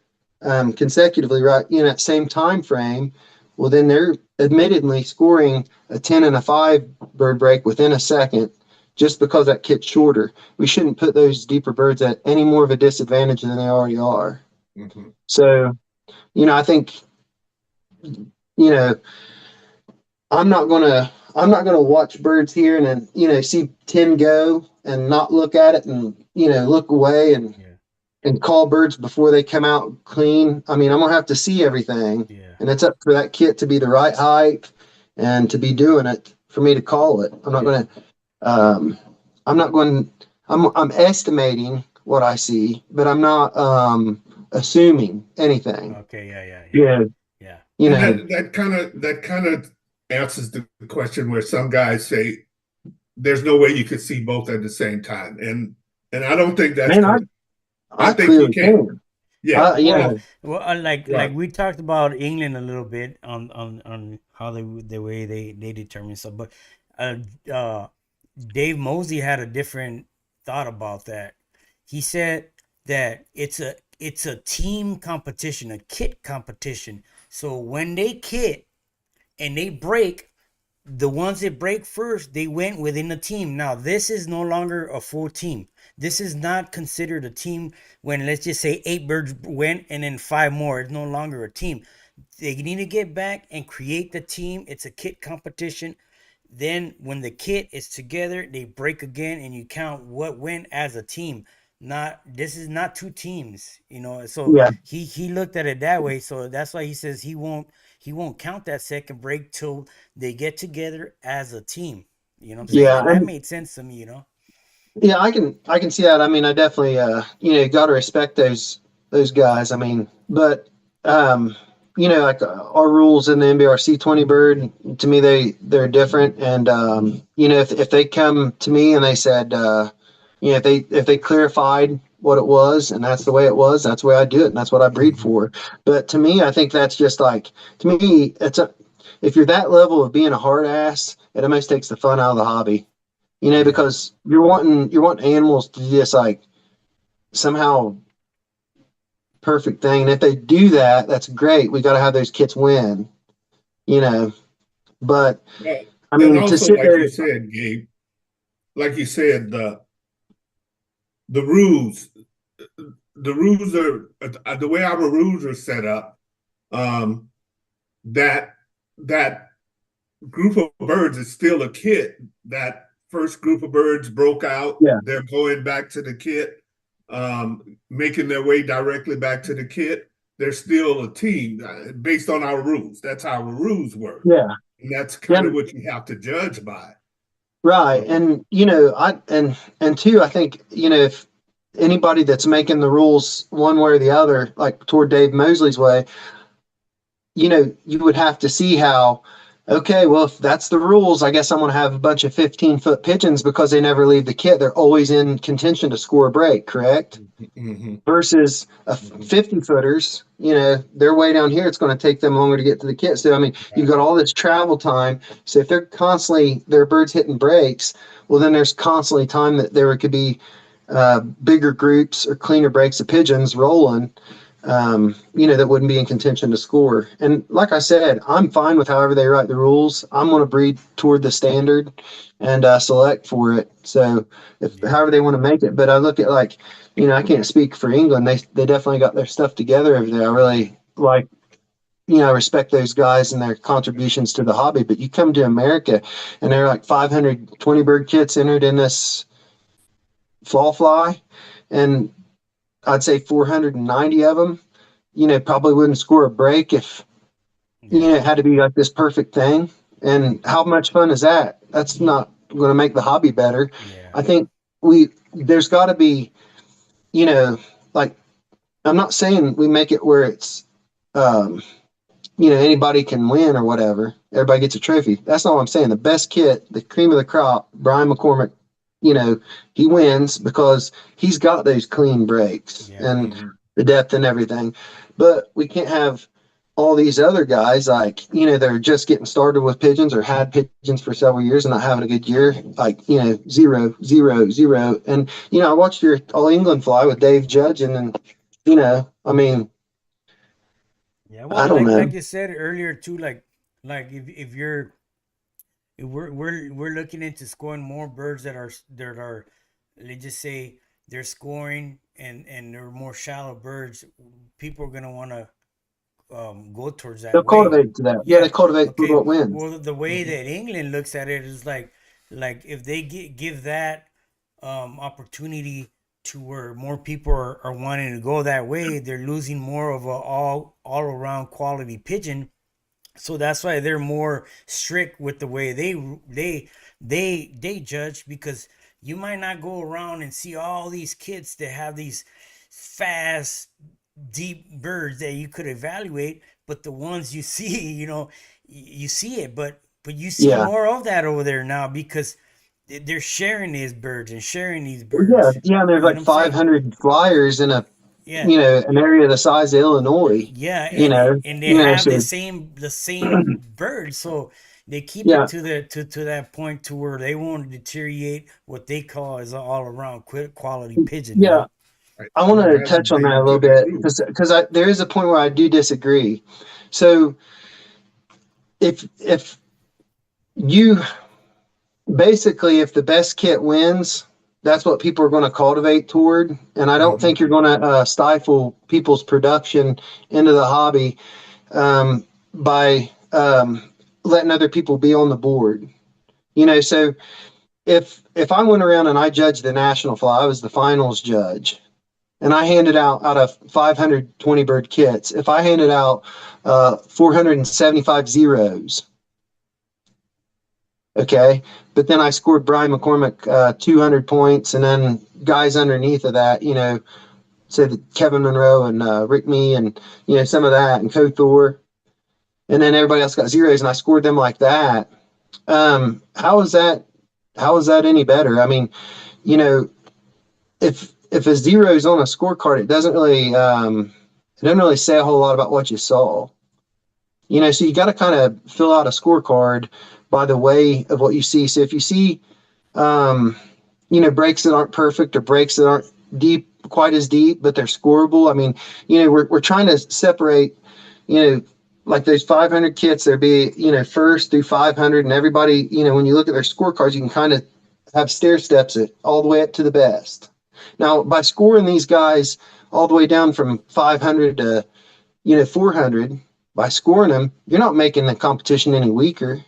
C: consecutively, right, that same time frame. Well, then they're admittedly scoring a 10 and a 5 bird break within a second just because that kit's shorter. We shouldn't put those deeper birds at any more of a disadvantage than they already are. Mm-hmm. So, I think, I'm not gonna watch birds here and then see 10 go and not look at it and look away and call birds before they come out clean. I mean, I'm gonna have to see everything, and it's up for that kit to be the right height and to be doing it for me to call it. I'm estimating what I see, but I'm not assuming anything.
B: Okay,
C: yeah.
A: That kind of answers the question where some guys say there's no way you could see both at the same time, and I don't think that's.
C: Man, I think you can.
A: Yeah.
B: Like we talked about England a little bit on how the way they determine stuff, but Dave Mosley had a different thought about that. He said that it's a team competition, a kit competition. So when they kit and they break, the ones that break first, they went within the team. Now, this is no longer a full team. This is not considered a team when, let's just say, 8 birds went and then 5 more. It's no longer a team. They need to get back and create the team. It's a kit competition. Then when the kit is together, they break again and you count what went as a team. This is not 2 teams, So he looked at it that way. So that's why he says he won't count that second break till they get together as a team. You know what I'm saying? And that made sense to me,
C: Yeah, I can see that. I mean, I definitely got to respect those guys. I mean, but like our rules in the NBRC 20 bird, to me they're different. And if they come to me and they said if they clarified what it was and that's the way it was, that's the way I do it, and that's what I breed for. But to me, I think that's just to me, if you're that level of being a hard ass, it almost takes the fun out of the hobby. Because you're wanting animals to just somehow perfect thing. And if they do that, that's great. We got to have those kits win, but I mean,
A: also,
C: to sit
A: like
C: there,
A: you said, Gabe, like you said, the rules are the way our rules are set up. That group of birds is still a kit. That first group of birds broke out.
C: Yeah.
A: They're going back to the kit, making their way directly back to the kit. They're still a team based on our rules. That's how our rules work.
C: Yeah.
A: And that's kind of what you have to judge by.
C: Right. And, and two, I think, if anybody that's making the rules one way or the other, like toward Dave Mosley's way, you would have to see how, okay, well, if that's the rules, I guess I'm going to have a bunch of 15-foot pigeons because they never leave the kit. They're always in contention to score a break, correct? Mm-hmm. Versus 50-footers, they're way down here. It's going to take them longer to get to the kit. So, I mean, you've got all this travel time. So if they're constantly, their birds hitting breaks, well, then there's constantly time that there could be bigger groups or cleaner breaks of pigeons rolling, that wouldn't be in contention to score. And like I said, I'm fine with however they write the rules. I'm going to breed toward the standard and select for it. So however they want to make it. But I look at I can't speak for England. They definitely got their stuff together over there. I really like I respect those guys and their contributions to the hobby, but you come to America and there are like 520 bird kits entered in this fall fly, and I'd say 490 of them, probably wouldn't score a break if, it had to be like this perfect thing. And how much fun is that? That's not going to make the hobby better.
B: Yeah.
C: I think there's got to be, like, I'm not saying we make it where it's, anybody can win or whatever. Everybody gets a trophy. That's not what I'm saying. The best kit, the cream of the crop, Brian McCormick, he wins because he's got those clean breaks and the depth and everything. But we can't have all these other guys like, they're just getting started with pigeons or had pigeons for several years and not having a good year, like, 0, 0, 0. And, I watched your All England fly with Dave Judge and I mean,
B: Yeah, well,
C: I don't know.
B: like you said earlier too, like if we're looking into scoring more birds that are, let's just say they're scoring and they're more shallow birds, people are gonna want to go towards that
C: They'll
B: way.
C: cultivate to that. Yeah, they cultivate to what wins.
B: Well, the way that England looks at it is like if they give that opportunity to where more people are wanting to go that way, they're losing more of a all around quality pigeon. So that's why they're more strict with the way they judge, because you might not go around and see all these kids that have these fast deep birds that you could evaluate, but the ones you see, you see it, but you see more of that over there now because they're sharing these birds and sharing these birds.
C: Yeah. And there's like 500 flyers in an area the size of Illinois.
B: Yeah, and they have the same bird, so they keep it to that point to where they won't deteriorate what they call as an all around quality pigeon.
C: Yeah. I want to touch on that a little bit because there is a point where I do disagree. So if you basically, if the best kit wins, that's what people are going to cultivate toward. And I don't think you're going to stifle people's production into the hobby by letting other people be on the board. So if I went around and I judged the national fly, I was the finals judge, and I handed out of 520 bird kits, if I handed out 475 zeros, okay, but then I scored Brian McCormick 200 points, and then guys underneath of that, said Kevin Monroe and Rick Me and some of that, and Thor, and then everybody else got zeros, and I scored them like that. How is that any better? I mean, if a zero is on a scorecard, it doesn't really say a whole lot about what you saw. So you got to kind of fill out a scorecard by the way of what you see. So if you see, breaks that aren't perfect or breaks that aren't quite as deep, but they're scoreable. I mean, we're trying to separate, like those 500 kits, there'd be, first through 500, and everybody, when you look at their scorecards, you can kind of have stair steps it all the way up to the best. Now, by scoring these guys all the way down from 500 to, 400, by scoring them, you're not making the competition any weaker.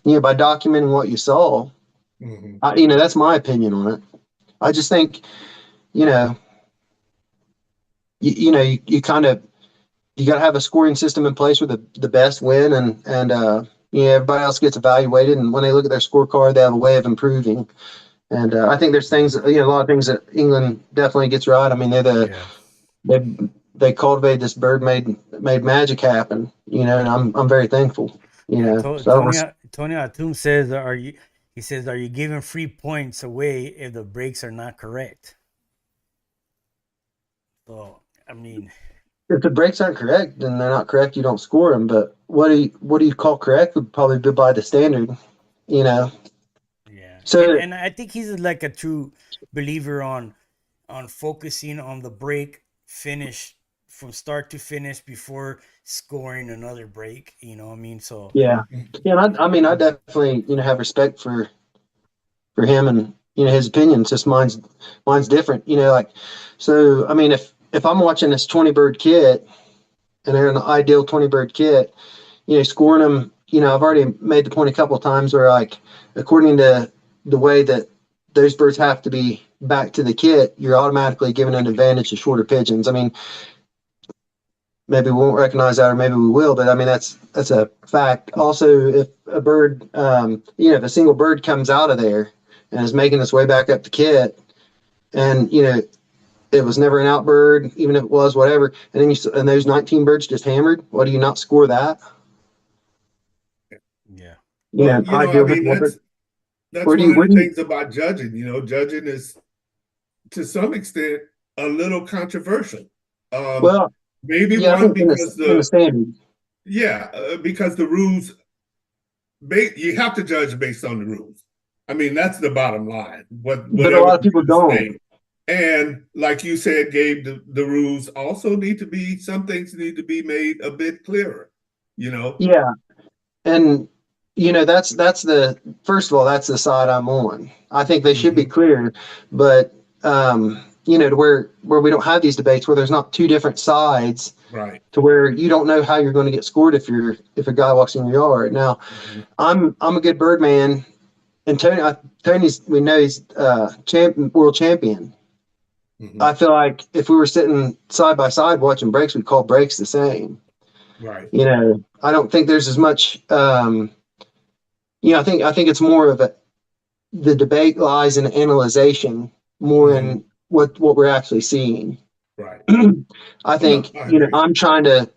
C: By documenting what you saw. That's my opinion on it. I just think, you kind of, you got to have a scoring system in place where the best win, and everybody else gets evaluated, and when they look at their scorecard, they have a way of improving. And I think there's things, a lot of things that England definitely gets right. I mean, they cultivated this bird made magic happen, and I'm very thankful.
B: Tony Atum says, are you giving free points away if the breaks are not correct? So, I mean,
C: if the breaks aren't correct, then they're not correct. You don't score them. But what do you call correct would probably be by the standard,
B: Yeah.
C: So,
B: and I think he's like a true believer on focusing on the break finish from start to finish before scoring another break. I mean, so
C: yeah. I definitely have respect for him and his opinions. Just mine's different. So I mean, if I'm watching this 20 bird kit and they're an ideal 20 bird kit, scoring them, I've already made the point a couple of times where, like, according to the way that those birds have to be back to the kit, you're automatically giving an advantage to shorter pigeons. I mean, maybe we won't recognize that, or maybe we will, but I mean, that's a fact. Also, if a bird, if a single bird comes out of there and is making its way back up the kit, and it was never an outbird, even if it was, whatever, and then and those 19 birds just hammered, why do you not score that?
B: Yeah.
A: Well, I mean, that's one of the things about judging. Judging is, to some extent, a little controversial.
C: Well,
A: maybe
C: yeah,
A: one because because the rules, you have to judge based on the rules. I mean, that's the bottom line.
C: But a lot of people don't.
A: Say. And like you said, Gabe, the rules also need to be, some things need to be made a bit clearer.
C: Yeah, and that's the first of all, that's the side I'm on. I think they should be clear, but to where we don't have these debates where there's not two different sides,
A: right? To
C: where you don't know how you're going to get scored if a guy walks in your yard. Now, I'm a good bird man, and Tony's, we know he's world champion. I feel like if we were sitting side by side watching breaks, we'd call breaks the same.
A: Right.
C: I don't think there's as much. I think it's more of the debate lies in analyzation more in what we're actually seeing.
A: Right.
C: I think I'm trying to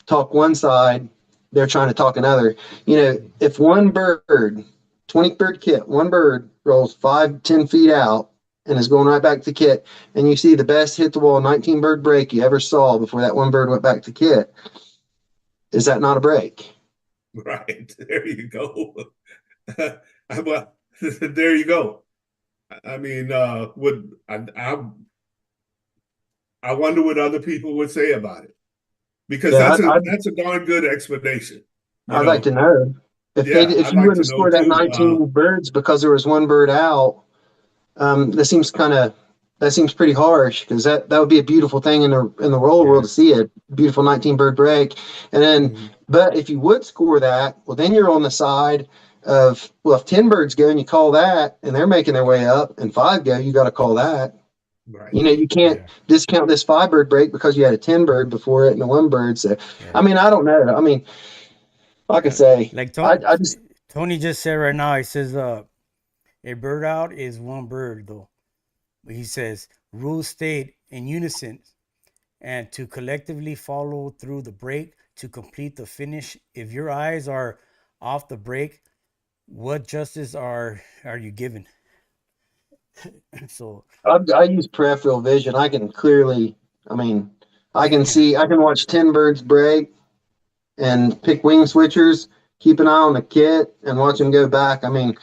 C: talk one side, they're trying to talk another. If one bird, 20 bird kit, one bird rolls 5-10 feet out and is going right back to kit, and you see the best hit the wall 19 bird break you ever saw before that one bird went back to kit, is that not a break?
A: Right. There you go. Well, there you go. I mean, I wonder what other people would say about it, because that's a darn good explanation.
C: I'd like to know if you wouldn't score that 19 birds because there was one bird out. That seems pretty harsh, because that would be a beautiful thing in the roller world to see, a beautiful 19 bird break. And then, but if you would score that, well, then you're on the side of, well, if 10 birds go and you call that and they're making their way up, and 5 go, you got to call that. Right. You can't discount this 5 bird break because you had a 10 bird before it and a 1 bird. So, I mean, I don't know. I mean, like I say,
B: like Tony just said right now, he says, a bird out is one bird, though. But he says rules state in unison and to collectively follow through the break to complete the finish. If your eyes are off the break, what justice are you given? So
C: I use peripheral vision. I can clearly, I can see, I can watch 10 birds break and pick wing switchers, keep an eye on the kit and watch them go back. I mean,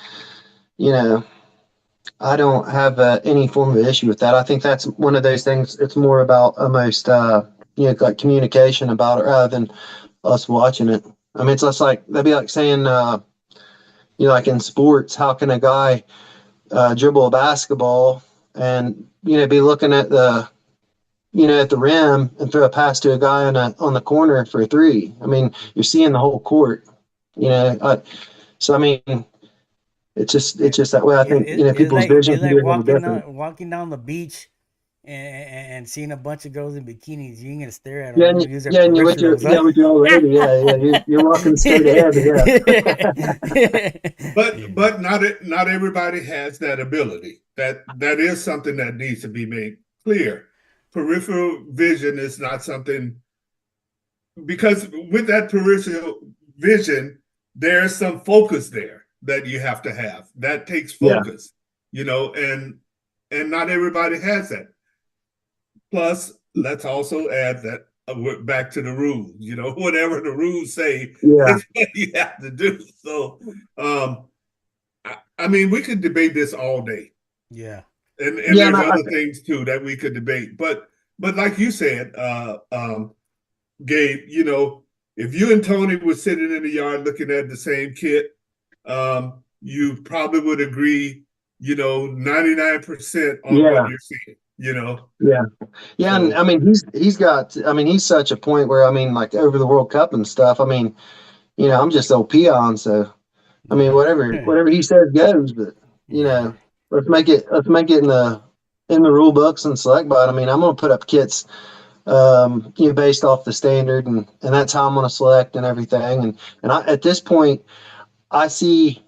C: I don't have any form of issue with that. I think that's one of those things. It's more about almost, like communication about it rather than us watching it. I mean, it's just like, that'd be like saying, like in sports, how can a guy dribble a basketball and, be looking at the rim and throw a pass to a guy on the corner for a 3. I mean, you're seeing the whole court, so I mean, it's just that way. I think people's vision can be a little different.
B: Walking down the beach and seeing a bunch of girls in bikinis, you ain't gonna stare at
C: them. And with your old lady, you're walking straight ahead.
A: But not everybody has that ability. That is something that needs to be made clear. Peripheral vision is not something, because with that peripheral vision, there's some focus there that you have to have. That takes focus, and not everybody has that. Plus, let's also add that back to the rules, whatever the rules say, that's what you have to do. So, I mean, we could debate this all day.
B: Yeah.
A: And there's other things too that we could debate. But like you said, Gabe, if you and Tony were sitting in the yard looking at the same kit, you probably would agree, 99% on what you're seeing. you know.
C: Yeah. Yeah, and
A: So
C: I mean he's got I mean he's such a point where I mean like over the World Cup and stuff. I mean, I'm just old peon, so I mean whatever he says goes. But
B: Yeah.
C: let's make it in the rule books and select bot. I mean I'm gonna put up kits based off the standard, and that's how I'm gonna select and everything. And I at this point I see.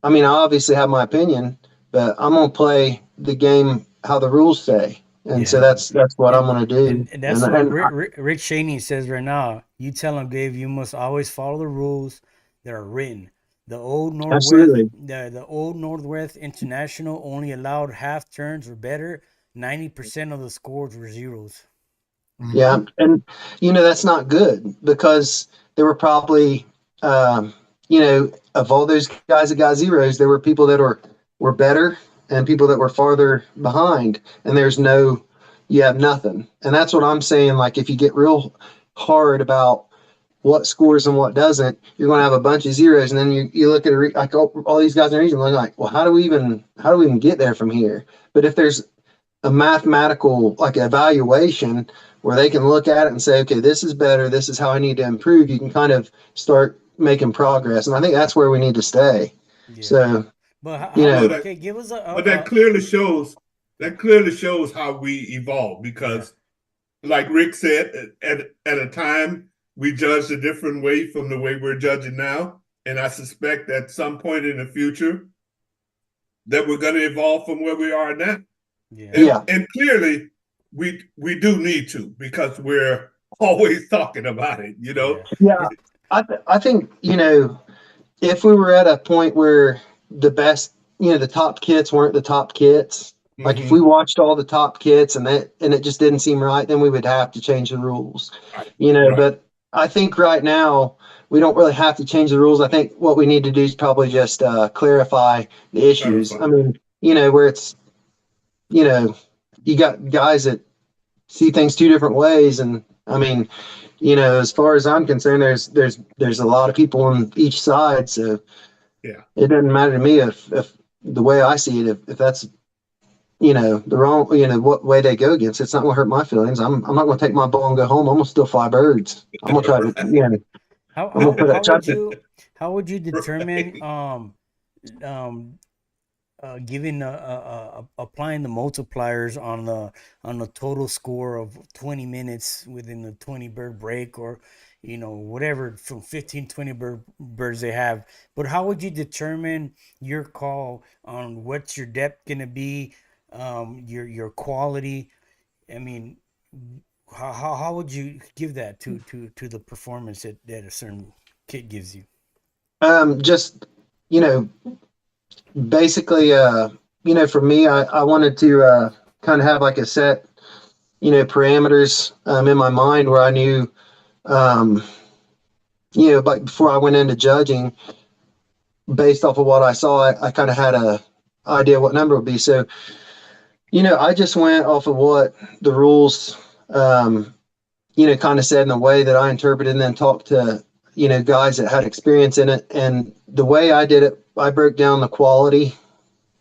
C: I mean I obviously have my opinion, but I'm gonna play the game how the rules say. And so
B: Yeah.
C: that's what I'm
B: And,
C: gonna do.
B: and
C: And
B: that's what
C: and
B: Rick Shaney says right now. You tell him, Dave, you must always follow the rules that are written.
C: Absolutely.
B: The old Northwest International only allowed half turns or better. 90% of the scores were zeros.
C: Yeah, and that's not good because there were probably of all those guys that got zeros, there were people that were better and people that were farther behind, and you have nothing. And that's what I'm saying. Like if you get real hard about what scores and what doesn't, you're going to have a bunch of zeros, and then you look at like all these guys in the region, like, well, how do we even get there from here? But if there's a mathematical like evaluation where they can look at it and say, okay, this is better, this is how I need to improve, you can kind of start making progress. And I think that's where we need to stay.
B: Yeah.
C: So,
B: But
C: you
B: how,
C: know,
B: okay, give us
A: but that clearly shows how we evolve
B: yeah.
A: because, like Rick said, at a time we judged a different way from the way we're judging now, and I suspect at some point in the future that we're going to evolve from where we are now.
B: Yeah.
A: And,
C: yeah,
A: and clearly, we do need to because we're always talking about it.
B: Yeah.
C: yeah. I think, if we were at a point where the best, the top kits weren't the top kits, like if we
A: Mm-hmm.
C: watched all the top kits and it just didn't seem right, then we would have to change the rules,
A: Right. Right.
C: but I think right now we don't really have to change the rules. I think what we need to do is probably just clarify the issues.
A: Clarify.
C: I mean, where it's, you know, you got guys that see things two different ways. And I mean, as far as I'm concerned, there's a lot of people on each side. So
A: Yeah.
C: it doesn't matter to me if the way I see it, if that's, the wrong, what way they go against, it's not going to hurt my feelings. I'm not going to take my ball and go home. I'm going to still fly birds. I'm going to try to,
B: How
C: I'm going to
B: how
C: put
B: how
C: that try.
B: would you how would you determine
A: Right.
B: um giving applying the multipliers on the total score of 20 minutes within the 20 bird break, or whatever from 15 20 birds they have. But how would you determine your call on what's your depth going to be, your quality? I mean, how would you give that to the performance that a certain kit gives you?
C: Just, you know, basically, for me, I wanted to kind of have like a set, parameters in my mind where I knew, um, like before I went into judging, based off of what I saw, I kind of had a idea what number would be. So, I just went off of what the rules, kind of said in the way that I interpreted, and then talked to, guys that had experience in it. And the way I did it, I broke down the quality,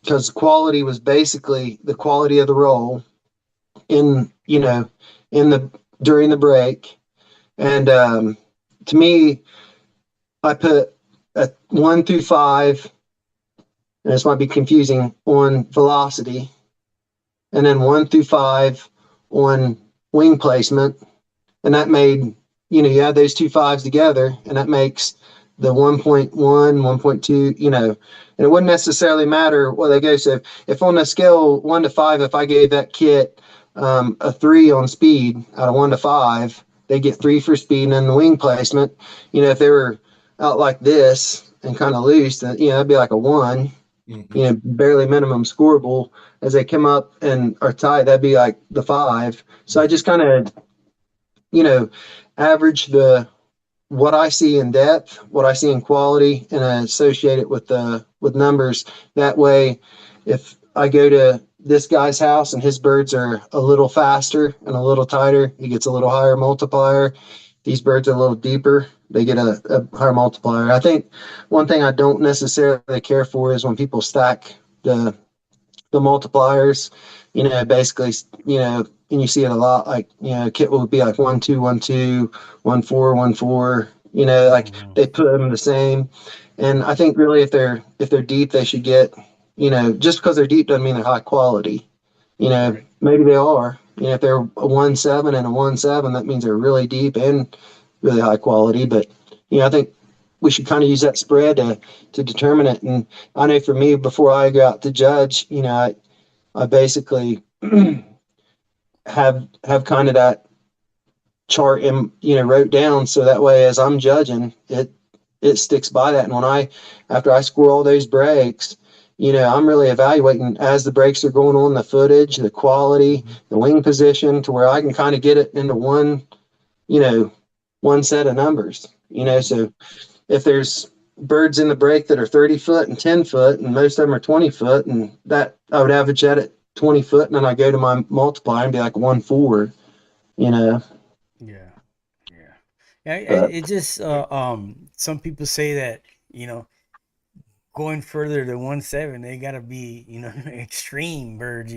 C: because quality was basically the quality of the roll in, in the during the break. And to me, I put a 1 through 5, and this might be confusing, on velocity, and then 1 through 5 on wing placement. And that made, you add those two fives together, and that makes the 1.1, 1.2, and it wouldn't necessarily matter where they go. So if on a scale 1 to 5, if I gave that kit a 3 on speed out of 1 to 5, they get 3 for speed. And then the wing placement, if they were out like this and kind of loose, then, that'd be like a 1, barely minimum scoreable. As they come up and are tight, that'd be like the 5. So I just kind of, average what I see in depth, what I see in quality, and I associate it with numbers. That way, if I go to this guy's house and his birds are a little faster and a little tighter, he gets a little higher multiplier. These birds are a little deeper, they get a higher multiplier. I think one thing I don't necessarily care for is when people stack the the multipliers, basically, and you see it a lot, like, kit will be like 1 2 1 2 1 4 1 4, like they put them the same. And I think really if they're deep, they should get, just because they're deep doesn't mean they're high quality. Maybe they are. If they're a 1 7 and a 1 7, that means they're really deep and really high quality. But I think we should kind of use that spread to determine it. And I know for me, before I go out to judge, I basically have kind of that chart and wrote down, so that way as I'm judging it sticks by that. And after I score all those breaks, I'm really evaluating as the breaks are going on, the footage, the quality, the wing position, to where I can kind of get it into one set of numbers. So if there's birds in the break that are 30 foot and 10 foot, and most of them are 20 foot, and that I would average that at 20 foot, and then I go to my multiplier and be like 1 4,
B: Yeah. It just some people say that going further to 1 7, they gotta be extreme birds.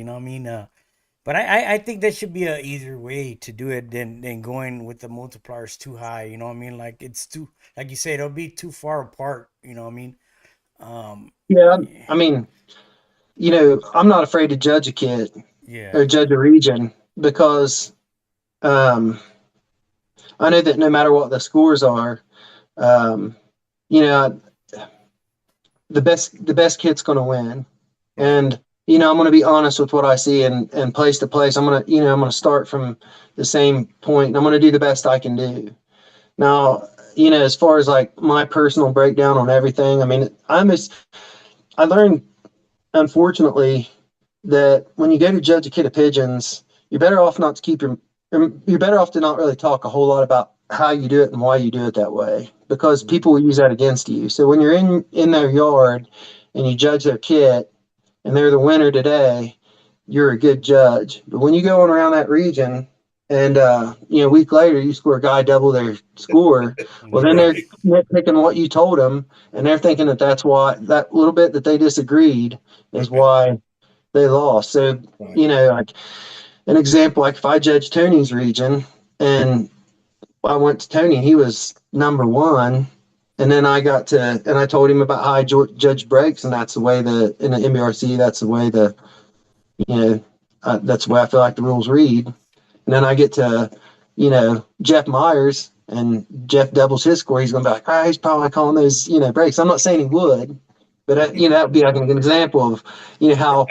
B: But I think that should be a easier way to do it than going with the multipliers too high. Like it's too, like you say, it'll be too far apart.
C: Yeah, I mean, I'm not afraid to judge a kid or judge a region, because I know that no matter what the scores are, the best kid's going to win. And I'm going to be honest with what I see, and place to place, I'm going to start from the same point, and I'm going to do the best I can do. Now, as far as like my personal breakdown on everything, I mean, I learned, unfortunately, that when you go to judge a kid of pigeons, you're better off to not really talk a whole lot about how you do it and why you do it that way, because people will use that against you. So when you're in their yard and you judge their kit and they're the winner today, you're a good judge. But when you go on around that region and a week later you score a guy double their score, well, then they're nitpicking what you told them, and they're thinking that's why, that little bit that they disagreed is why they lost. So like an example, like if I judged Tony's region and I went to Tony and he was number 1, and then I told him about how I judge breaks, and that's the way in the MBRC, that's the way that's the way I feel like the rules read. And then I get to, Jeff Myers, and Jeff doubles his score. He's going to be like, he's probably calling those, breaks. I'm not saying he would, but that would be like an example of, how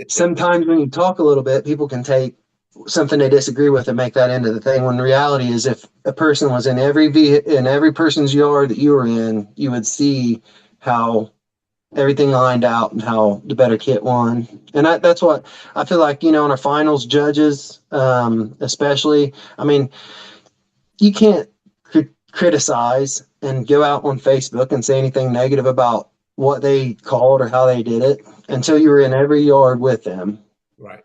C: sometimes when you talk a little bit, people can take something they disagree with and make that into the thing. When the reality is, if a person was in every person's yard that you were in, you would see how everything lined out and how the better kit won. And that's what I feel like, on our finals judges, especially, I mean, you can't criticize and go out on Facebook and say anything negative about what they called or how they did it until you were in every yard with them.
A: Right.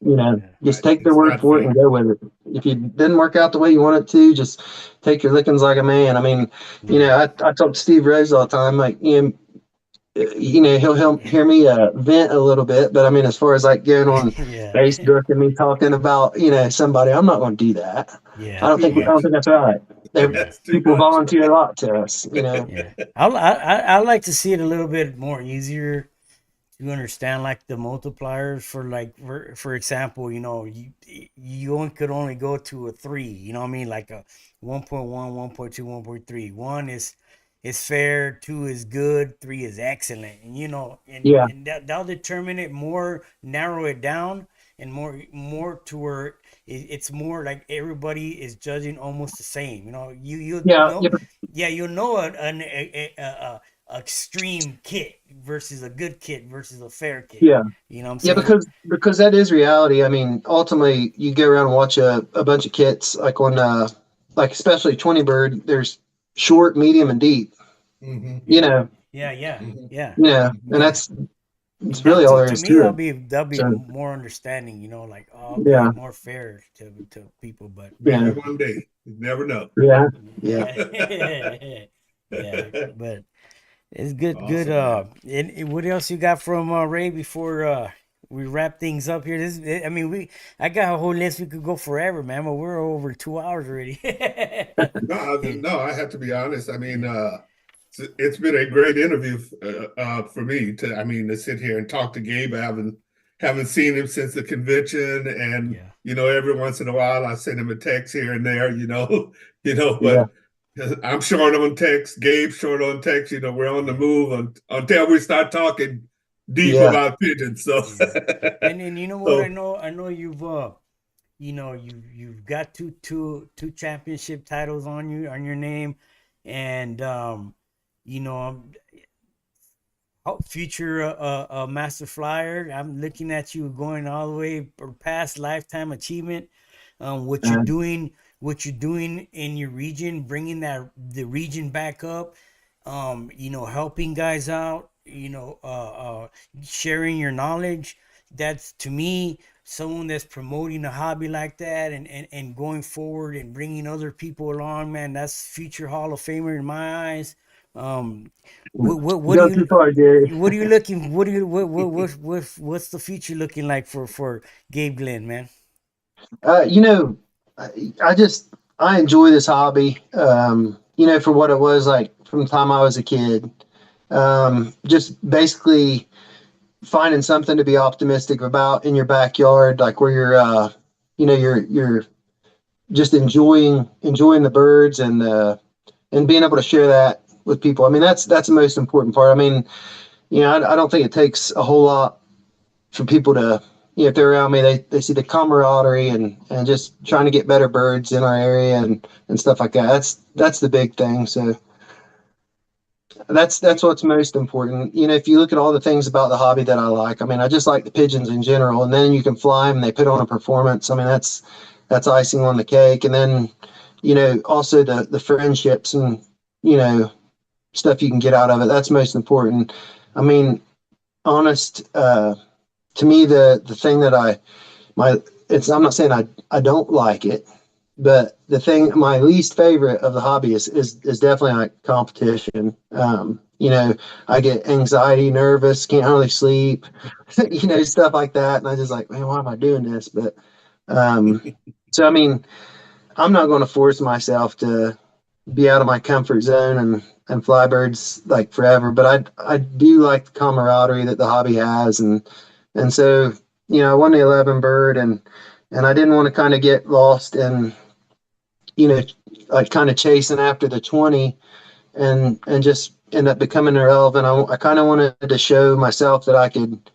B: Yeah.
C: Just take their word for it and go with it. If you didn't work out the way you want it to, just take your lickings like a man. I mean, I talk to Steve Rose all the time, like, he'll hear me vent a little bit, but I mean, as far as like going on Facebook and me talking about, somebody, I'm not going to do that.
B: Yeah.
C: I don't think that's right. People volunteer a lot to us,
B: Yeah. I like to see it a little bit more easier to understand, like the multipliers for example, you could only go to a 3, like a 1.1, 1.2, 1.3. 1 is fair, 2 is good, 3 is excellent, and that'll determine it more, narrow it down, and more to where it's more like everybody is judging almost the same. You'll know an extreme kit versus a good kit versus a fair kit.
C: Yeah.
B: You know what I'm saying?
C: Yeah, because that is reality. I mean, ultimately, you go around and watch a bunch of kits, like on like especially 20 bird. There's short, medium, and deep.
A: Mm-hmm.
B: Yeah.
C: And that's really all there is to
B: it. That'll be more understanding. Like more fair to people. But
A: maybe one day, you never know.
C: Yeah.
B: But it's good.
A: Awesome,
B: good. And what else you got from Ray before we wrap things up here. I mean, I got a whole list. We could go forever, man, but we're over 2 hours already.
A: No, I have to be honest. I mean, it's been a great interview for me to sit here and talk to Gabe. I haven't seen him since the convention, and
B: Yeah.
A: every once in a while I send him a text here and there,
C: Yeah.
A: but I'm short on text, Gabe's short on text, we're on the move until we start talking deep
C: Yeah.
A: about pigeons. So,
B: Yeah. And you know what?
A: so
B: I know you've got two championship titles on your name, and you know future master flyer. I'm looking at you going all the way or past lifetime achievement.
C: And
B: What you're doing in your region, bringing the region back up. Helping guys out. Sharing your knowledge. That's, to me, someone that's promoting a hobby like that, and going forward and bringing other people along, man. That's future Hall of Famer in my eyes. Um, what do
C: go too
B: you
C: far, Jerry.
B: what are you looking? What do you what's the future looking like for Gabe Glenn, man?
C: You know, I just I enjoy this hobby. For what it was like from the time I was a kid. Just basically finding something to be optimistic about in your backyard, like where you're just enjoying the birds and being able to share that with people. I mean, that's the most important part. I mean, I don't think it takes a whole lot for people to, if they're around me, they see the camaraderie and just trying to get better birds in our area and stuff like that. That's the big thing. So that's what's most important. If you look at all the things about the hobby that I like, I mean, I just like the pigeons in general, and then you can fly them and they put on a performance. I mean, that's icing on the cake. And then, also the friendships and, stuff you can get out of it. That's most important. I mean, honest, to me, the thing that I'm not saying I don't like it, but my least favorite of the hobby is definitely like competition. I get anxiety, nervous, can't hardly sleep, stuff like that. And I just like, man, why am I doing this? But, so, I mean, I'm not going to force myself to be out of my comfort zone and fly birds like forever. But I do like the camaraderie that the hobby has. And so, I won the 11 bird and I didn't want to kind of get lost in, like kind of chasing after the 20 and just end up becoming irrelevant. I kind of wanted to show myself that I could,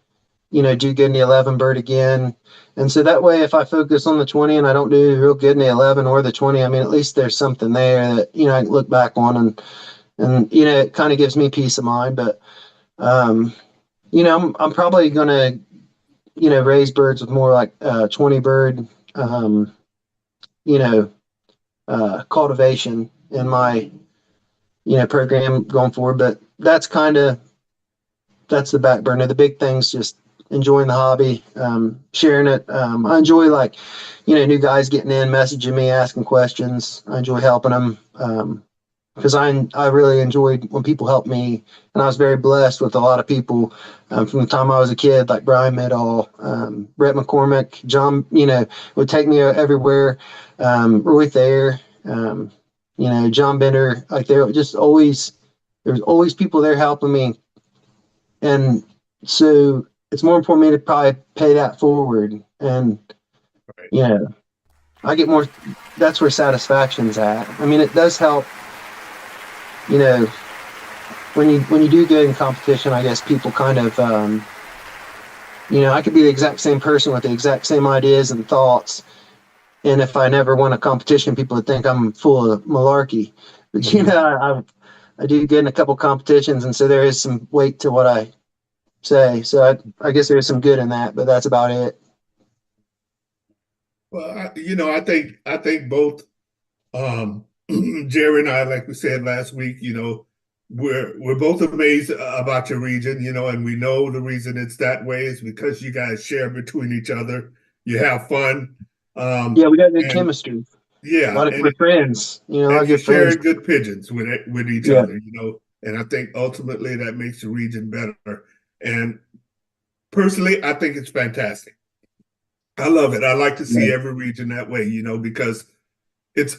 C: do good in the 11 bird again. And so that way, if I focus on the 20 and I don't do real good in the 11 or the 20, I mean, at least there's something there that, I can look back on and it kind of gives me peace of mind. But, I'm probably going to, raise birds with more like 20 bird, cultivation in my, program going forward. But that's the back burner. The big thing's just enjoying the hobby, sharing it. I enjoy new guys getting in, messaging me, asking questions. I enjoy helping them. Because I really enjoyed when people helped me, and I was very blessed with a lot of people from the time I was a kid, like Brian Medall, Brett McCormick, John, would take me everywhere, Roy Thayer, John Bender, like there was always people there helping me, and so it's more important for me to probably pay that forward, and
A: right.
C: I get more. That's where satisfaction's at. I mean, it does help. When you do good in competition, I guess people kind of, I could be the exact same person with the exact same ideas and thoughts, and if I never won a competition, people would think I'm full of malarkey. But I do good in a couple competitions, and so there is some weight to what I say. So I guess there's some good in that, but that's about it.
A: Well, I think both Jerry and I, like we said last week, we're both amazed about your region, and we know the reason it's that way is because you guys share between each other. You have fun.
C: Yeah, we got good
A: And
C: chemistry.
A: yeah,
C: We're friends. A lot
A: and
C: of
A: you
C: good friends.
A: share good pigeons with each
C: Yeah.
A: other, and I think ultimately that makes the region better. And personally, I think it's fantastic. I love it. I like to see every region that way, because it's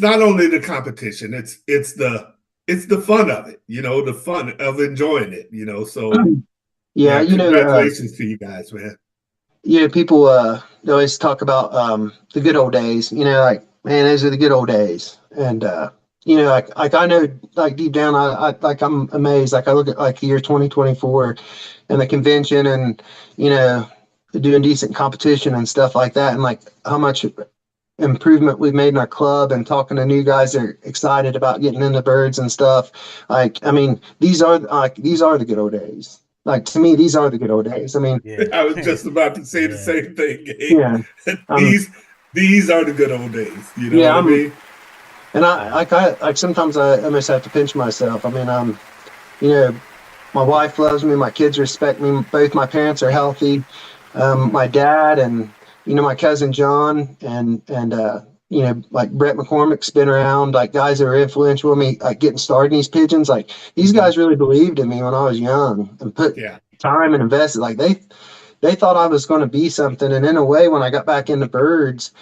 A: not only the competition, it's the fun of it, the fun of enjoying it, So
C: Yeah,
A: congratulations to you guys, man.
C: People they always talk about the good old days. Like, man, those are the good old days. And like I know, like deep down, I'm amazed. Like I look at like the year 2024 and the convention, and doing decent competition and stuff like that, and like how much improvement we've made in our club, and talking to new guys that are excited about getting into birds and stuff. Like, I mean, these are the good old days. Like, to me, these are the good old days. I mean,
A: I was just about to say the same thing, Gabe.
C: yeah,
A: these are the good old days. You know
C: yeah,
A: what I mean?
C: And I sometimes I almost have to pinch myself. I mean, my wife loves me, my kids respect me, both my parents are healthy. My dad and my cousin John and like Brett McCormick's been around, like guys that are influential in me, like getting started in these pigeons. Like, these guys really believed in me when I was young and put time and invested. Like, they thought I was going to be something. And in a way, when I got back into birds,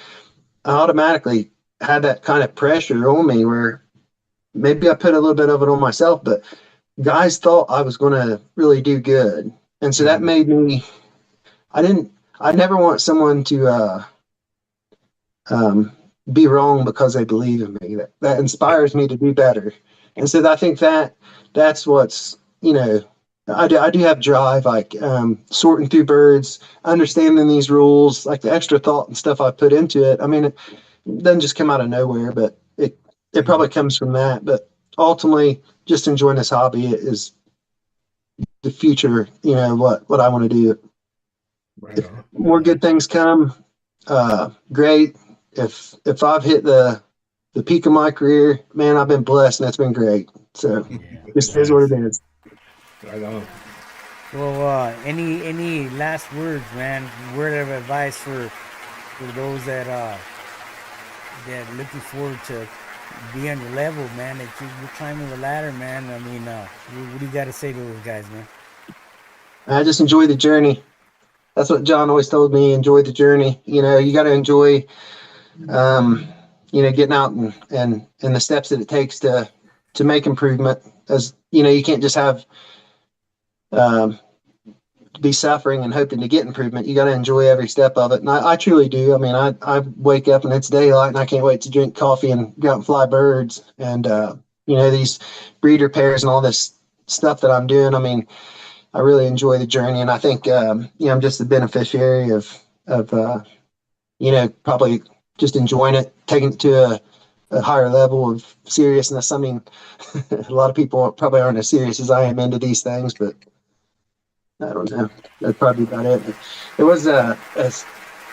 C: I automatically had that kind of pressure on me where maybe I put a little bit of it on myself, but guys thought I was going to really do good. And so that made me, I never want someone to be wrong because they believe in me. That inspires me to do better. And so I think that's what's, I do have drive, like sorting through birds, understanding these rules, like the extra thought and stuff I put into it. I mean, it doesn't just come out of nowhere, but it probably comes from that. But ultimately, just enjoying this hobby is the future. What I want to do.
A: Right
C: if
A: on.
C: more good things come, great. If I've hit the peak of my career, man, I've been blessed, and that's been great. So this is what it is.
A: Right on.
B: Well, any last words, man? Word of advice for those that looking forward to be on your level, man? That you're climbing the ladder, man. I mean, what do you got to say to those guys, man?
C: I just enjoy the journey. That's what John always told me. Enjoy the journey. You got to enjoy, getting out and the steps that it takes to make improvement. As you can't just have be suffering and hoping to get improvement. You got to enjoy every step of it. And I truly do. I mean, I wake up and it's daylight and I can't wait to drink coffee and go out and fly birds. And, these breeder pairs and all this stuff that I'm doing. I mean, I really enjoy the journey. And I think, I'm just the beneficiary of probably just enjoying it, taking it to a higher level of seriousness. I mean, a lot of people probably aren't as serious as I am into these things, but I don't know. That's probably about it. But it was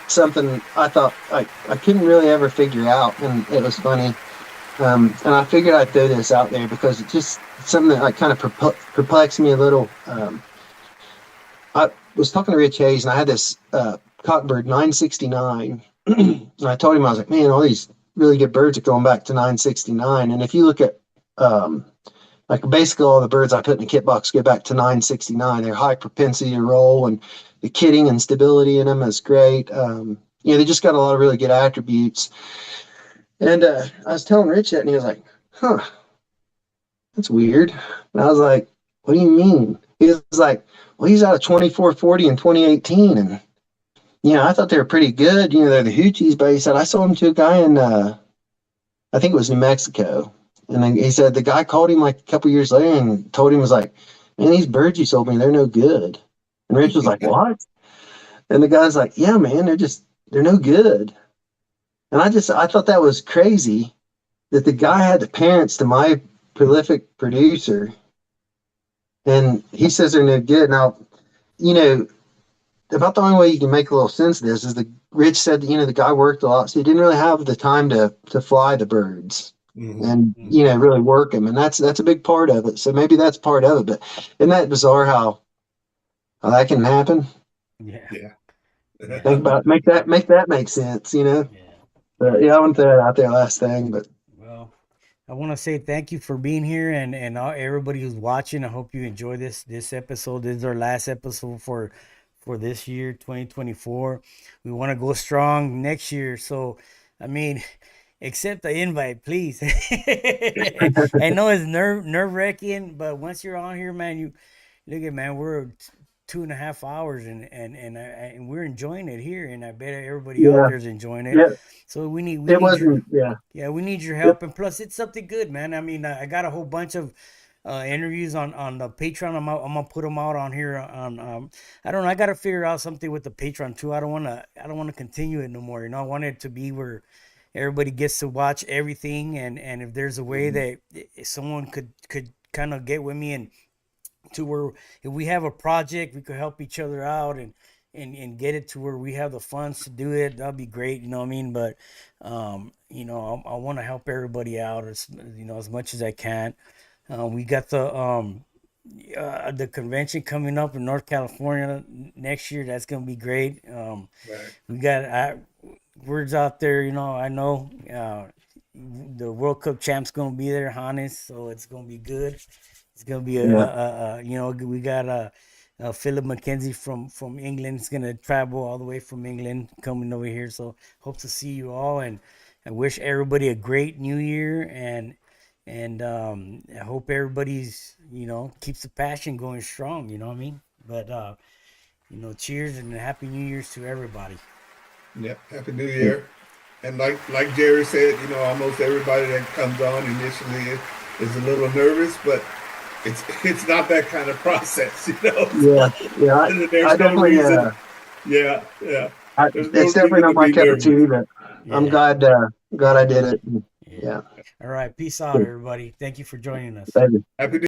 C: something I thought I couldn't really ever figure out, and it was funny. And I figured I'd throw this out there because it's just something that kind of perplexed me a little. I was talking to Rich Hayes, and I had this Cockbird 969, and I told him, I was like, man, all these really good birds are going back to 969. And if you look at like basically all the birds I put in the kit box go back to 969. They're high propensity to roll, and the kitting and stability in them is great. They just got a lot of really good attributes. And I was telling Rich that, and he was like, huh, that's weird. And I was like, what do you mean? He was like, well, he's out of 2440 in 2018. And, I thought they were pretty good. They're the Hoochies, but he said, I saw him to a guy in, I think it was New Mexico. And then he said the guy called him like a couple years later and told him, was like, man, these birds you sold me, they're no good. And Rich was like, what? And the guy's like, yeah, man, they're no good. And I thought that was crazy that the guy had the parents to my prolific producer. And he says they're no good. Now, about the only way you can make a little sense of this is Rich said, the guy worked a lot, so he didn't really have the time to fly the birds. And really work them, and that's a big part of it. So maybe that's part of it. But isn't that bizarre how that can happen?
B: Yeah.
C: Think about make that make sense.
B: Yeah.
C: But I want that out there last thing. But
B: well, I want to say thank you for being here, and everybody who's watching. I hope you enjoy this episode. This is our last episode for this year, 2024. We want to go strong next year. So, I mean, accept the invite, please. I know it's nerve wracking, but once you're on here, man, you look at, man, we're 2.5 hours, and we're enjoying it here, and I bet everybody out
C: Yeah.
B: there is enjoying it.
C: Yeah.
B: So we need
C: It wasn't. Yeah.
B: yeah, we need your help, and plus it's something good, man. I mean, I got a whole bunch of interviews on the Patreon. I'm gonna put them out on here. On I don't know. I gotta figure out something with the Patreon too. I don't wanna continue it no more. You know, I want it to be where everybody gets to watch everything, and if there's a way that someone could kind of get with me, and to where if we have a project, we could help each other out, and get it to where we have the funds to do it. That'd be great. You know what I mean? But you know, I want to help everybody out as as much as I can. We got the convention coming up in North California next year. That's gonna be great.
A: Right.
B: We got words out there. You know, I know the World Cup champ's gonna be there, Hannes. So it's gonna be good. It's gonna be we got Philip McKenzie from England. Is gonna travel all the way from England, coming over here. So hope to see you all, and I wish everybody a great New Year, and I hope everybody's keeps the passion going strong. You know what I mean? But cheers and happy New Year's to everybody.
A: Yep. Happy New Year. And like Jerry said, almost everybody that comes on initially is a little nervous, but it's not that kind of process,
C: Yeah. I definitely.
A: Reason. Yeah.
C: It's definitely not my cup of tea, but I'm glad I did it. Yeah.
B: All right. Peace out, everybody. Thank you for joining us.
C: Thank you.
A: Happy